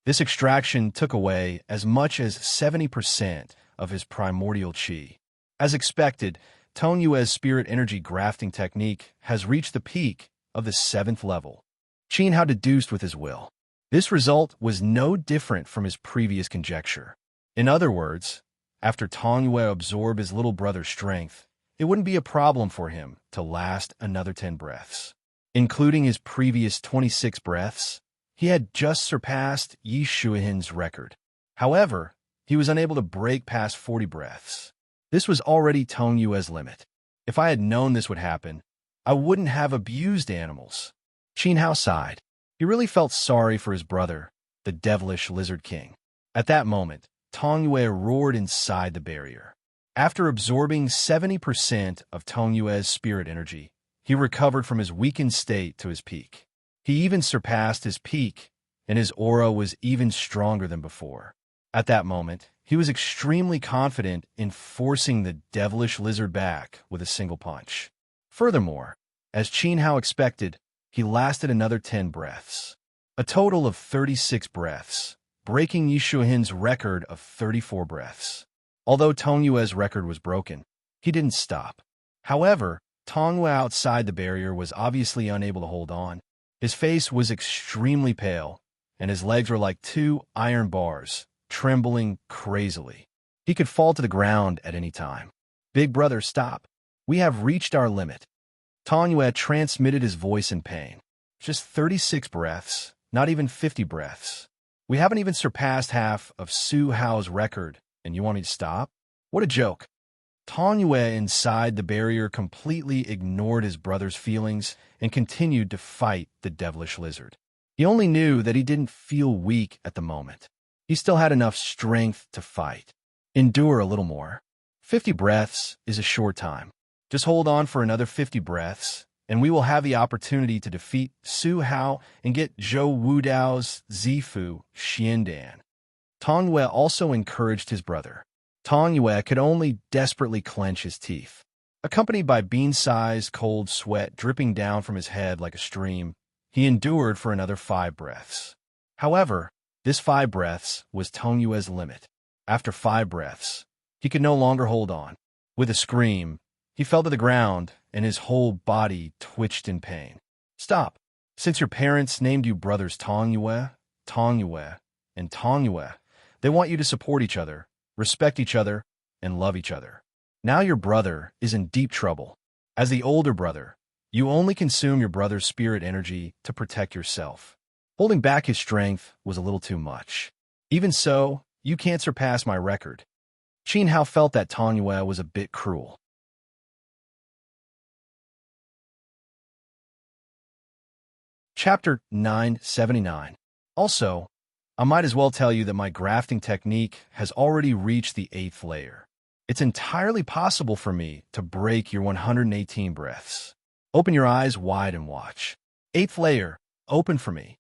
This extraction took away as much as 70% of his primordial qi. As expected, Tong Yue's spirit energy grafting technique has reached the peak of the 7th level. Qin Hao deduced with his will. This result was no different from his previous conjecture. In other words, after Tong Yue absorbed his little brother's strength, it wouldn't be a problem for him to last another 10 breaths. Including his previous 26 breaths, he had just surpassed Yi Shuihin's record. However, he was unable to break past 40 breaths. This was already Tong Yue's limit. If I had known this would happen, I wouldn't have abused animals. Qin Hao sighed. He really felt sorry for his brother, the devilish lizard king. At that moment, Tong Yue roared inside the barrier. After absorbing 70% of Tong Yue's spirit energy, he recovered from his weakened state to his peak. He even surpassed his peak, and his aura was even stronger than before. At that moment, he was extremely confident in forcing the devilish lizard back with a single punch. Furthermore, as Qin Hao expected, he lasted another 10 breaths. A total of 36 breaths, breaking Yi Shuihin's record of 34 breaths. Although Tong Yue's record was broken, he didn't stop. However, Tong Yue outside the barrier was obviously unable to hold on. His face was extremely pale, and his legs were like 2 iron bars, trembling crazily. He could fall to the ground at any time. Big brother, stop. We have reached our limit. Tong Yue transmitted his voice in pain. Just 36 breaths, not even 50 breaths. We haven't even surpassed half of Su Hao's record, and you want me to stop? What a joke. Tong Yue inside the barrier completely ignored his brother's feelings and continued to fight the devilish lizard. He only knew that he didn't feel weak at the moment. He still had enough strength to fight. Endure a little more. 50 breaths is a short time. Just hold on for another 50 breaths, and we will have the opportunity to defeat Su Hao and get Zhou Wudao's Zifu Xiandan. Tong Yue also encouraged his brother. Tong Yue could only desperately clench his teeth. Accompanied by bean-sized cold sweat dripping down from his head like a stream, he endured for another 5 breaths. However, this 5 breaths was Tong Yue's limit. After 5 breaths, he could no longer hold on. With a scream, he fell to the ground, and his whole body twitched in pain. Stop. Since your parents named you brothers Tong Yue, and Tong Yue, they want you to support each other, respect each other, and love each other. Now your brother is in deep trouble. As the older brother, you only consume your brother's spirit energy to protect yourself. Holding back his strength was a little too much. Even so, you can't surpass my record. Qin Hao felt that Tong Yue was a bit cruel. Chapter 979. Also, I might as well tell you that my grafting technique has already reached the 8th layer. It's entirely possible for me to break your 118 breaths. Open your eyes wide and watch. 8th layer, open for me.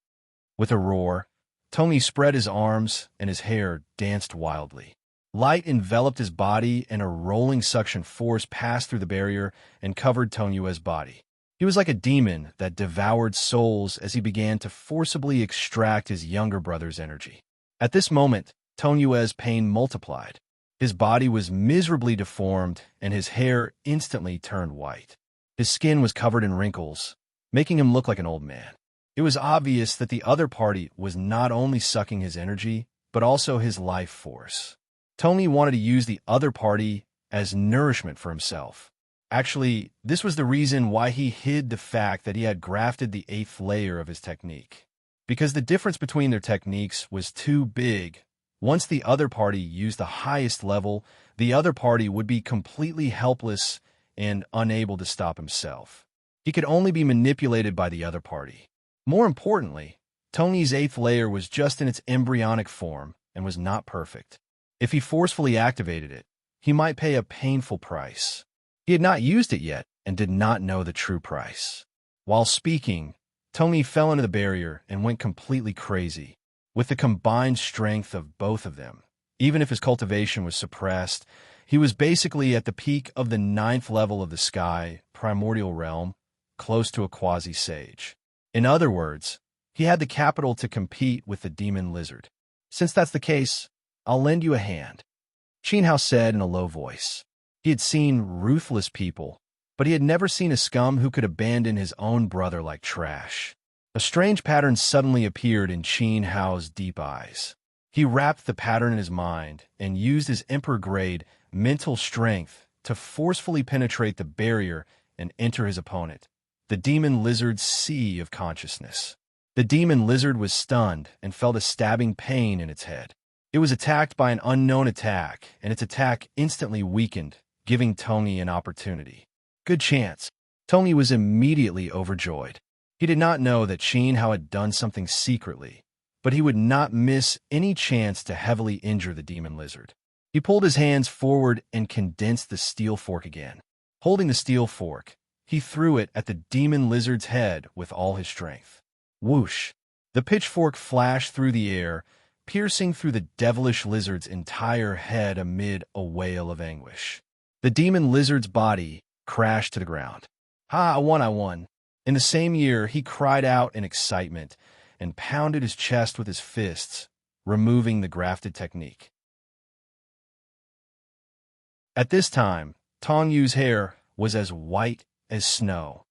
With a roar, Tony spread his arms and his hair danced wildly. Light enveloped his body and a rolling suction force passed through the barrier and covered Tong Yue's body. He was like a demon that devoured souls as he began to forcibly extract his younger brother's energy. At this moment, Tong Yue's pain multiplied. His body was miserably deformed and his hair instantly turned white. His skin was covered in wrinkles, making him look like an old man. It was obvious that the other party was not only sucking his energy, but also his life force. Tony wanted to use the other party as nourishment for himself. Actually, this was the reason why he hid the fact that he had grafted the 8th layer of his technique. Because the difference between their techniques was too big. Once the other party used the highest level, the other party would be completely helpless and unable to stop himself. He could only be manipulated by the other party. More importantly, Tony's 8th layer was just in its embryonic form and was not perfect. If he forcefully activated it, he might pay a painful price. He had not used it yet and did not know the true price. While speaking, Tony fell into the barrier and went completely crazy. With the combined strength of both of them, even if his cultivation was suppressed, he was basically at the peak of the 9th level of the sky, primordial realm, close to a quasi-sage. In other words, he had the capital to compete with the demon lizard. Since that's the case, I'll lend you a hand, Qin Hao said in a low voice. He had seen ruthless people, but he had never seen a scum who could abandon his own brother like trash. A strange pattern suddenly appeared in Qin Hao's deep eyes. He wrapped the pattern in his mind and used his emperor-grade mental strength to forcefully penetrate the barrier and enter his opponent, the demon lizard's sea of consciousness. The demon lizard was stunned and felt a stabbing pain in its head. It was attacked by an unknown attack, and its attack instantly weakened, giving Tony an opportunity. Good chance. Tony was immediately overjoyed. He did not know that Qin Hao had done something secretly, but he would not miss any chance to heavily injure the demon lizard. He pulled his hands forward and condensed the steel fork again. Holding the steel fork, he threw it at the demon lizard's head with all his strength. Whoosh! The pitchfork flashed through the air, piercing through the devilish lizard's entire head amid a wail of anguish. The demon lizard's body crashed to the ground. Ha, I won. In the same year, he cried out in excitement and pounded his chest with his fists, removing the grafted technique. At this time, Tong Yu's hair was as white as snow,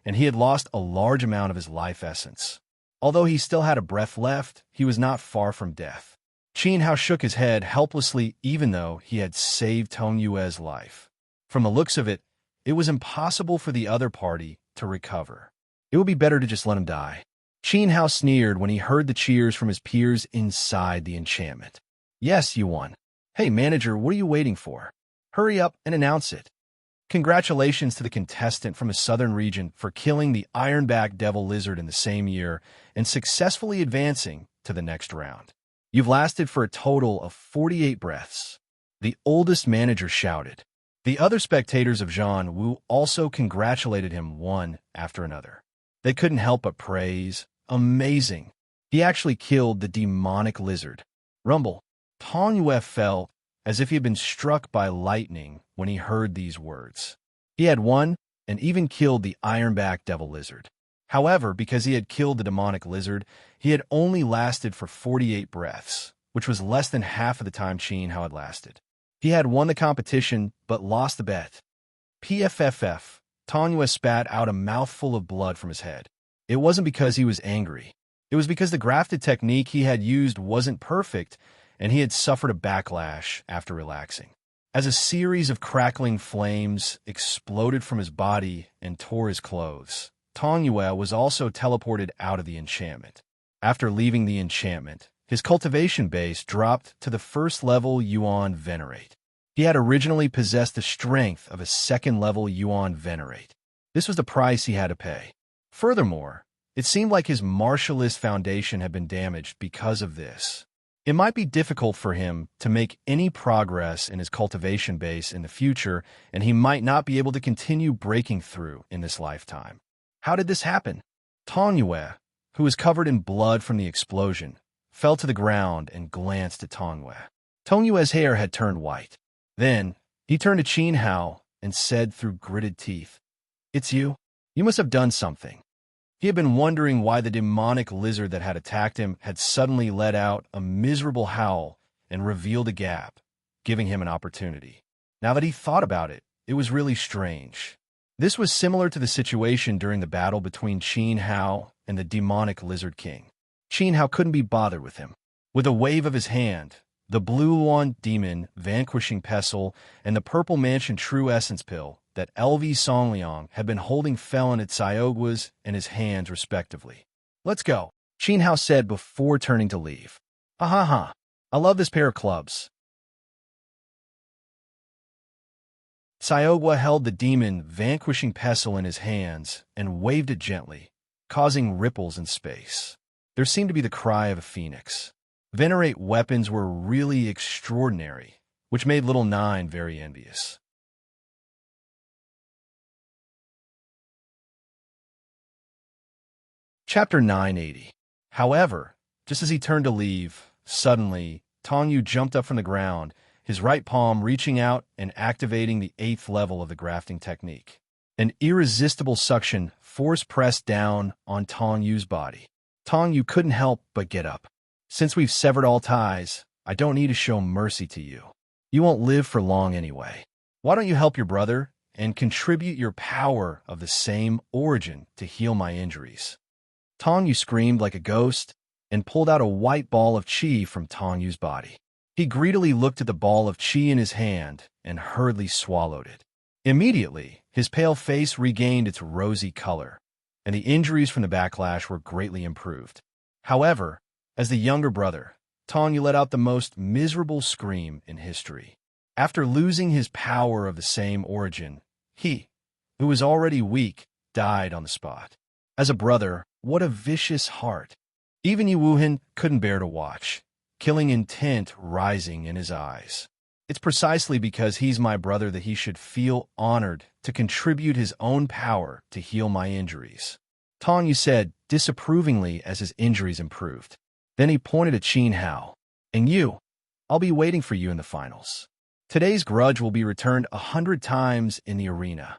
and he had lost a large amount of his life essence. Although he still had a breath left, he was not far from death. Qin Hao shook his head helplessly even though he had saved Tong Yue's life. From the looks of it, it was impossible for the other party to recover. It would be better to just let him die. Qin Hao sneered when he heard the cheers from his peers inside the enchantment. Yes, you won. Hey, manager, what are you waiting for? Hurry up and announce it. Congratulations to the contestant from the southern region for killing the ironback devil lizard in the same year and successfully advancing to the next round. You've lasted for a total of 48 breaths. The oldest manager shouted. The other spectators of Zhang Wu also congratulated him one after another. They couldn't help but praise. Amazing. He actually killed the demonic lizard. Rumble. Tong Yue felt as if he had been struck by lightning when he heard these words. He had won and even killed the ironback devil lizard. However, because he had killed the demonic lizard, he had only lasted for 48 breaths, which was less than half of the time Qin Hao had lasted. He had won the competition, but lost the bet. PFFF, Tong Yue spat out a mouthful of blood from his head. It wasn't because he was angry. It was because the grafted technique he had used wasn't perfect, and he had suffered a backlash after relaxing. As a series of crackling flames exploded from his body and tore his clothes, Tong Yue was also teleported out of the enchantment. After leaving the enchantment, his cultivation base dropped to the first level Yuan Venerate. He had originally possessed the strength of a second-level Yuan Venerate. This was the price he had to pay. Furthermore, it seemed like his martialist foundation had been damaged because of this. It might be difficult for him to make any progress in his cultivation base in the future, and he might not be able to continue breaking through in this lifetime. How did this happen? Tong Yue, who was covered in blood from the explosion, fell to the ground and glanced at Tong Yue. Tong Yue's hair had turned white. Then, he turned to Qin Hao and said through gritted teeth, "It's you? You must have done something." He had been wondering why the demonic lizard that had attacked him had suddenly let out a miserable howl and revealed a gap, giving him an opportunity. Now that he thought about it, it was really strange. This was similar to the situation during the battle between Qin Hao and the demonic Lizard King. Qin Hao couldn't be bothered with him. With a wave of his hand, the blue wand demon vanquishing pestle and the purple mansion true essence pill that LV Songliang had been holding fell into Xiaogua's and his hands respectively. "Let's go," Qin Hao said before turning to leave. "Ha ha ha. I love this pair of clubs." Xiaogua held the demon vanquishing pestle in his hands and waved it gently, causing ripples in space. There seemed to be the cry of a phoenix. Venerate weapons were really extraordinary, which made little Nine very envious. Chapter 980. However, just as he turned to leave, suddenly, Tong Yu jumped up from the ground, his right palm reaching out and activating the 8th level of the grafting technique. An irresistible suction force pressed down on Tong Yu's body. Tong Yu couldn't help but get up. "Since we've severed all ties, I don't need to show mercy to you. You won't live for long anyway. Why don't you help your brother and contribute your power of the same origin to heal my injuries?" Tong Yu screamed like a ghost and pulled out a white ball of qi from Tong Yu's body. He greedily looked at the ball of qi in his hand and hurriedly swallowed it. Immediately, his pale face regained its rosy color, and the injuries from the backlash were greatly improved. However, as the younger brother, Tong Yu let out the most miserable scream in history. After losing his power of the same origin, he, who was already weak, died on the spot. As a brother, what a vicious heart. Even Yu Wuhan couldn't bear to watch, killing intent rising in his eyes. It's precisely because he's my brother that he should feel honored to contribute his own power to heal my injuries, Tong Yu said disapprovingly as his injuries improved. Then he pointed at Qin Hao. "And you, I'll be waiting for you in the finals. Today's grudge will be returned 100 times in the arena."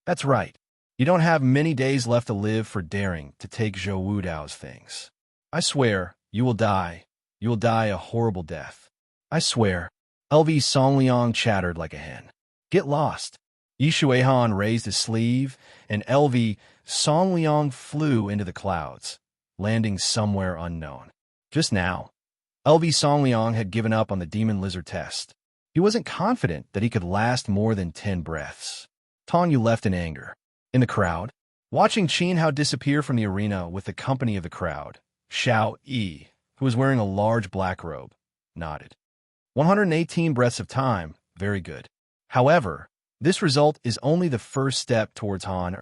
"That's right. You don't have many days left to live for daring to take Zhou Wudao's things. I swear, you will die. You will die a horrible death. I swear." LV Songliang chattered like a hen. "Get lost." Yi Shuihan raised his sleeve, and LV Songliang flew into the clouds, landing somewhere unknown. Just now, LV Songliang had given up on the demon lizard test. He wasn't confident that he could last more than 10 breaths. Tong Yu left in anger. In the crowd, watching Qin Hao disappear from the arena with the company of the crowd, Xiao Yi, who was wearing a large black robe, nodded. 118 breaths of time, very good. However, this result is only the first step towards Han.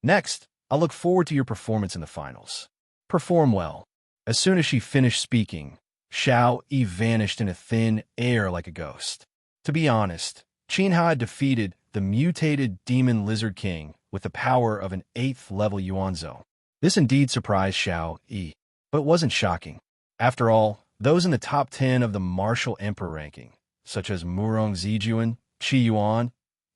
Next, I'll look forward to your performance in the finals. Perform well. As soon as she finished speaking, Xiao Yi vanished in a thin air like a ghost. To be honest, Qin Hao had defeated the mutated demon lizard king with the power of an 8th level Yuanzhou. This indeed surprised Xiao Yi, but it wasn't shocking. After all, those in the top 10 of the martial emperor ranking, such as Murong Zijuan, Qi Yuan,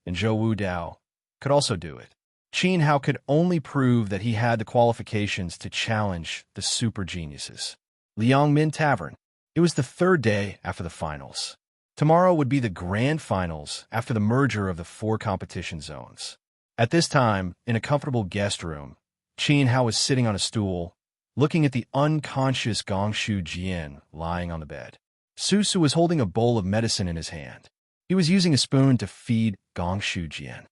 and Zhou Wudao, could also do it. Qin Hao could only prove that he had the qualifications to challenge the super geniuses. Liangmin Tavern. It was the 3rd day after the finals. Tomorrow would be the grand finals after the merger of the 4 competition zones. At this time, in a comfortable guest room, Qin Hao was sitting on a stool, looking at the unconscious Gongshu Jian lying on the bed. Susu was holding a bowl of medicine in his hand. He was using a spoon to feed Gongshu Jian.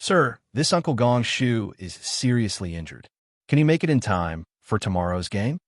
"Sir, this Uncle Gongshu is seriously injured. Can he make it in time for tomorrow's game?"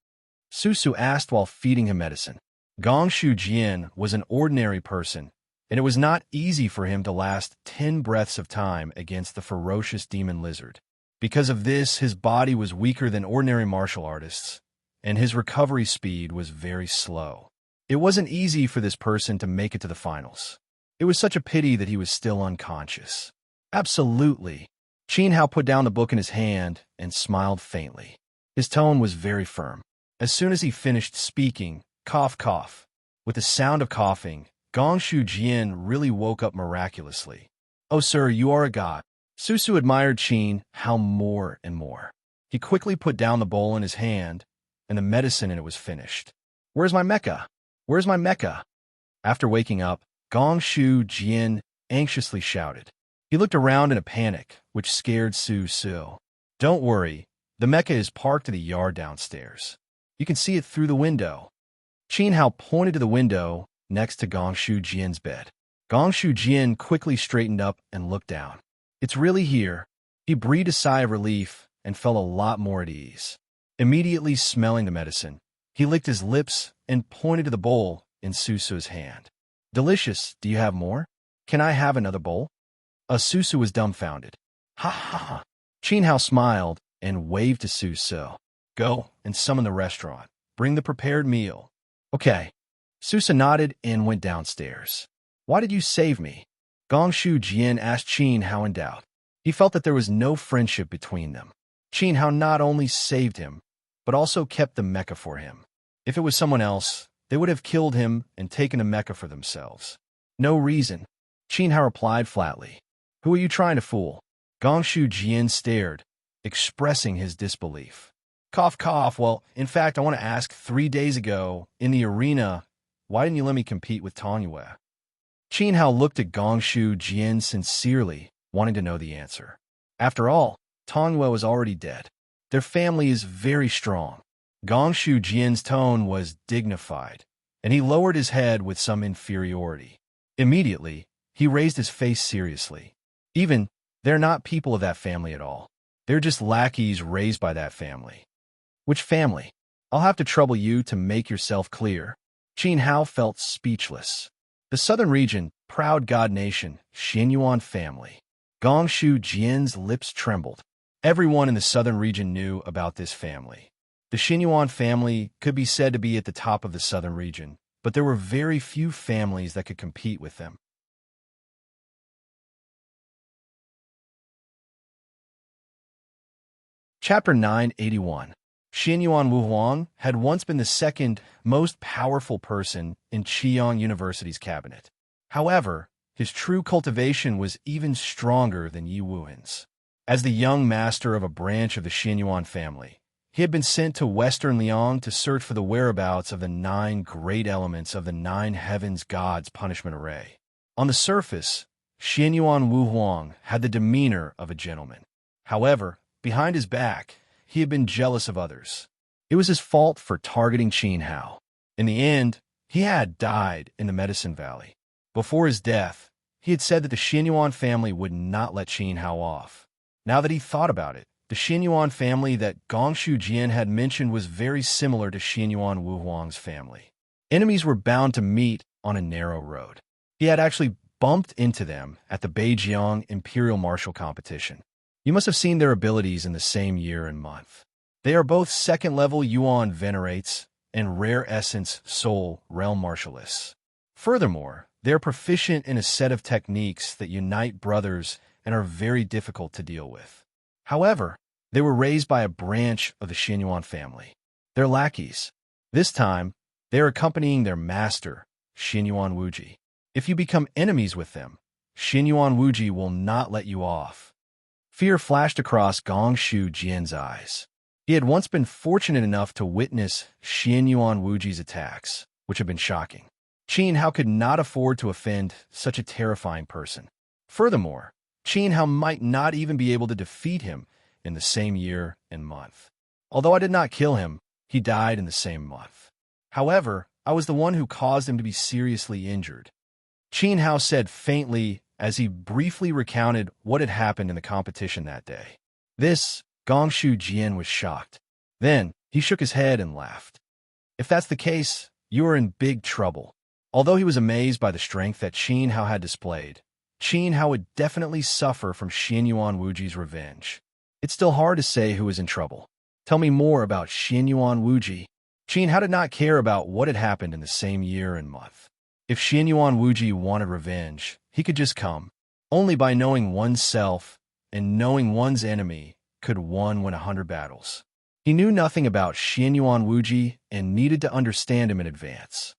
Susu asked while feeding him medicine. Gongshu Jian was an ordinary person, and it was not easy for him to last 10 breaths of time against the ferocious demon lizard. Because of this, his body was weaker than ordinary martial artists, and his recovery speed was very slow. It wasn't easy for this person to make it to the finals. It was such a pity that he was still unconscious. "Absolutely." Qin Hao put down the book in his hand and smiled faintly. His tone was very firm. As soon as he finished speaking, cough, cough. With the sound of coughing, Gongshu Jian really woke up miraculously. "Oh, sir, you are a god." Susu admired Qin Hao more and more. He quickly put down the bowl in his hand, and the medicine in it was finished. "Where's my mecha? Where's my mecha?" After waking up, Gongshu Jian anxiously shouted. He looked around in a panic, which scared Susu. Don't worry, the mecha is parked in the yard downstairs. You can see it through the window. Qin Hao pointed to the window next to Gongshu Jian's bed. Gongshu Jian quickly straightened up and looked down. It's really here. He breathed a sigh of relief and felt a lot more at ease. Immediately smelling the medicine, he licked his lips and pointed to the bowl in Susu's hand. Delicious, do you have more? Can I have another bowl? Susu was dumbfounded. Ha ha ha. Qin Hao smiled and waved to Susu. Go and summon the restaurant. Bring the prepared meal. Okay. Susu nodded and went downstairs. Why did you save me? Gongshu Jian asked Qin Hao in doubt. He felt that there was no friendship between them. Qin Hao not only saved him, but also kept the mecha for him. If it was someone else, they would have killed him and taken the mecha for themselves. No reason. Qin Hao replied flatly. Who are you trying to fool? Gongshu Jian stared, expressing his disbelief. Cough, cough. Well, in fact, I want to ask 3 days ago, in the arena, why didn't you let me compete with Tanyue? Qin Hao looked at Gongshu Jian sincerely, wanting to know the answer. After all, Tanyue was already dead. Their family is very strong. Gongshu Jian's tone was dignified, and he lowered his head with some inferiority. Immediately, he raised his face seriously. They're not people of that family at all. They're just lackeys raised by that family. Which family? I'll have to trouble you to make yourself clear. Qin Hao felt speechless. The southern region, proud god nation, Xianyuan family. Gongshu Jian's lips trembled. Everyone in the southern region knew about this family. The Xianyuan family could be said to be at the top of the southern region, but there were very few families that could compete with them. Chapter 981. Xianyuan Wuhuang had once been the second most powerful person in Qiyang University's cabinet. However, his true cultivation was even stronger than Yi Wuhan's. As the young master of a branch of the Xianyuan family, he had been sent to Western Liang to search for the whereabouts of the 9 great elements of the 9 heavens gods' punishment array. On the surface, Xianyuan Wuhuang had the demeanor of a gentleman. However, behind his back, he had been jealous of others. It was his fault for targeting Qin Hao. In the end, he had died in the Medicine Valley. Before his death, he had said that the Xianyuan family would not let Qin Hao off. Now that he thought about it, the Xianyuan family that Gongshu Jian had mentioned was very similar to Xianyuan Wuhuang's family. Enemies were bound to meet on a narrow road. He had actually bumped into them at the Beijiang Imperial Martial Competition. You must have seen their abilities in the same year and month. They are both second-level Yuan Venerates and rare essence Soul Realm Martialists. Furthermore, they are proficient in a set of techniques that unite brothers and are very difficult to deal with. However, they were raised by a branch of the Xianyuan family. They're lackeys. This time, they are accompanying their master, Xianyuan Wuji. If you become enemies with them, Xianyuan Wuji will not let you off. Fear flashed across Gongshu Jian's eyes. He had once been fortunate enough to witness Xianyuan Wuji's attacks, which had been shocking. Qin Hao could not afford to offend such a terrifying person. Furthermore, Qin Hao might not even be able to defeat him in the same year and month. Although I did not kill him, he died in the same month. However, I was the one who caused him to be seriously injured. Qin Hao said faintly as he briefly recounted what had happened in the competition that day. This, Gongshu Jian was shocked. Then, he shook his head and laughed. If that's the case, you are in big trouble. Although he was amazed by the strength that Qin Hao had displayed, Qin Hao would definitely suffer from Xianyuan Wuji's revenge. It's still hard to say who is in trouble. Tell me more about Xianyuan Wuji. Qin Hao did not care about what had happened in the same year and month. If Xianyuan Wuji wanted revenge, he could just come. Only by knowing oneself and knowing one's enemy could one win 100 battles. He knew nothing about Xianyuan Wuji and needed to understand him in advance.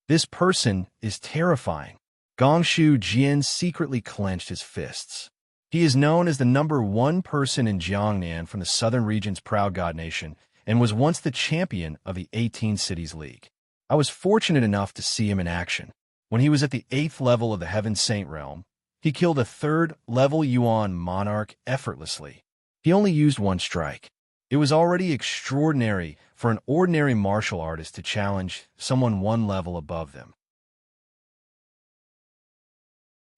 This person is terrifying. Gongshu Jian secretly clenched his fists. He is known as the #1 person in Jiangnan from the southern region's proud god nation and was once the champion of the 18 Cities League. I was fortunate enough to see him in action. When he was at the 8th level of the Heaven Saint realm, he killed a 3rd-level Yuan Monarch effortlessly. He He only used one strike. It was already extraordinary for an ordinary martial artist to challenge someone one level above them.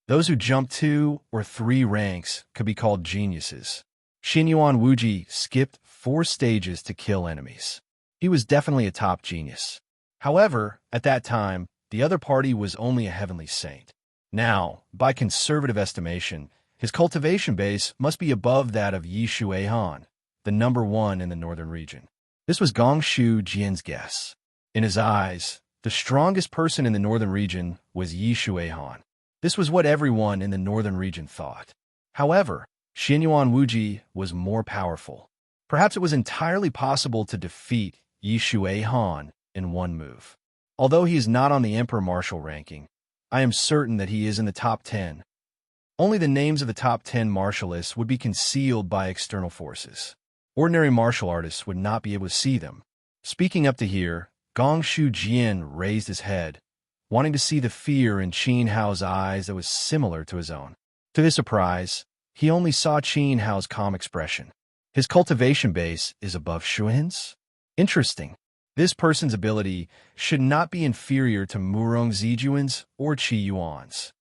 Those who jumped 2 or 3 ranks could be called geniuses. Xinyuan Wuji skipped 4 stages to kill enemies. He was definitely a top genius. However, at that time, the other party was only a heavenly saint. Now, by conservative estimation, his cultivation base must be above that of Yi Shuaihan, the number 1 in the northern region. This was Gongshu Jian's guess. In his eyes, the strongest person in the northern region was Yi Shuaihan. This was what everyone in the northern region thought. However, Xinyuan Wuji was more powerful. Perhaps it was entirely possible to defeat Yi Shuaihan in one move. Although he is not on the Emperor Martial ranking, I am certain that he is in the top 10. Only the names of the top 10 martialists would be concealed by external forces. Ordinary martial artists would not be able to see them. Speaking up to here, Gongshu Jian raised his head, wanting to see the fear in Qin Hao's eyes that was similar to his own. To his surprise, he only saw Qin Hao's calm expression. His cultivation base is above Shuin's? Interesting. This person's ability should not be inferior to Murong Zijuan's or Qi Yuan's.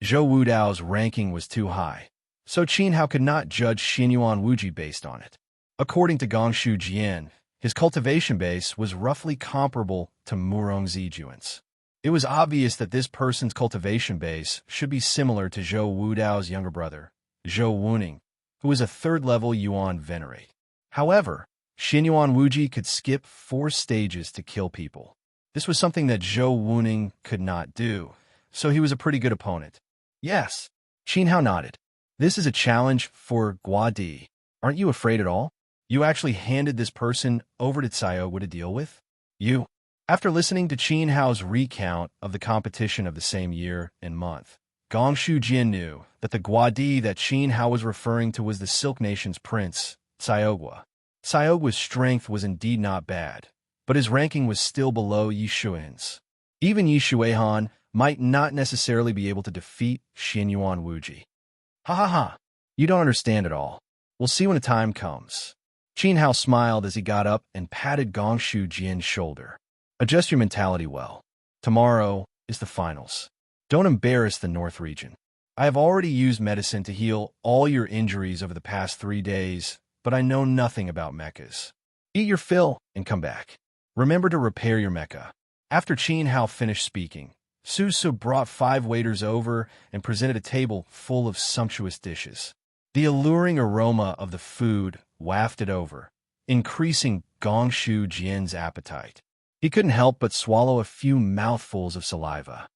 Zhou Wudao's ranking was too high, so Qin Hao could not judge Xinyuan Wuji based on it. According to Gongshu Jian, his cultivation base was roughly comparable to Murong Zijuan's. It was obvious that this person's cultivation base should be similar to Zhou Wudao's younger brother, Zhou Wuning, who was a 3rd-level Yuan venerate. However, Xinyuan Wuji could skip 4 stages to kill people. This was something that Zhou Wuning could not do, so he was a pretty good opponent. Yes, Qin Hao nodded. This is a challenge for Guadi. Aren't you afraid at all? You actually handed this person over to Caiogua to deal with? You. After listening to Qin Hao's recount of the competition of the same year and month, Gongshu Jian knew that the Guadi that Qin Hao was referring to was the Silk Nation's prince, Caiogua. Caiogwa's strength was indeed not bad, but his ranking was still below Yi Shuin's. Even Yi Shuaihan might not necessarily be able to defeat Xinyuan Wuji. Ha ha ha! You don't understand at all. We'll see when the time comes. Qin Hao smiled as he got up and patted Gongshu Jian's shoulder. Adjust your mentality well. Tomorrow is the finals. Don't embarrass the North region. I have already used medicine to heal all your injuries over the past 3 days, but I know nothing about mechas. Eat your fill and come back. Remember to repair your mecha. After Qin Hao finished speaking, Su Su brought 5 waiters over and presented a table full of sumptuous dishes. The alluring aroma of the food wafted over, increasing Gongshu Jian's appetite. He couldn't help but swallow a few mouthfuls of saliva.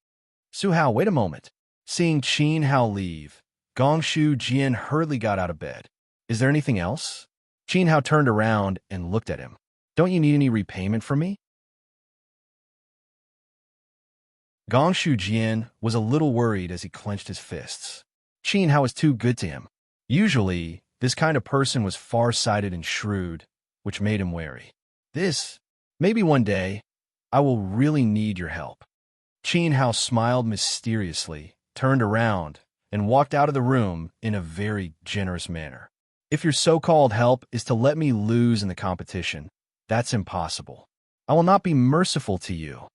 Su Hao, wait a moment. Seeing Qin Hao leave, Gongshu Jian hurriedly got out of bed. Is there anything else? Qin Hao turned around and looked at him. Don't you need any repayment from me? Gongshu Jian was a little worried as he clenched his fists. Qin Hao was too good to him. Usually, this kind of person was far-sighted and shrewd, which made him wary. Maybe one day, I will really need your help. Qin Hao smiled mysteriously, turned around, and walked out of the room in a very generous manner. If your so-called help is to let me lose in the competition, that's impossible. I will not be merciful to you.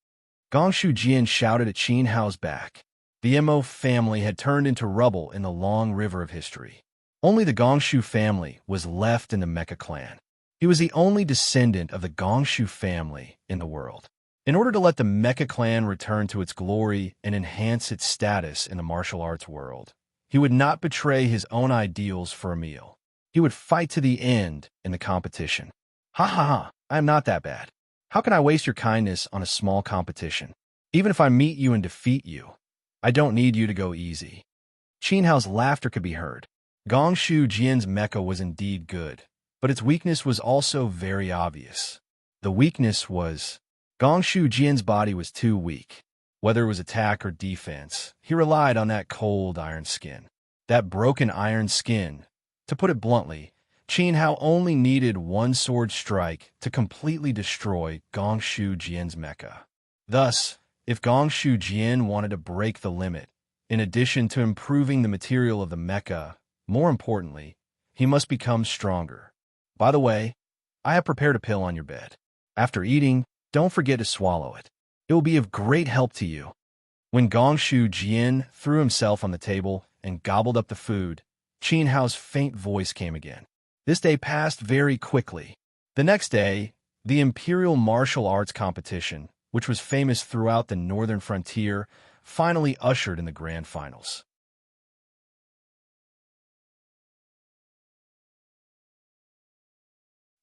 Gongshu Jian shouted at Qin Hao's back. The Mo family had turned into rubble in the long river of history. Only the Gongshu family was left in the Mecha clan. He was the only descendant of the Gongshu family in the world. In order to let the Mecha clan return to its glory and enhance its status in the martial arts world, he would not betray his own ideals for a meal. He would fight to the end in the competition. Ha ha ha, I am not that bad. How can I waste your kindness on a small competition? Even if I meet you and defeat you, I don't need you to go easy. Qin Hao's laughter could be heard. Gongshu Jian's mecha was indeed good, but its weakness was also very obvious. The weakness was Gongshu Jian's body was too weak. Whether it was attack or defense, he relied on that cold iron skin. That broken iron skin, to put it bluntly, Qin Hao only needed one sword strike to completely destroy Gongshu Jian's mecha. Thus, if Gongshu Jian wanted to break the limit, in addition to improving the material of the mecha, more importantly, he must become stronger. By the way, I have prepared a pill on your bed. After eating, don't forget to swallow it. It will be of great help to you." When Gongshu Jian threw himself on the table and gobbled up the food, Qin Hao's faint voice came again. This day passed very quickly. The next day, the Imperial Martial Arts Competition, which was famous throughout the northern frontier, finally ushered in the grand finals.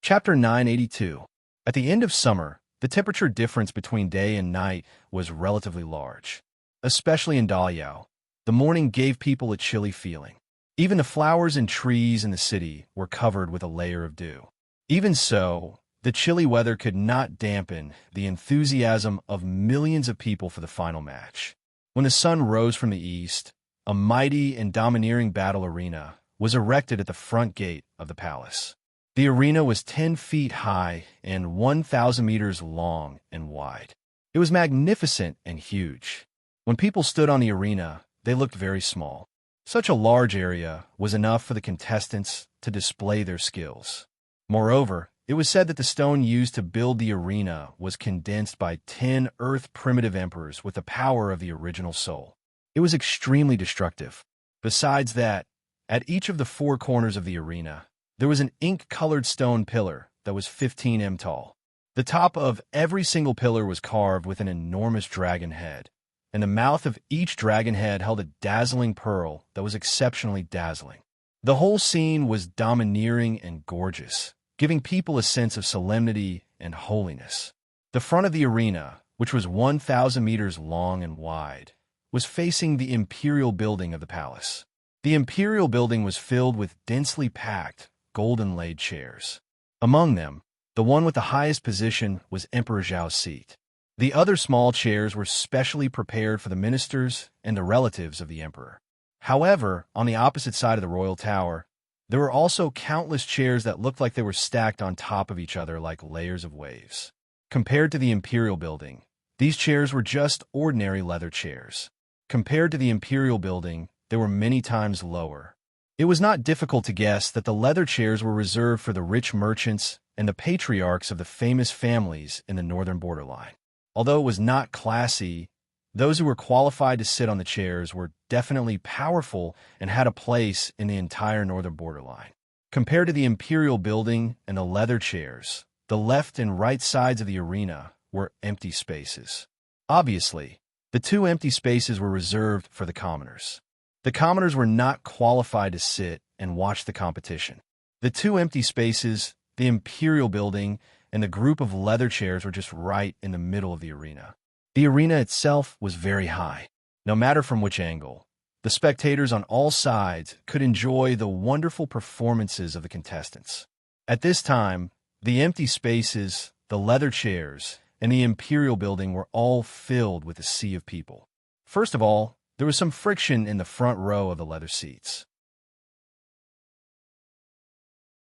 Chapter 982. At the end of summer, the temperature difference between day and night was relatively large. Especially in Daliao, the morning gave people a chilly feeling. Even the flowers and trees in the city were covered with a layer of dew. Even so, the chilly weather could not dampen the enthusiasm of millions of people for the final match. When the sun rose from the east, a mighty and domineering battle arena was erected at the front gate of the palace. The arena was 10 feet high and 1,000 meters long and wide. It was magnificent and huge. When people stood on the arena, they looked very small. Such a large area was enough for the contestants to display their skills. Moreover, it was said that the stone used to build the arena was condensed by 10 Earth primitive emperors with the power of the original soul. It was extremely destructive. Besides that, at each of the 4 corners of the arena, there was an ink-colored stone pillar that was 15 m tall. The top of every single pillar was carved with an enormous dragon head, and the mouth of each dragon head held a dazzling pearl that was exceptionally dazzling. The whole scene was domineering and gorgeous, giving people a sense of solemnity and holiness. The front of the arena, which was 1,000 meters long and wide, was facing the imperial building of the palace. The imperial building was filled with densely packed, golden-laid chairs. Among them, the one with the highest position was Emperor Zhao's seat. The other small chairs were specially prepared for the ministers and the relatives of the emperor. However, on the opposite side of the royal tower, there were also countless chairs that looked like they were stacked on top of each other like layers of waves. Compared to the imperial building, these chairs were just ordinary leather chairs. Compared to the imperial building, they were many times lower. It was not difficult to guess that the leather chairs were reserved for the rich merchants and the patriarchs of the famous families in the northern borderline. Although it was not classy, those who were qualified to sit on the chairs were definitely powerful and had a place in the entire northern borderline. Compared to the imperial building and the leather chairs, the left and right sides of the arena were empty spaces. Obviously, the 2 empty spaces were reserved for the commoners. The commoners were not qualified to sit and watch the competition. The 2 empty spaces, the imperial building, and the group of leather chairs were just right in the middle of the arena. The arena itself was very high. No matter from which angle, the spectators on all sides could enjoy the wonderful performances of the contestants. At this time, the empty spaces, the leather chairs, and the imperial building were all filled with a sea of people. First of all, there was some friction in the front row of the leather seats.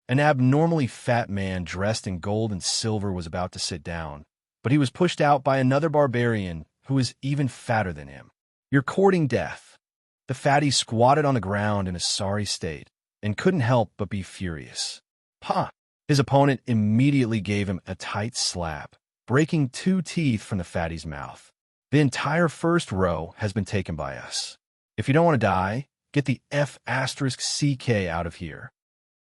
An abnormally fat man dressed in gold and silver was about to sit down, but he was pushed out by another barbarian who was even fatter than him. "You're courting death." The fatty squatted on the ground in a sorry state and couldn't help but be furious. "Ha!" His opponent immediately gave him a tight slap, breaking 2 teeth from the fatty's mouth. "The entire first row has been taken by us. If you don't want to die, get the F***CK out of here."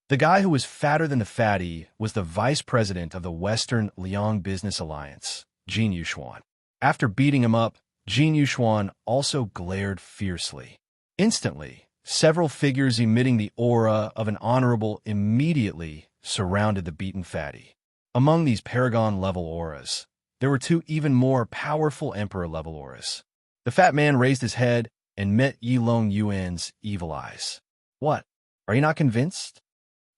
The guy who was fatter than the fatty was the vice president of the Western Liang Business Alliance, Jin Yuxuan. After beating him up, Jin Yuxuan also glared fiercely. Instantly, several figures emitting the aura of an honorable immediately surrounded the beaten fatty. Among these paragon-level auras, there were 2 even more powerful emperor-level auras. The fat man raised his head and met Yilong Yuan's evil eyes. "What? Are you not convinced?"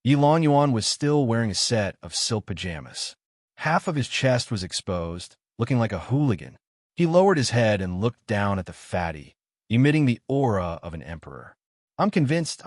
Yilong Yuan was still wearing a set of silk pajamas. Half of his chest was exposed, looking like a hooligan. He lowered his head and looked down at the fatty, emitting the aura of an emperor. I'm convinced.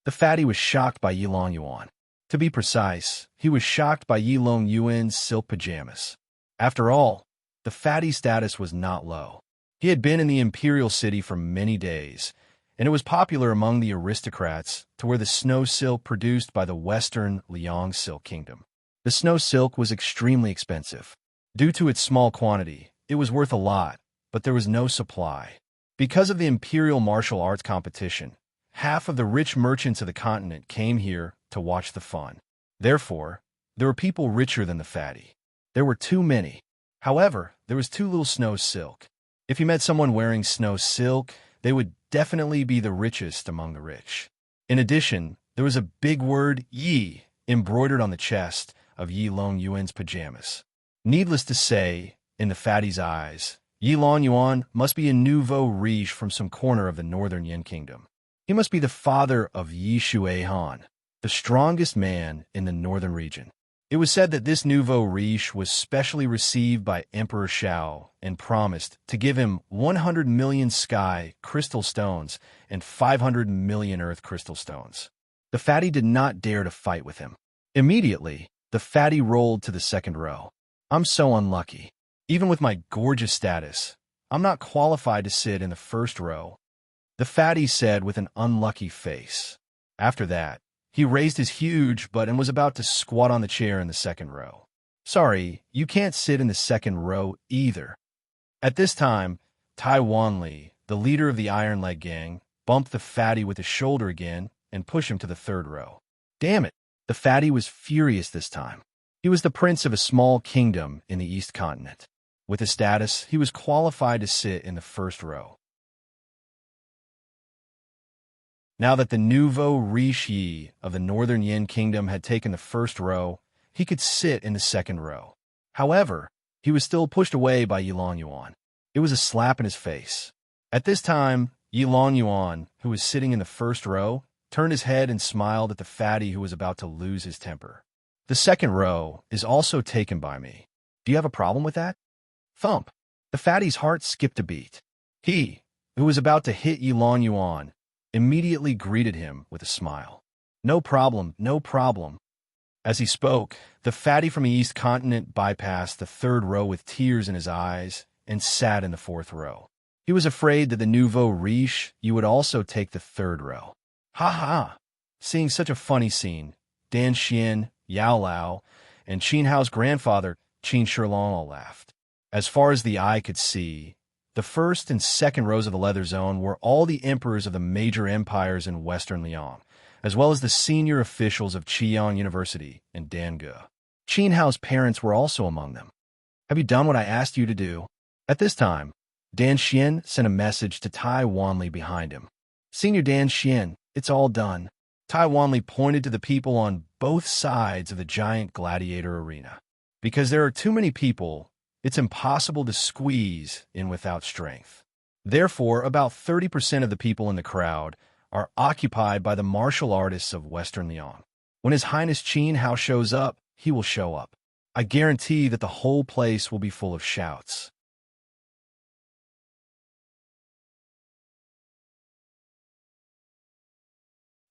The fatty was shocked by Yilong Yuan. To be precise, he was shocked by Yilong Yuan's silk pajamas. After all, the fatty's status was not low. He had been in the imperial city for many days, and it was popular among the aristocrats to wear the snow silk produced by the Western Liang Silk Kingdom. The snow silk was extremely expensive. Due to its small quantity, it was worth a lot, but there was no supply. Because of the imperial martial arts competition, half of the rich merchants of the continent came here to watch the fun. Therefore, there were people richer than the fatty. There were too many. However, there was too little snow silk. If you met someone wearing snow silk, they would definitely be the richest among the rich. In addition, there was a big word, Yi, embroidered on the chest of Yi Long Yuan's pajamas. Needless to say, in the fatty's eyes, Yi Long Yuan must be a nouveau riche from some corner of the northern Yin kingdom. He must be the father of Yi Shuihan, the strongest man in the northern region. It was said that this nouveau riche was specially received by Emperor Shao and promised to give him 100 million sky crystal stones and 500 million earth crystal stones. The fatty did not dare to fight with him. Immediately, the fatty rolled to the second row. I'm so unlucky. Even with my gorgeous status, I'm not qualified to sit in the first row, the fatty said with an unlucky face. After that, he raised his huge butt and was about to squat on the chair in the second row. Sorry, you can't sit in the second row either. At this time, Tai Wanli, the leader of the Iron Leg Gang, bumped the fatty with his shoulder again and pushed him to the third row. Damn it, the fatty was furious this time. He was the prince of a small kingdom in the East Continent. With his status, he was qualified to sit in the first row. Now that the nouveau riche Yi of the Northern Yin Kingdom had taken the first row, he could sit in the second row. However, he was still pushed away by Yi Long Yuan. It was a slap in his face. At this time, Yi Long Yuan, who was sitting in the first row, turned his head and smiled at the fatty who was about to lose his temper. The second row is also taken by me. Do you have a problem with that? Thump. The fatty's heart skipped a beat. He, who was about to hit Yi Long Yuan, immediately greeted him with a smile. No problem, no problem. As he spoke, the fatty from the East Continent bypassed the third row with tears in his eyes and sat in the fourth row. He was afraid that the nouveau riche you would also take the third row. Ha ha! Seeing such a funny scene, Dan Xian, Yao Lao, and Qin Hao's grandfather, Qin Shilong, all laughed. As far as the eye could see, the first and second rows of the leather zone were all the emperors of the major empires in Western Liang, as well as the senior officials of Qian University and Dange. Qin Hao's parents were also among them. Have you done what I asked you to do? At this time, Dan Xian sent a message to Tai Wanli behind him. Senior Dan Xian, it's all done. Tai Wanli pointed to the people on both sides of the giant gladiator arena. Because there are too many people, it's impossible to squeeze in without strength. Therefore, about 30% of the people in the crowd are occupied by the martial artists of Western Liang. When His Highness Qin Hao shows up, he will show up. I guarantee that the whole place will be full of shouts.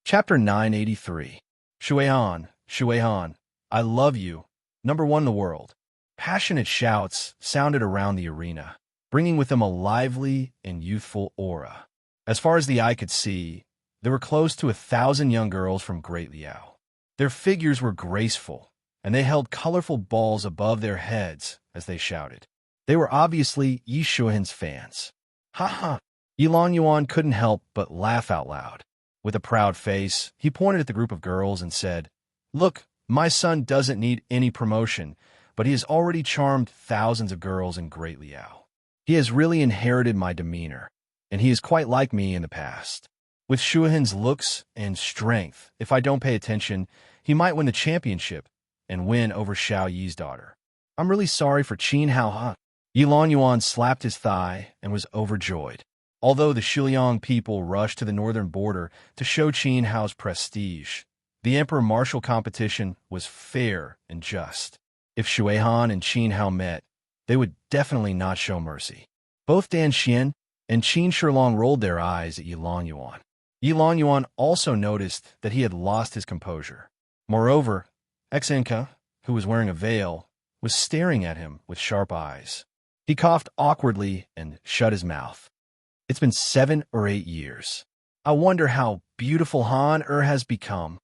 Chapter 983. Shuihan, I love you, number one in the world. Passionate shouts sounded around the arena, bringing with them a lively and youthful aura. As far as the eye could see, there were close to 1,000 young girls from Great Liao. Their figures were graceful, and they held colorful balls above their heads as they shouted. They were obviously Yi Shuihan's fans. Ha ha! Yi Long Yuan couldn't help but laugh out loud. With a proud face, he pointed at the group of girls and said, Look, my son doesn't need any promotion, but he has already charmed thousands of girls in Great Liao. He has really inherited my demeanor, and he is quite like me in the past. With Shuihan's looks and strength, if I don't pay attention, he might win the championship and win over Xiao Yi's daughter. I'm really sorry for Qin Hao. Yi Long Yuan slapped his thigh and was overjoyed. Although the Shiliang people rushed to the northern border to show Qin Hao's prestige, the emperor martial competition was fair and just. If Shuihan and Qin Hao met, they would definitely not show mercy. Both Dan Xian and Qin Shilong rolled their eyes at Yi Long Yuan. Yi Long Yuan also noticed that he had lost his composure. Moreover, Xenka, who was wearing a veil, was staring at him with sharp eyes. He coughed awkwardly and shut his mouth. It's been 7 or 8 years. I wonder how beautiful Han has become.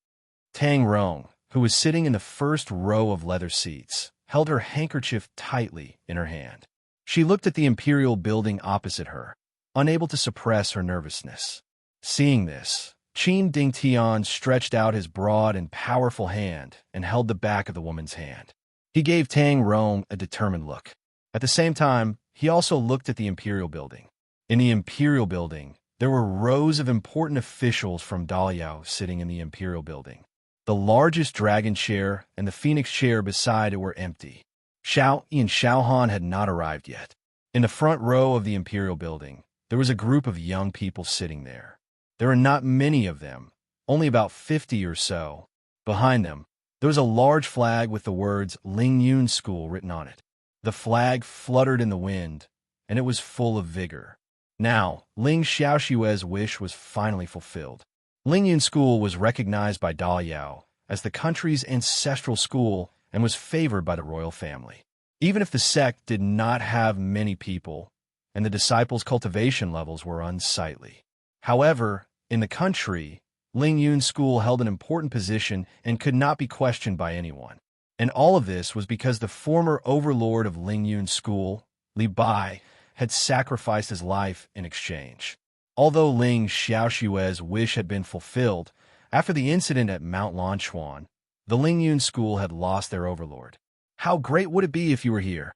Tang Rong, who was sitting in the first row of leather seats, held her handkerchief tightly in her hand. She looked at the imperial building opposite her, unable to suppress her nervousness. Seeing this, Qin Dingtian stretched out his broad and powerful hand and held the back of the woman's hand. He gave Tang Rong a determined look. At the same time, he also looked at the imperial building. In the imperial building, there were rows of important officials from Daliao sitting in the imperial building. The largest dragon chair and the phoenix chair beside it were empty. Xiao Yi and Xiao Han had not arrived yet. In the front row of the imperial building, there was a group of young people sitting there. There were not many of them, only about 50 or so. Behind them, there was a large flag with the words Ling Yun School written on it. The flag fluttered in the wind, and it was full of vigor. Now, Ling Xiaoxue's wish was finally fulfilled. Ling Yun School was recognized by Daliao as the country's ancestral school and was favored by the royal family. Even if the sect did not have many people, and the disciples' cultivation levels were unsightly. However, in the country, Ling Yun School held an important position and could not be questioned by anyone. And all of this was because the former overlord of Ling Yun School, Li Bai, had sacrificed his life in exchange. Although Ling Xiaoxue's wish had been fulfilled, after the incident at Mount Lanchuan, the Ling Yun School had lost their overlord. How great would it be if you were here?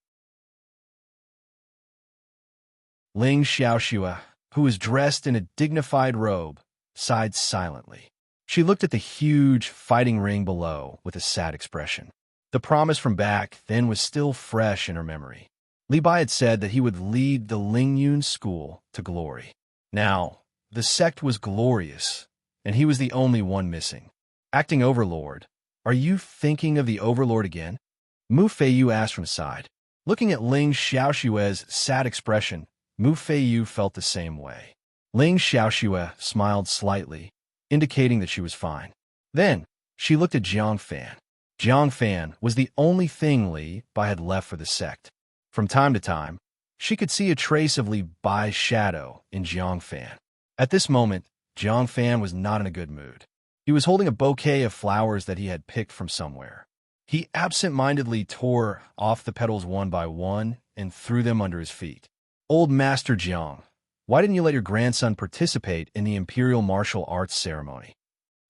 Ling Xiaoxue, who was dressed in a dignified robe, sighed silently. She looked at the huge fighting ring below with a sad expression. The promise from back then was still fresh in her memory. Li Bai had said that he would lead the Ling Yun School to glory. Now, the sect was glorious, and he was the only one missing. Acting Overlord, are you thinking of the Overlord again? Mu Feiyu asked from the side. Looking at Ling Xiaoxue's sad expression, Mu Feiyu felt the same way. Ling Xiaoxue smiled slightly, indicating that she was fine. Then, she looked at Jiang Fan. Jiang Fan was the only thing Li Bai had left for the sect. From time to time, she could see a trace of Li Bai's shadow in Jiang Fan. At this moment, Jiang Fan was not in a good mood. He was holding a bouquet of flowers that he had picked from somewhere. He absent-mindedly tore off the petals one by one and threw them under his feet. Old Master Jiang, why didn't you let your grandson participate in the Imperial Martial Arts ceremony?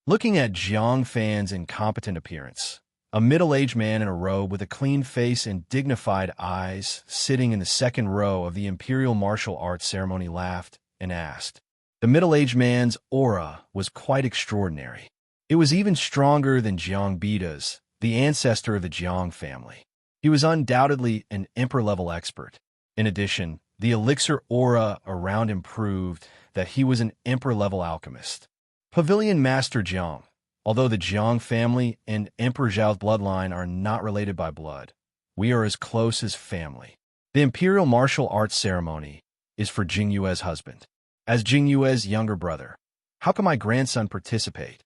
Looking at Jiang Fan's incompetent appearance, a middle-aged man in a robe with a clean face and dignified eyes sitting in the second row of the Imperial Martial Arts ceremony laughed and asked. The middle-aged man's aura was quite extraordinary. It was even stronger than Jiang Bida's, the ancestor of the Jiang family. He was undoubtedly an emperor-level expert. In addition, the elixir aura around him proved that he was an emperor-level alchemist. Pavilion Master Jiang. Although the Jiang family and Emperor Zhao's bloodline are not related by blood, we are as close as family. The Imperial Martial Arts ceremony is for Jingyue's husband. As Jingyue's younger brother, how can my grandson participate?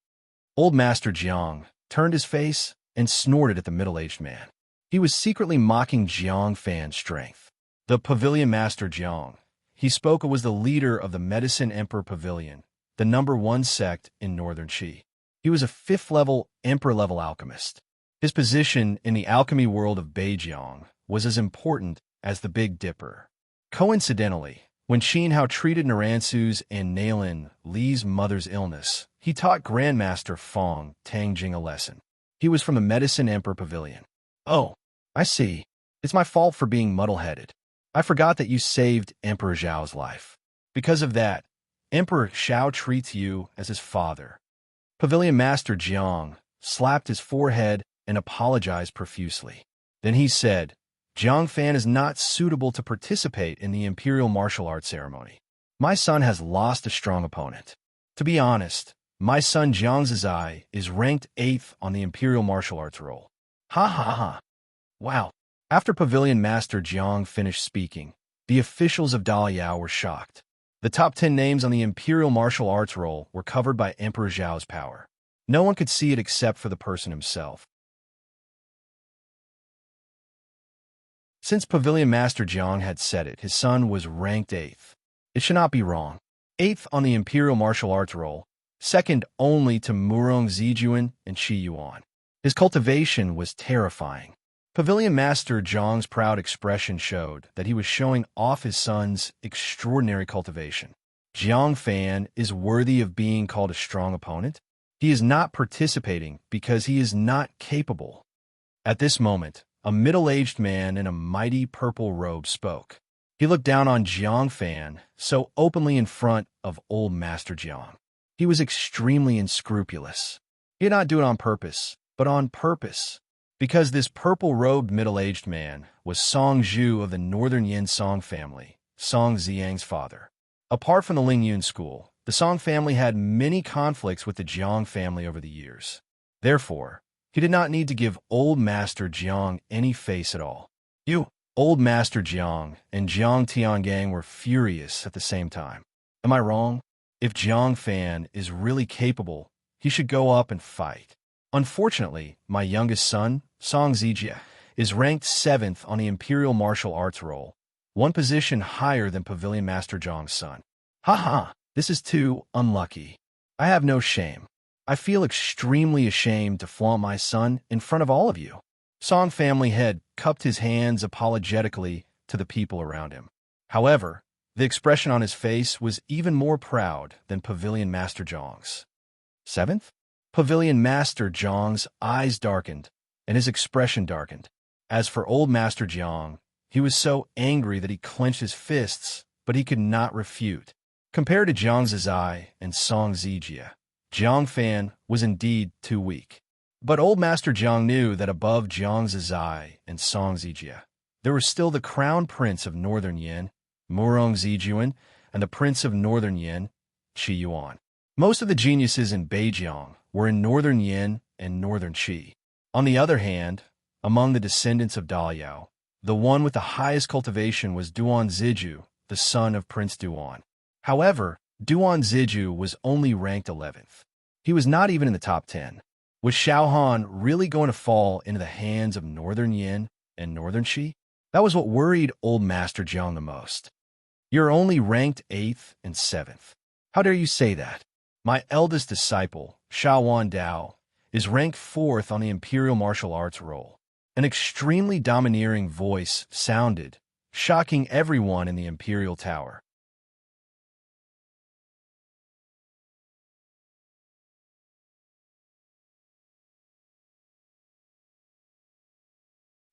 Old Master Jiang turned his face and snorted at the middle-aged man. He was secretly mocking Jiang Fan's strength. The Pavilion Master Jiang, he spoke, was the leader of the Medicine Emperor Pavilion, the #1 sect in Northern Qi. He was a 5th-level, Emperor-level alchemist. His position in the alchemy world of Beijiang was as important as the Big Dipper. Coincidentally, when Qin Hao treated Naransu's and Nailin Li's mother's illness, he taught Grandmaster Fong Tangjing a lesson. He was from the Medicine Emperor Pavilion. Oh, I see. It's my fault for being muddle-headed. I forgot that you saved Emperor Zhao's life. Because of that, Emperor Xiao treats you as his father. Pavilion Master Jiang slapped his forehead and apologized profusely. Then he said, Jiang Fan is not suitable to participate in the Imperial Martial Arts ceremony. My son has lost a strong opponent. To be honest, my son Jiang Zizai is ranked 8th on the Imperial Martial Arts roll. Ha ha ha. Wow. After Pavilion Master Jiang finished speaking, the officials of Daliao were shocked. The top 10 names on the Imperial Martial Arts roll were covered by Emperor Zhao's power. No one could see it except for the person himself. Since Pavilion Master Jiang had said it, his son was ranked 8th. It should not be wrong. 8th on the Imperial Martial Arts roll, second only to Murong Zijuan and Qi Yuan. His cultivation was terrifying. Pavilion Master Zhang's proud expression showed that he was showing off his son's extraordinary cultivation. Jiang Fan is worthy of being called a strong opponent. He is not participating because he is not capable. At this moment, a middle-aged man in a mighty purple robe spoke. He looked down on Jiang Fan so openly in front of old Master Jiang. He was extremely unscrupulous. He did not do it on purpose, but on purpose. Because this purple-robed middle-aged man was Song Zhu of the Northern Yin Song family, Song Ziyang's father. Apart from the Lingyun school, the Song family had many conflicts with the Jiang family over the years. Therefore, he did not need to give old Master Jiang any face at all. Old Master Jiang and Jiang Tiangang were furious at the same time. Am I wrong? If Jiang Fan is really capable, he should go up and fight. Unfortunately, my youngest son, Song Zijia, is ranked 7th on the Imperial Martial Arts roll, one position higher than Pavilion Master Zhang's son. This is too unlucky. I have no shame. I feel extremely ashamed to flaunt my son in front of all of you. Song family head cupped his hands apologetically to the people around him. However, the expression on his face was even more proud than Pavilion Master Zhang's. 7th? Pavilion Master Zhang's eyes darkened, and his expression darkened. As for old Master Jiang, he was so angry that he clenched his fists, but he could not refute. Compared to Jiang Zizai and Song Zijia, Jiang Fan was indeed too weak. But old Master Jiang knew that above Jiang Zizai and Song Zijia, there was still the Crown Prince of Northern Yin, Murong Zijuan, and the Prince of Northern Yin, Qi Yuan. Most of the geniuses in Beijiang were in Northern Yin and Northern Qi. On the other hand, among the descendants of Daliao, the one with the highest cultivation was Duan Ziju, the son of Prince Duan. However, Duan Ziju was only ranked 11th. He was not even in the top 10. Was Xiaohan really going to fall into the hands of Northern Yin and Northern Qi? That was what worried old Master Jiang the most. You're only ranked 8th and 7th. How dare you say that? My eldest disciple, Xiaowan Dao, is ranked 4th on the Imperial Martial Arts roll. An extremely domineering voice sounded, shocking everyone in the Imperial Tower.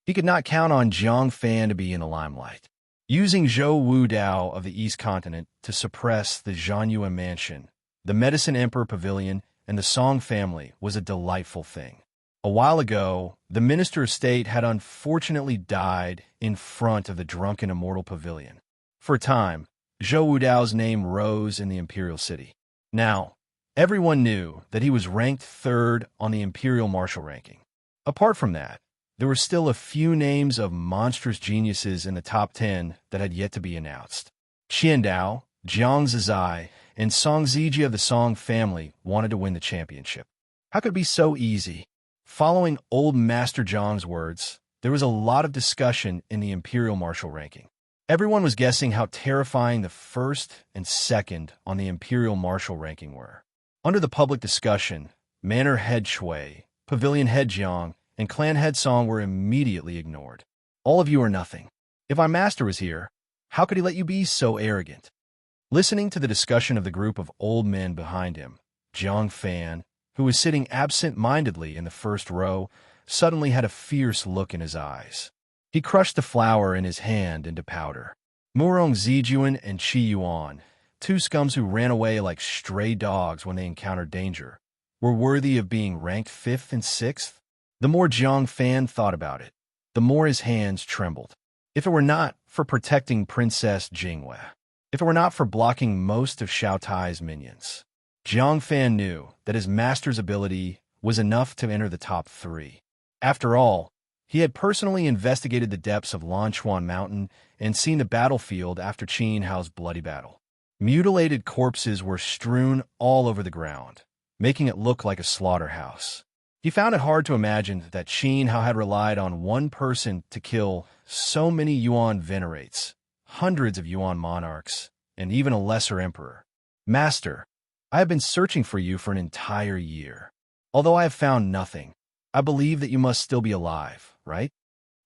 He could not count on Jiang Fan to be in the limelight. Using Zhou Wu Dao of the East Continent to suppress the Zhanyuan Mansion, the Medicine Emperor Pavilion, and the Song family was a delightful thing. A while ago, the Minister of State had unfortunately died in front of the drunken immortal pavilion. For a time, Zhou Wu Dao's name rose in the imperial city. Now, everyone knew that he was ranked 3rd on the imperial martial ranking. Apart from that, there were still a few names of monstrous geniuses in the top 10 that had yet to be announced. Qian Dao, Jiang Zizai, and Song Ziji of the Song family wanted to win the championship. How could it be so easy? Following old Master Zhang's words, there was a lot of discussion in the imperial martial ranking. Everyone was guessing how terrifying the 1st and 2nd on the imperial martial ranking were. Under the public discussion, Manor Head Shui, Pavilion Head Jiang, and Clan Head Song were immediately ignored. All of you are nothing. If our master was here, how could he let you be so arrogant? Listening to the discussion of the group of old men behind him, Jiang Fan, who was sitting absent-mindedly in the first row, suddenly had a fierce look in his eyes. He crushed the flower in his hand into powder. Murong Zijuan and Qi Yuan, two scums who ran away like stray dogs when they encountered danger, were worthy of being ranked 5th and 6th. The more Jiang Fan thought about it, the more his hands trembled. If it were not for protecting Princess Jingwei, if it were not for blocking most of Xiao Tai's minions, Jiang Fan knew that his master's ability was enough to enter the top 3. After all, he had personally investigated the depths of Lanchuan Mountain and seen the battlefield after Qin Hao's bloody battle. Mutilated corpses were strewn all over the ground, making it look like a slaughterhouse. He found it hard to imagine that Qin Hao had relied on one person to kill so many Yuan venerates, hundreds of Yuan monarchs, and even a lesser emperor. Master, I have been searching for you for an entire year. Although I have found nothing, I believe that you must still be alive, right?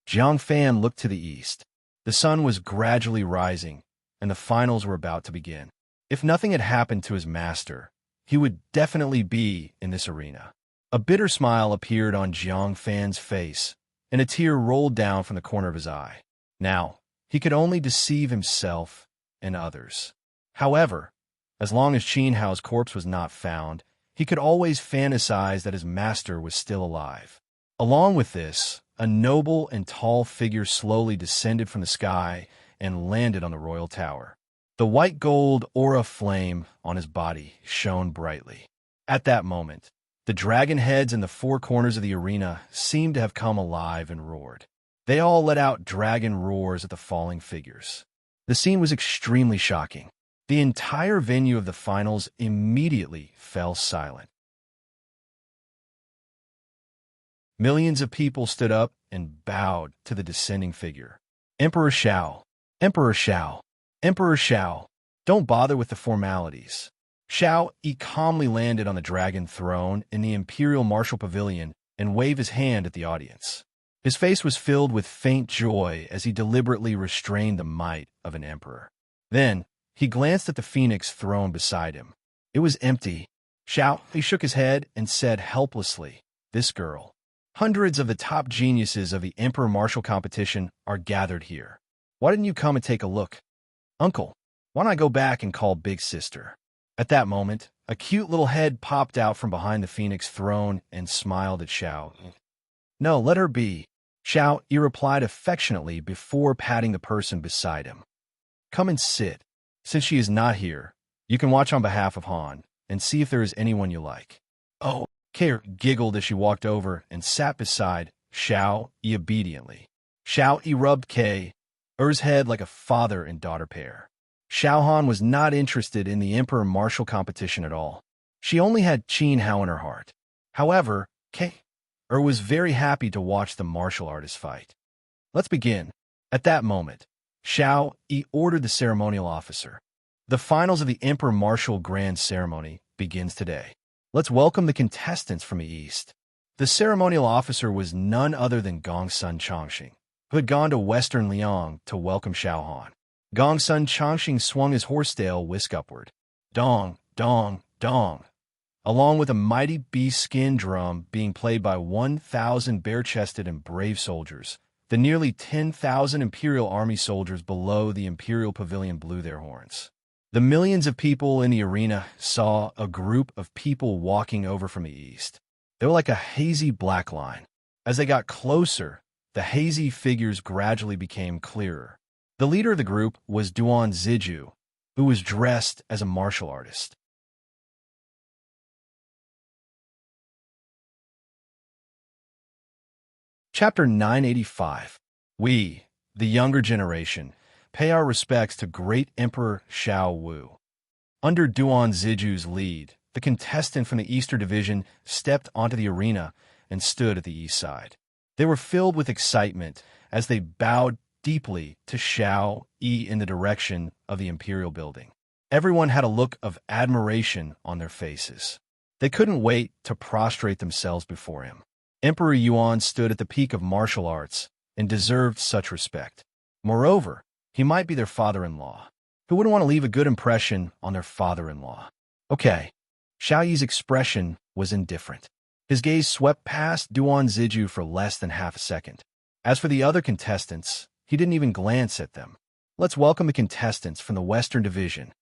Jiang Fan looked to the east. The sun was gradually rising, and the finals were about to begin. If nothing had happened to his master, he would definitely be in this arena. A bitter smile appeared on Jiang Fan's face, and a tear rolled down from the corner of his eye. Now, he could only deceive himself and others. However, as long as Qin Hao's corpse was not found, he could always fantasize that his master was still alive. Along with this, a noble and tall figure slowly descended from the sky and landed on the royal tower. The white gold aura flame on his body shone brightly. At that moment, the dragon heads in the four corners of the arena seemed to have come alive and roared. They all let out dragon roars at the falling figures. The scene was extremely shocking. The entire venue of the finals immediately fell silent. Millions of people stood up and bowed to the descending figure. Emperor Shao, Emperor Shao, Emperor Shao, don't bother with the formalities. Shao Yi calmly landed on the dragon throne in the Imperial Martial Pavilion and waved his hand at the audience. His face was filled with faint joy as he deliberately restrained the might of an emperor. Then, he glanced at the phoenix throne beside him. It was empty. Shao Yi shook his head and said helplessly, "This girl. Hundreds of the top geniuses of the Emperor Martial Competition are gathered here. Why didn't you come and take a look? Uncle, why don't I go back and call Big Sister?" At that moment, a cute little head popped out from behind the phoenix throne and smiled at Shao. "No, let her be," Shao Yi replied affectionately before patting the person beside him. "Come and sit. Since she is not here, you can watch on behalf of Han and see if there is anyone you like." "Oh," Kare giggled as she walked over and sat beside Shao Yi obediently. Shao Yi rubbed Kae's head like a father and daughter pair. Shao Han was not interested in the Emperor Martial Competition at all. She only had Qin Hao in her heart. However, Kae was very happy to watch the martial artists fight. "Let's begin." At that moment, Shao Yi ordered the ceremonial officer. "The finals of the Emperor Martial Grand Ceremony begins today. Let's welcome the contestants from the East." The ceremonial officer was none other than Gongsun Changxing, who had gone to Western Liang to welcome Shao Han. Gongsun Changxing swung his horsetail whisk upward. Dong, dong, dong. Along with a mighty beast skin drum being played by 1,000 bare-chested and brave soldiers, the nearly 10,000 Imperial Army soldiers below the Imperial Pavilion blew their horns. The millions of people in the arena saw a group of people walking over from the east. They were like a hazy black line. As they got closer, the hazy figures gradually became clearer. The leader of the group was Duan Ziju, who was dressed as a martial artist. Chapter 985. We, the younger generation, pay our respects to great Emperor Shao Wu. Under Duan Ziju's lead, the contestant from the Eastern Division stepped onto the arena and stood at the east side. They were filled with excitement as they bowed deeply to Shao Yi in the direction of the Imperial Building. Everyone had a look of admiration on their faces. They couldn't wait to prostrate themselves before him. Emperor Yuan stood at the peak of martial arts and deserved such respect. Moreover, he might be their father-in-law. Who wouldn't want to leave a good impression on their father-in-law? Okay. Shao Yi's expression was indifferent. His gaze swept past Duan Ziju for less than half a second. As for the other contestants, he didn't even glance at them. "Let's welcome the contestants from the Western Division."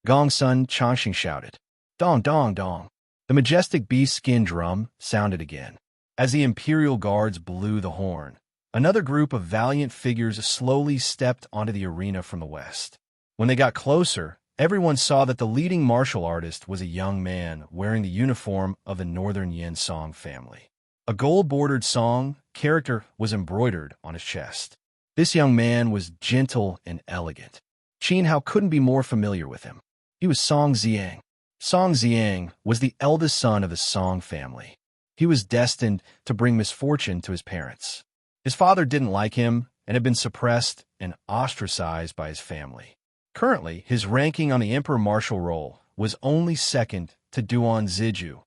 Gongsun Changxing shouted. Dong, dong, dong. The majestic beast skin drum sounded again. As the Imperial Guards blew the horn, another group of valiant figures slowly stepped onto the arena from the west. When they got closer, everyone saw that the leading martial artist was a young man wearing the uniform of the Northern Yen Song family. A gold-bordered Song character was embroidered on his chest. This young man was gentle and elegant. Qin Hao couldn't be more familiar with him. He was Song Xiang. Song Xiang was the eldest son of the Song family. He was destined to bring misfortune to his parents. His father didn't like him and had been suppressed and ostracized by his family. Currently, his ranking on the Emperor Martial Roll was only second to Duan Ziju,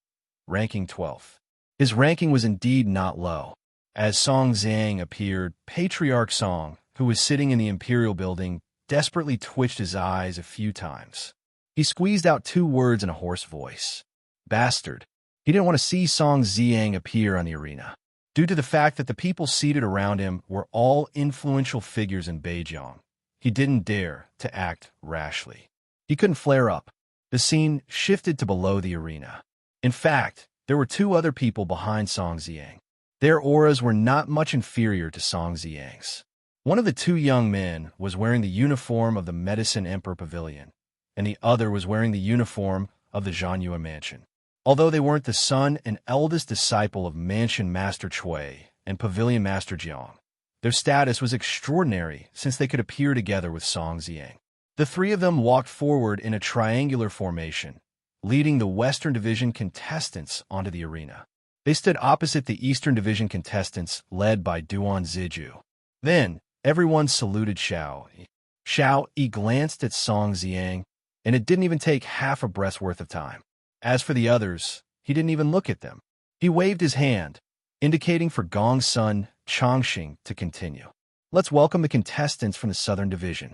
ranking 12th. His ranking was indeed not low. As Song Xiang appeared, Patriarch Song, who was sitting in the Imperial building, desperately twitched his eyes a few times. He squeezed out 2 words in a hoarse voice. Bastard. He didn't want to see Song Xiang appear on the arena. Due to the fact that the people seated around him were all influential figures in Beijiang, he didn't dare to act rashly. He couldn't flare up. The scene shifted to below the arena. In fact, there were 2 other people behind Song Xiang. Their auras were not much inferior to Song Xiang's. One of the 2 young men was wearing the uniform of the Medicine Emperor Pavilion, and the other was wearing the uniform of the Zhanyue Mansion. Although they weren't the son and eldest disciple of Mansion Master Chui and Pavilion Master Jiang, their status was extraordinary since they could appear together with Song Xiang. The 3 of them walked forward in a triangular formation, leading the Western Division contestants onto the arena. They stood opposite the Eastern Division contestants led by Duan Ziju. Then, everyone saluted Xiao Yi. Xiao Yi glanced at Song Xiang, and it didn't even take half a breath's worth of time. As for the others, he didn't even look at them. He waved his hand, indicating for Gong's son, Chongqing, to continue. Let's welcome the contestants from the Southern Division.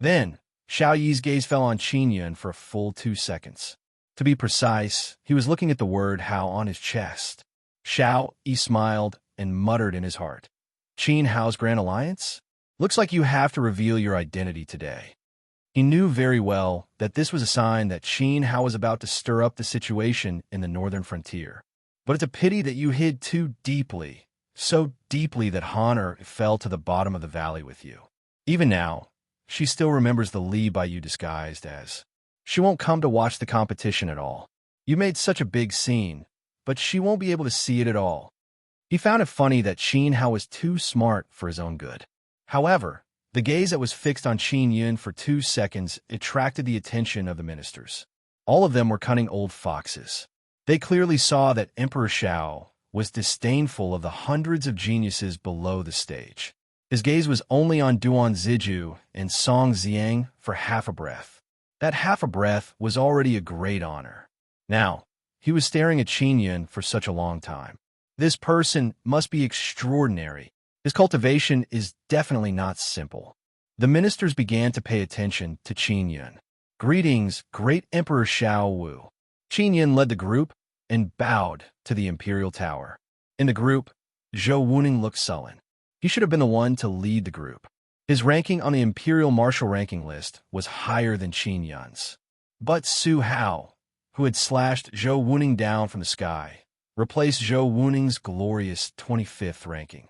Then, Xiao Yi's gaze fell on Qin Yun for a full 2 seconds. To be precise, he was looking at the word Hao on his chest. Xiao Yi smiled and muttered in his heart. Qin Hao's Grand Alliance? Looks like you have to reveal your identity today. He knew very well that this was a sign that Qin Hao was about to stir up the situation in the northern frontier. But it's a pity that you hid too deeply, so deeply that honor fell to the bottom of the valley with you. Even now, she still remembers the Li Baiyu disguised as. She won't come to watch the competition at all. You made such a big scene, but she won't be able to see it at all. He found it funny that Qin Hao was too smart for his own good. However, the gaze that was fixed on Qin Yun for 2 seconds attracted the attention of the ministers. All of them were cunning old foxes. They clearly saw that Emperor Xiao was disdainful of the hundreds of geniuses below the stage. His gaze was only on Duan Ziju and Song Xiang for half a breath. That half a breath was already a great honor. Now, he was staring at Qin Yun for such a long time. This person must be extraordinary. His cultivation is definitely not simple. The ministers began to pay attention to Qin Yun. Greetings, great Emperor Xiao Wu. Qin Yun led the group and bowed to the Imperial Tower. In the group, Zhou Wuning looked sullen. He should have been the one to lead the group. His ranking on the Imperial Martial ranking list was higher than Qin Yun's. But Su Hao, who had slashed Zhou Wuning down from the sky, replaced Zhou Wuning's glorious 25th ranking.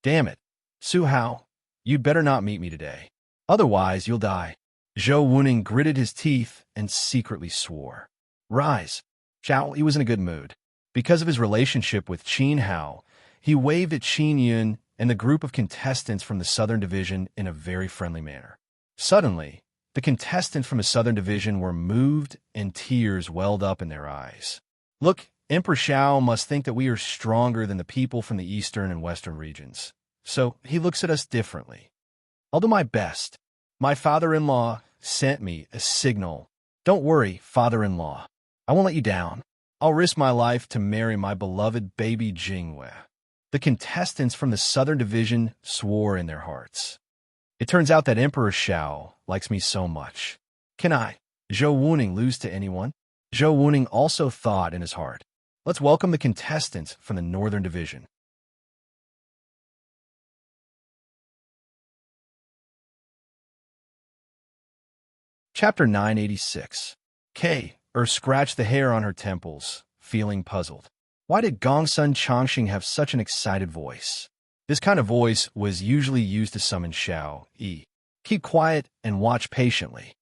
Damn it, Su Hao, you'd better not meet me today. Otherwise, you'll die. Zhou Wuning gritted his teeth and secretly swore. Rise. Xiao Yi was in a good mood. Because of his relationship with Qin Hao, he waved at Qin Yun and the group of contestants from the Southern Division in a very friendly manner. Suddenly, the contestants from the Southern Division were moved and tears welled up in their eyes. Look, Emperor Xiao must think that we are stronger than the people from the Eastern and Western regions, so he looks at us differently. I'll do my best. My father-in-law sent me a signal. Don't worry, father-in-law. I won't let you down. I'll risk my life to marry my beloved baby Jingwei. The contestants from the Southern Division swore in their hearts. It turns out that Emperor Xiao likes me so much. Can I, Zhou Wuning, lose to anyone? Zhou Wuning also thought in his heart. Let's welcome the contestants from the Northern Division. Chapter 986. Kay scratched the hair on her temples, feeling puzzled. Why did Gongsun Chongqing have such an excited voice? This kind of voice was usually used to summon Xiao Yi. Keep quiet and watch patiently.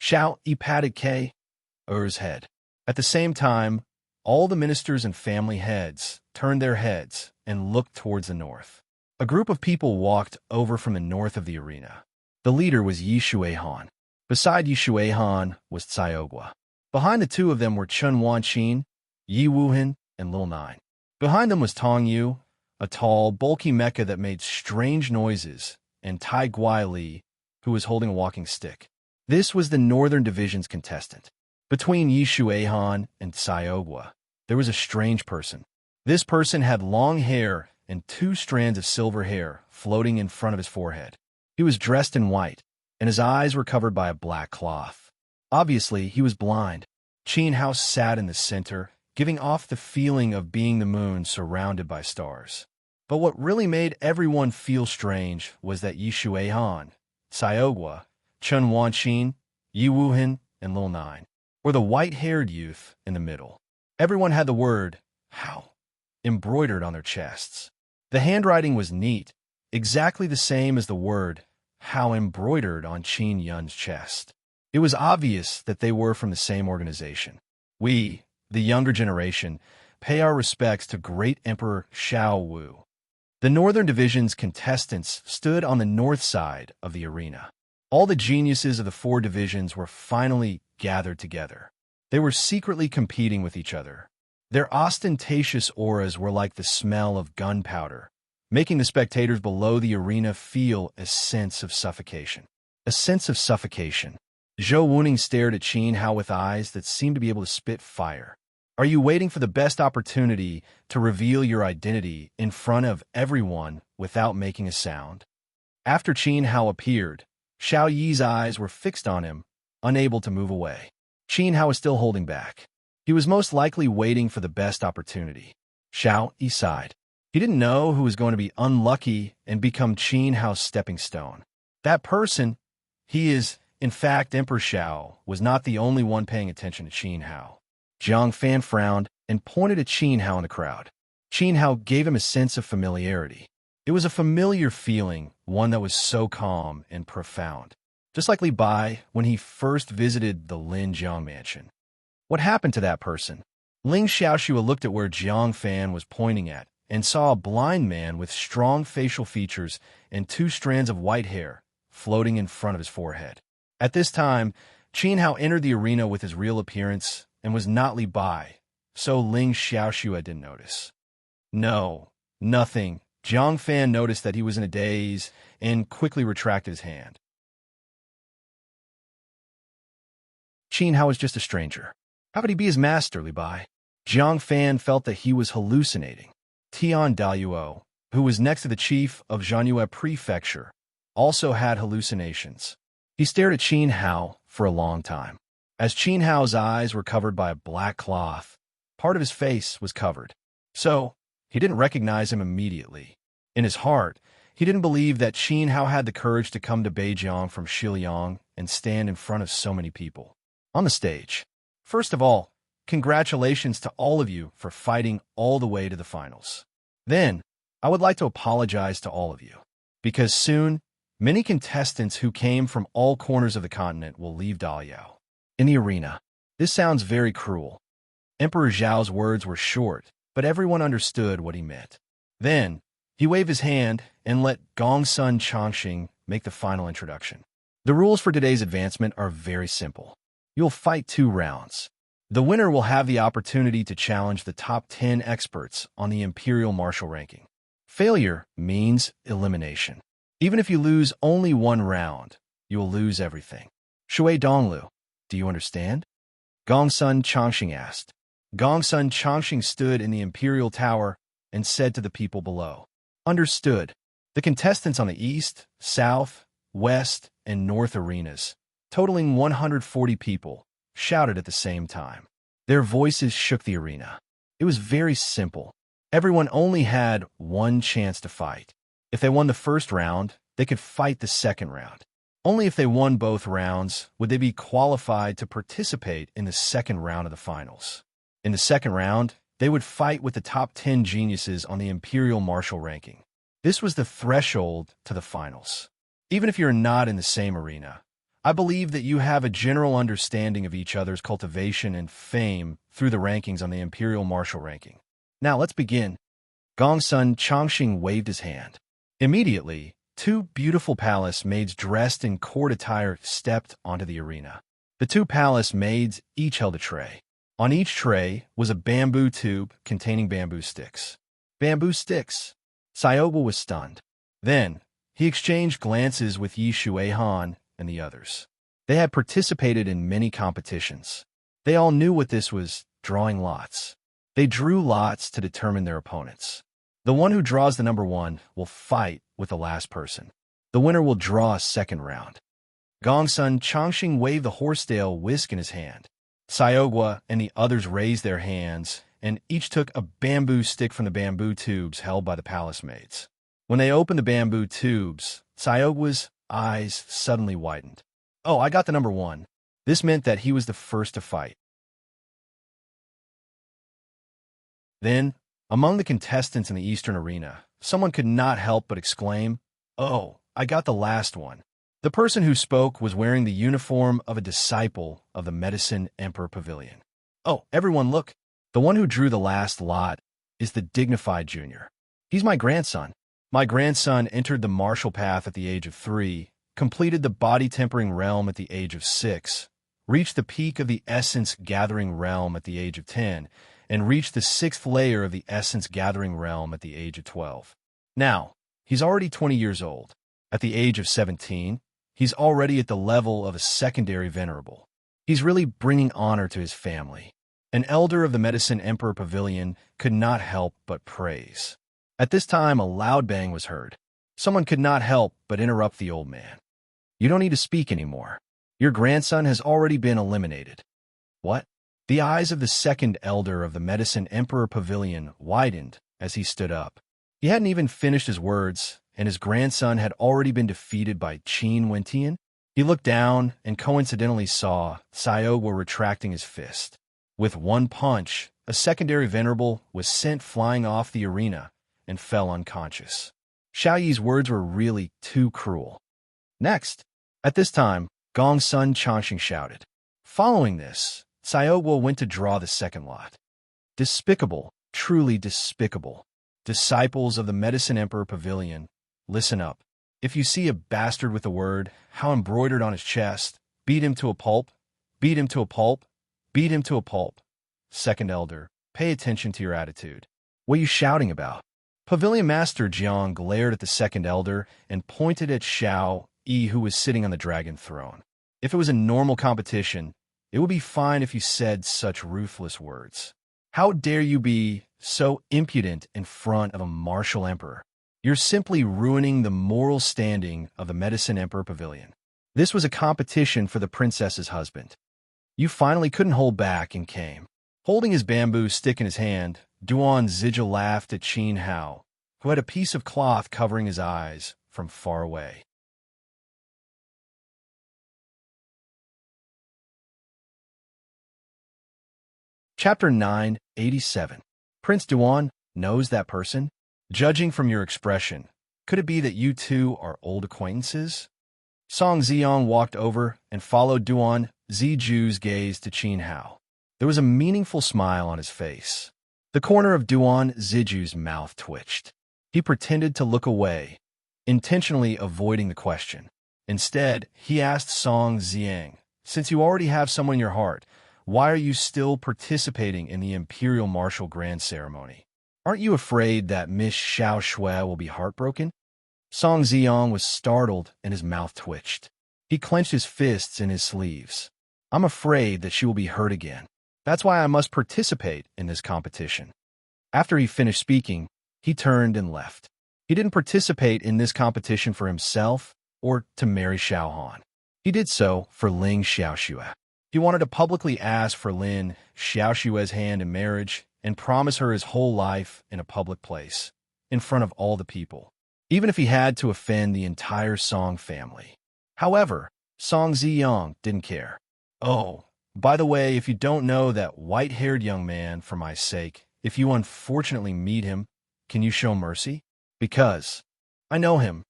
Xiao Yi patted Kay's head. At the same time, all the ministers and family heads turned their heads and looked towards the north. A group of people walked over from the north of the arena. The leader was Yi Shuihan. Beside Yi Shuihan was Caiogua. Behind the 2 of them were Chun Wanqin, Yi Wuhan, and Lil Nine. Behind them was Tong Yu, a tall, bulky mecha that made strange noises and Tai Guai Li, who was holding a walking stick. This was the Northern Division's contestant. Between Yi Shuaihan and Xiaogua, there was a strange person. This person had long hair and 2 strands of silver hair floating in front of his forehead. He was dressed in white, and his eyes were covered by a black cloth. Obviously, he was blind. Qin Hao sat in the center, giving off the feeling of being the moon surrounded by stars. But what really made everyone feel strange was that Yi Shuaihan, Xiaogua, Chen Wanqin, Yi Wuhan, and Lil Nine were the white-haired youth in the middle. Everyone had the word "How" embroidered on their chests. The handwriting was neat, exactly the same as the word "How" embroidered on Qin Yun's chest. It was obvious that they were from the same organization. We, the younger generation, pay our respects to great Emperor Xiao Wu. The Northern Division's contestants stood on the north side of the arena. All the geniuses of the 4 divisions were finally gathered together. They were secretly competing with each other. Their ostentatious auras were like the smell of gunpowder, making the spectators below the arena feel a sense of suffocation. A sense of suffocation. Zhou Wuning stared at Qin Hao with eyes that seemed to be able to spit fire. Are you waiting for the best opportunity to reveal your identity in front of everyone without making a sound? After Qin Hao appeared, Xiao Yi's eyes were fixed on him, unable to move away. Qin Hao was still holding back. He was most likely waiting for the best opportunity. Xiao Yi sighed. He didn't know who was going to be unlucky and become Qin Hao's stepping stone. That person, he is, in fact, Emperor Xiao, was not the only one paying attention to Qin Hao. Jiang Fan frowned and pointed at Qin Hao in the crowd. Qin Hao gave him a sense of familiarity. It was a familiar feeling, one that was so calm and profound. Just like Li Bai when he first visited the Lin Jiang mansion. What happened to that person? Ling Xiaoxua looked at where Jiang Fan was pointing at and saw a blind man with strong facial features and 2 strands of white hair floating in front of his forehead. At this time, Qin Hao entered the arena with his real appearance and was not Li Bai, so Ling Xiaoxua didn't notice. No, nothing. Jiang Fan noticed that he was in a daze and quickly retracted his hand. Qin Hao was just a stranger. How could he be his master, Li Bai? Jiang Fan felt that he was hallucinating. Tian Daluo, who was next to the chief of Zhanyue Prefecture, also had hallucinations. He stared at Qin Hao for a long time. As Qin Hao's eyes were covered by a black cloth, part of his face was covered. So, he didn't recognize him immediately. In his heart, he didn't believe that Qin Hao had the courage to come to Beijiang from Shiliang and stand in front of so many people. On the stage. First of all, congratulations to all of you for fighting all the way to the finals. Then, I would like to apologize to all of you, because soon, many contestants who came from all corners of the continent will leave Daliao. In the arena. This sounds very cruel. Emperor Zhao's words were short, but everyone understood what he meant. Then, he waved his hand and let Gongsun Changxing make the final introduction. The rules for today's advancement are very simple. You'll fight 2 rounds. The winner will have the opportunity to challenge the top 10 experts on the Imperial Martial ranking. Failure means elimination. Even if you lose only 1 round, you will lose everything. Shui Donglu, do you understand? Gongsun Changxing asked. Gongsun Changxing stood in the Imperial Tower and said to the people below, "Understood." The contestants on the east, south, west, and north arenas, totaling 140 people, shouted at the same time. Their voices shook the arena. It was very simple. Everyone only had 1 chance to fight. If they won the first round, they could fight the second round. Only if they won both rounds would they be qualified to participate in the second round of the finals. In the second round, they would fight with the top 10 geniuses on the Imperial Martial ranking. This was the threshold to the finals. Even if you're not in the same arena, I believe that you have a general understanding of each other's cultivation and fame through the rankings on the Imperial Martial ranking. Now let's begin. Gongsun Changxing waved his hand. Immediately, 2 beautiful palace maids dressed in court attire stepped onto the arena. The 2 palace maids each held a tray. On each tray was a bamboo tube containing bamboo sticks. Bamboo sticks. Xiaogu was stunned. Then, He exchanged glances with Yi Shuaihan and the others. They had participated in many competitions. They all knew what this was, drawing lots. They drew lots to determine their opponents. The one who draws the number one will fight with the last person. The winner will draw a second round. Gongsun Changxing waved the horsetail whisk in his hand. Xiaogua and the others raised their hands, and each took a bamboo stick from the bamboo tubes held by the palace maids. When they opened the bamboo tubes, Xiaogua's eyes suddenly widened. Oh, I got the number one. This meant that he was the first to fight. Then, among the contestants in the Eastern Arena, someone could not help but exclaim, "Oh, I got the last one." The person who spoke was wearing the uniform of a disciple of the Medicine Emperor Pavilion. "Oh, everyone look! The one who drew the last lot is the dignified junior. He's my grandson. My grandson entered the martial path at the age of 3, completed the body-tempering realm at the age of 6, reached the peak of the essence-gathering realm at the age of 10, and reached the 6th layer of the essence-gathering realm at the age of 12. Now, he's already 20 years old. At the age of 17, he's already at the level of a secondary venerable. He's really bringing honor to his family." An elder of the Medicine Emperor Pavilion could not help but praise. At this time, a loud bang was heard. Someone could not help but interrupt the old man. "You don't need to speak anymore. Your grandson has already been eliminated." "What?" The eyes of the second elder of the Medicine Emperor Pavilion widened as he stood up. He hadn't even finished his words, and his grandson had already been defeated by Qin Wentian. He looked down and coincidentally saw Xiaogua retracting his fist. With one punch, a secondary venerable was sent flying off the arena and fell unconscious. Xiao Yi's words were really too cruel. Next, at this time, Gongsun Changxing shouted. Following this, Xiaogua went to draw the second lot. Despicable, truly despicable. Disciples of the Medicine Emperor Pavilion, listen up. If you see a bastard with a word, how embroidered on his chest, beat him to a pulp, beat him to a pulp, beat him to a pulp. Second elder, pay attention to your attitude. What are you shouting about? Pavilion Master Jiang glared at the second elder and pointed at Xiao Yi, who was sitting on the dragon throne. If it was a normal competition, it would be fine if you said such ruthless words. How dare you be so impudent in front of a martial emperor? You're simply ruining the moral standing of the Medicine Emperor Pavilion. This was a competition for the princess's husband. You finally couldn't hold back and came. Holding his bamboo stick in his hand, Duan Zizhi laughed at Qin Hao, who had a piece of cloth covering his eyes from far away. Chapter 987. Prince Duan knows that person? Judging from your expression, could it be that you two are old acquaintances? Song Ziyong walked over and followed Duan Ziju's gaze to Qin Hao. There was a meaningful smile on his face. The corner of Duan Ziju's mouth twitched. He pretended to look away, intentionally avoiding the question. Instead, he asked Song Ziyang, since you already have someone in your heart, why are you still participating in the Imperial Martial Grand Ceremony? Aren't you afraid that Miss Xiao Shui will be heartbroken? Song Ziyang was startled and his mouth twitched. He clenched his fists in his sleeves. I'm afraid that she will be hurt again. That's why I must participate in this competition. After he finished speaking, he turned and left. He didn't participate in this competition for himself or to marry Xiao Han. He did so for Ling Xiaoxue. He wanted to publicly ask for Lin Xiaoxue's hand in marriage and promise her his whole life in a public place, in front of all the people, even if he had to offend the entire Song family. However, Song Ziyang didn't care. Oh, by the way, if you don't know that white-haired young man, for my sake, if you unfortunately meet him, can you show mercy? Because I know him.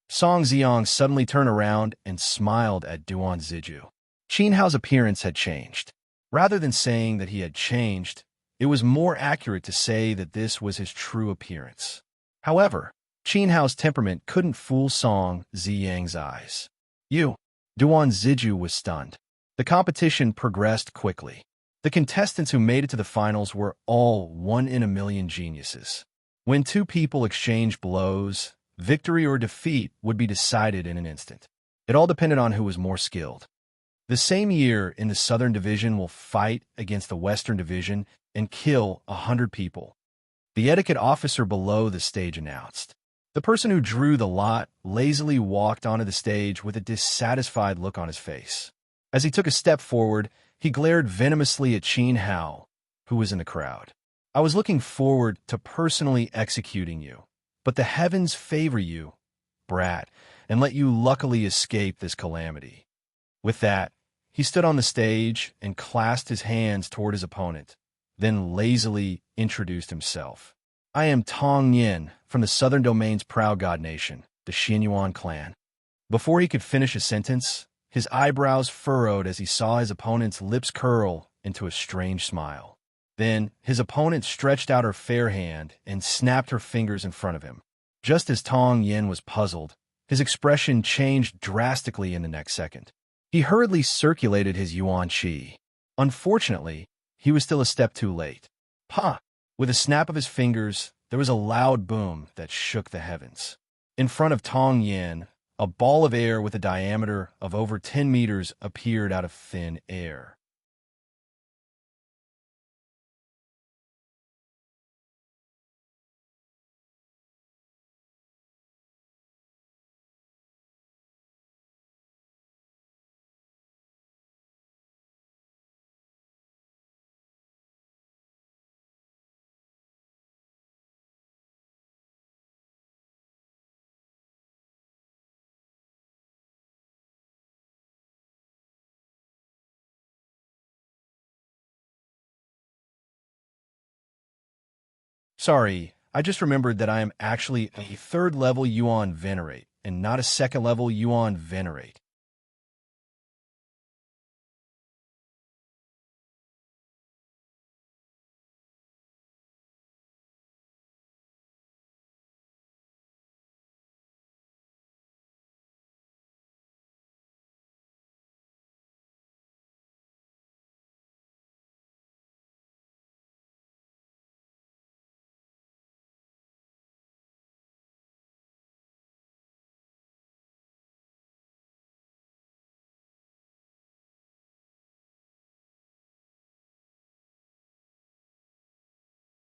Song Ziyang suddenly turned around and smiled at Duan Zizhi. Qin Hao's appearance had changed. Rather than saying that he had changed, it was more accurate to say that this was his true appearance. However, Qin Hao's temperament couldn't fool Song Ziyang's eyes. Duan Zizhi was stunned. The competition progressed quickly. The contestants who made it to the finals were all one-in-a-million geniuses. When two people exchanged blows, Victory or defeat would be decided in an instant. It all depended on who was more skilled. The same year in the Southern Division will fight against the Western Division and kill 100 people. The etiquette officer below the stage announced. The person who drew the lot lazily walked onto the stage with a dissatisfied look on his face. As he took a step forward, he glared venomously at Qin Hao, who was in the crowd. I was looking forward to personally executing you, but the heavens favor you, brat, and let you luckily escape this calamity. With that, he stood on the stage and clasped his hands toward his opponent, then lazily introduced himself. I am Tong Yin from the Southern Domain's proud god nation, the Xianyuan clan. Before he could finish a sentence, his eyebrows furrowed as he saw his opponent's lips curl into a strange smile. Then his opponent stretched out her fair hand and snapped her fingers in front of him. Just as Tong Yin was puzzled, his expression changed drastically in the next second. He hurriedly circulated his yuan qi. Unfortunately, he was still a step too late. Pa! With a snap of his fingers, there was a loud boom that shook the heavens. In front of Tong Yin, a ball of air with a diameter of over 10 meters appeared out of thin air. Sorry, I just remembered that I am actually a third-level Yuan Venerate, and not a second-level Yuan Venerate.